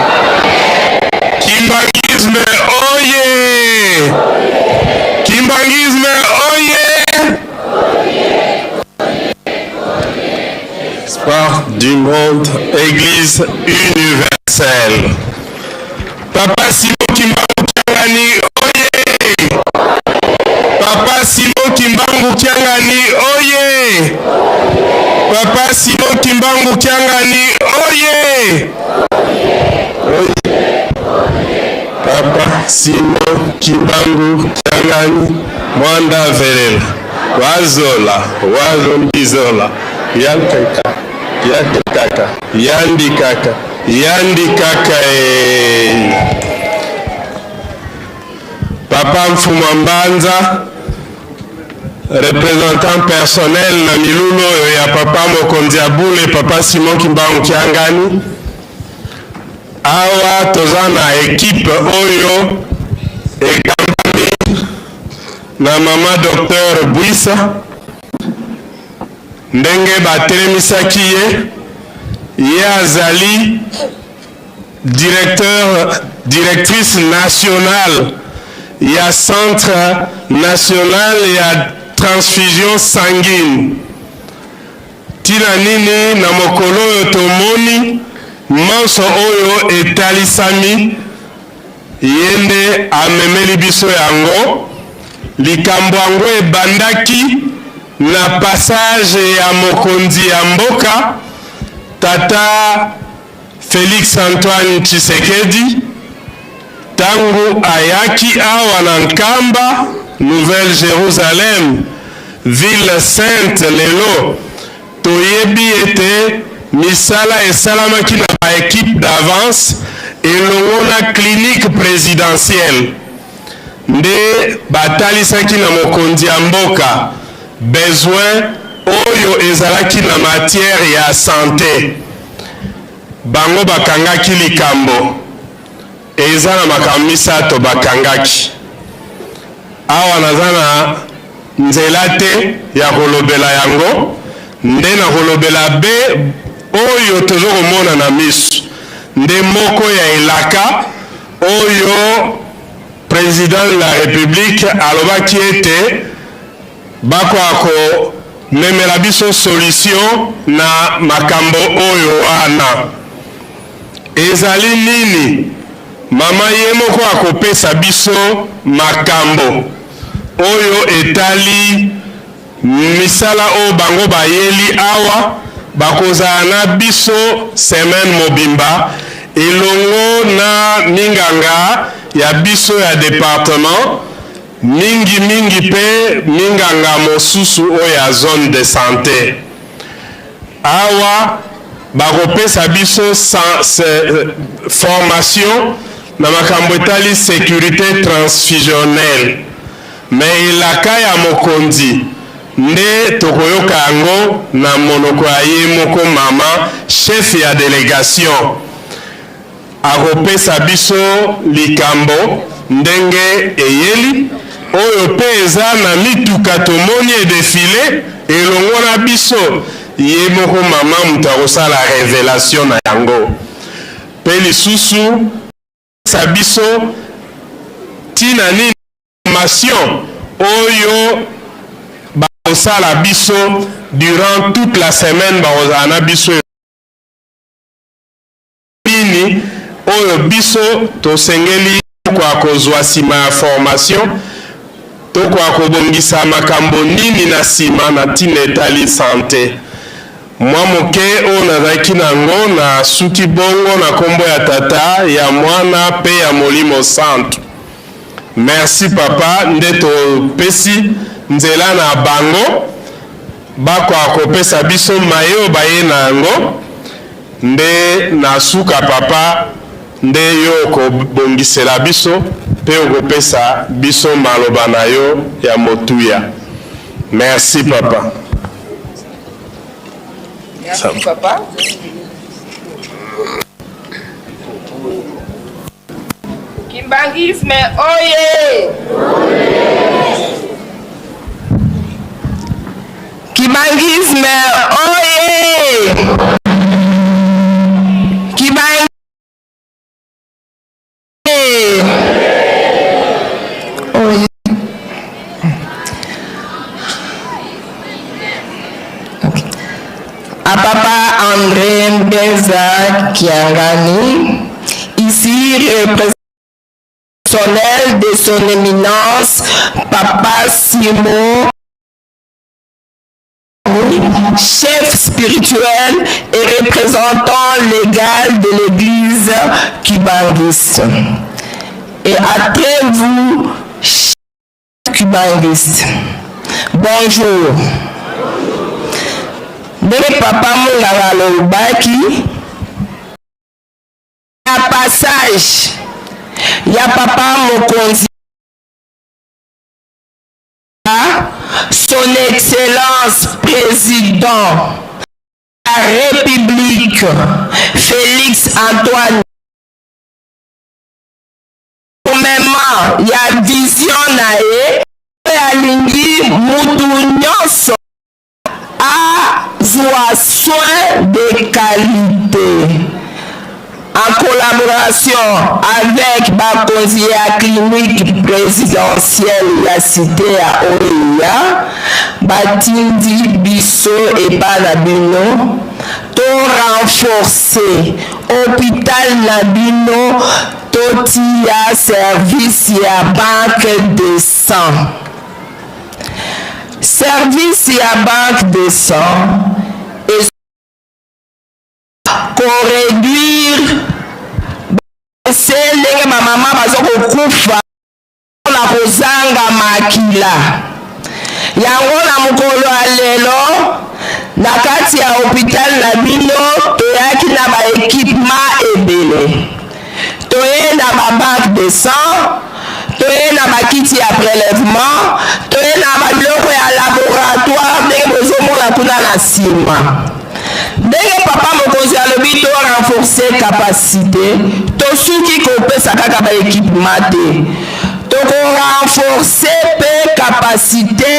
Kimbangisme oye! Kimbangisme oye! Sport du monde, Église universelle. Papa Simon Kimbangu Kiangani oye! Papa Simon Kimbangu Kiangani oye! Papa Simon Kimbangu Kiangani oye! Papa Simon Kimbangu Kiangani Mwanda Verela Wazola Wazombizola Yankaka Yakaka Yandikaka Yandikaka Papa Mfuma Mbanza, représentant personnel na milulo ya Papa Mokonzi Abule, Papa Simon Kimbangu Kiangani. Awa tozana équipe oyo ekambami na mama Docteur Bwisa ndenge batelemisaki ye azali directrice nationale ya Centre National ya Transfusion Sanguine. Tina nini na mokolo oyo tomoni manso oyo etalisami yende amemeli biso yango likambo yango ebandaki na passage ya mokonzi ya mboka tata Félix Antoine Tshisekedi tangu ayaki awa na Nkamba Nouvelle Jérusalem ville sainte lelo toyebi ete misala esalamaki na ba équipe d'avance elongo na clinique présidentielle nde batalisaki na mokonzi ya mboka besoin oyo ezalaki na matière ya santé bango bakangaki likambo eza na makambo misato bakangaki awa naza na nzela te ya kolobela yango nde na kolobela be oyo tozokomona na miso nde moko ya elaka oyo président de la république alobaki ete bakoka komemela biso solution na makambo oyo wana ezali nini mama ye moko akopesa biso makambo oyo etali misala oyo bango bayeli awa bakozala na biso semaine mobimba elongo na minganga ya biso ya département mingi pe minganga mosusu oyo ya zone de santé awa bakopesa biso formation na makambo etali sécurité transfusionnelle me elaka ya mokonzi nde tokoyoka yango na monoko ya ye moko mama chef ya délégation akopesa biso likambo ndenge eyeli oyo pe eza na mituka tomoni edefile elongo na biso ye moko mama mutu akosala révélation na yango pe lisusu sa biso tina nini formation oyo bakosala biso durant toute la semaine bakozala na biso nini oyo biso tosengeli kwa kozwa nsima ya formation tokoka kobongisa makambo nini na nsima na ntina etali sante mwa moke oyo nazalaki nango na suki bongo na nkombo ya tata ya mwana pe ya molimo santu merci papa nde topesi nzela na bango bakoka kopesa biso mayo baye na yango nde na suka papa nde yo okobongisela biso pe okopesa biso maloba na yo ya motuya merci papa. Merci papa. Kimbangisme oye! Kimbangisme oye! à Papa André Mbenza Kiangani, ici représentant de son éminence, Papa Simon, chef spirituel et représentant légal de l'église cubanguiste. Et après vous, chef cubanguiste, bonjour. Dès Papa Moulala Lobaki, à passage, il y a Papa Mokonzi, son Excellence Président de la République, Félix Antoine. Même il y a vision nae et alingi mutu nyonso a joie soin de qualité. En collaboration avec la clinique présidentielle de la cité à Oya, Batindi Bisso et Banabino, to renforcer hôpital Nabino, totia service à banque de sang. Service à banque de sang et pour réduire c'est les maman bazokufa na kozanga makila yango na mukolo alelo na kati ya hôpital na bino toyaki na ba équipement ebele toye na ba banque de sang toye na ba kiti ya prélèvement toye na ba biloko ya laboratoire ndenge bozomona kuna na nsima. Dès Papa Mokonzi alobi to renforcer capacité, to suki kopesa kaka ba équipement te. To renforcer pe capacité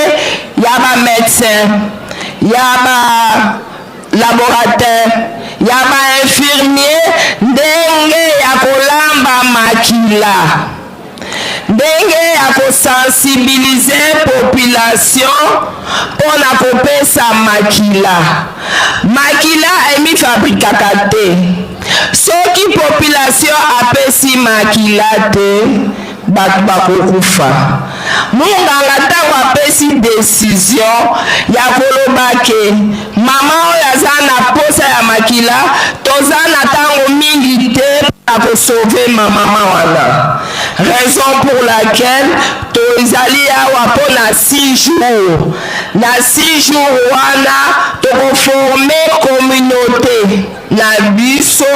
ya ba médecin, ya ba laborateur, ya ba infirmier ndenge ya kolamba makila. Ndenge ya kosensibiliser population pona kopesa makila. Makila emi fabrikaka te. Soki population apesi makila te, bato bakokufa. Munganga ntango apesi décision ya koloba ke mama oyo aza na posa ya makila toza na ntango mingi te akosauve mama wana. Raison pour laquelle tozali awa pona 6 jours. Na 6 jours wana tokoforme communauté na biso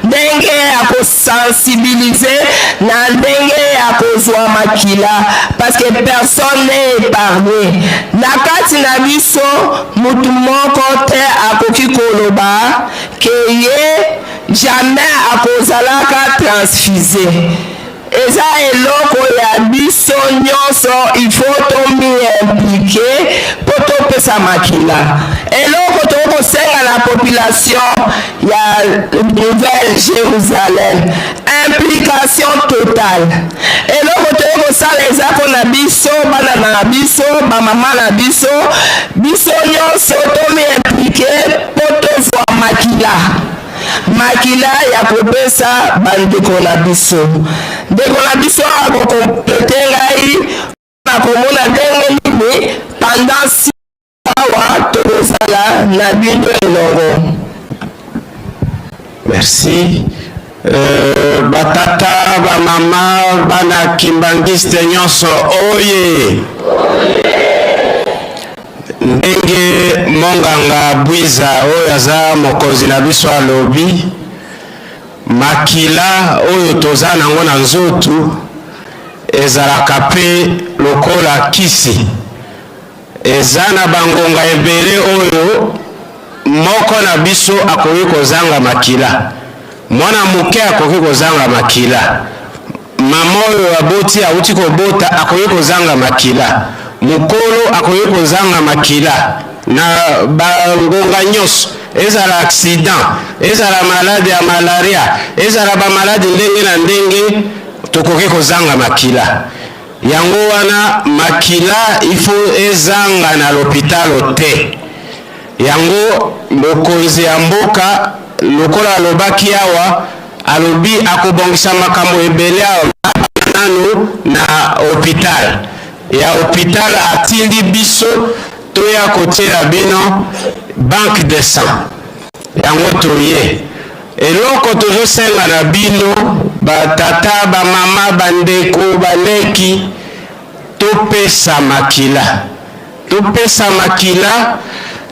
ndenge ya kosensibiliser na ndenge ya kozwa makila parce que personne n'est épargné. Na kati na biso mutu moko te akoki koloba ke ye jamais akozalaka transfusé. Eza eloko ya biso nyonso il faut tomi impliqué po topesa makila. Eloko tokosenga na population ya Nouvelle Jérusalem, implication totale. Eloko tokosala eza mpona biso bana na biso bamama na biso biso nyonso tomi impliqué po tozwa makila. Makila ya kopesa bandeko na biso. Ndeko na biso akokomplete ngai na komona ndenge nini pendant 6 awa tokozala na bino elongo. Merci. Batata, bamama, bana kimbangiste nyonso oye. Ndenge monganga Bwiza oyo aza mokonzi na biso alobi makila oyo toza nango na nzoto ezalaka pe lokola kisi eza na bangonga ebele oyo moko na biso akoki kozanga makila mwana moke akoki kozanga makila mama oyo aboti auti kobota akoki kozanga makila mukolo akoki kozanga makila na bangonga nyonso ezala accident ezala malade ya malaria ezala ba malade ndenge na ndenge tokoki kozanga makila yango wana makila ifo ezanga na l'hôpital te yango mokonzi ya mboka lokola alobaki awa alobi akobongisa makambo ebele nanu na hôpital ya hôpital atindi biso toya kotiela bino banque de sang yango toye eloko tozosenga na bino batata bamama bandeko baleki topesa makila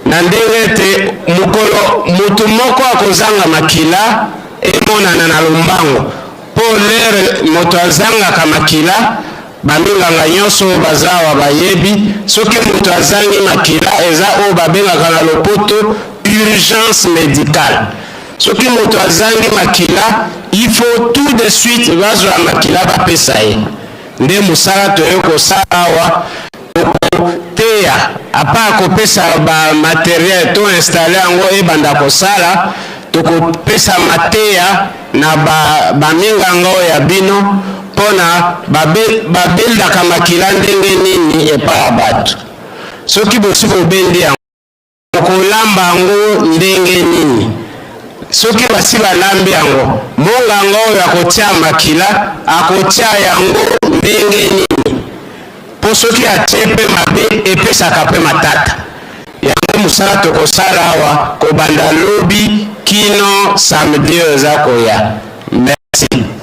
na ndenge te mokolo mutu moko akozanga makila emonana na lombango po lere moto azangaka makila baminganga nyonso bazawa bayebi soki moto azangi makila eza oyo babengaka na lopoto urgence médicale. Soki moto azangi makila il faut tout de suite bazwa makila bapesa ye nde mosala toyo kosala awa teya apa kopesa ba matériel to installer yango ebanda kosala tokopesa mateya na baminganga oyo ya bino mpona babeldaka makila ndenge nini epa ya bato soki bosi bobendi yango kolamba yango ndenge nini soki basi balambi yango monganga oyo akotia makila akotia yango ndenge nini po soki atie mpe mabe epesaka mpe matata yango mosala tokosala awa kobanda lobi kino samedi oyo eza koya. Merci.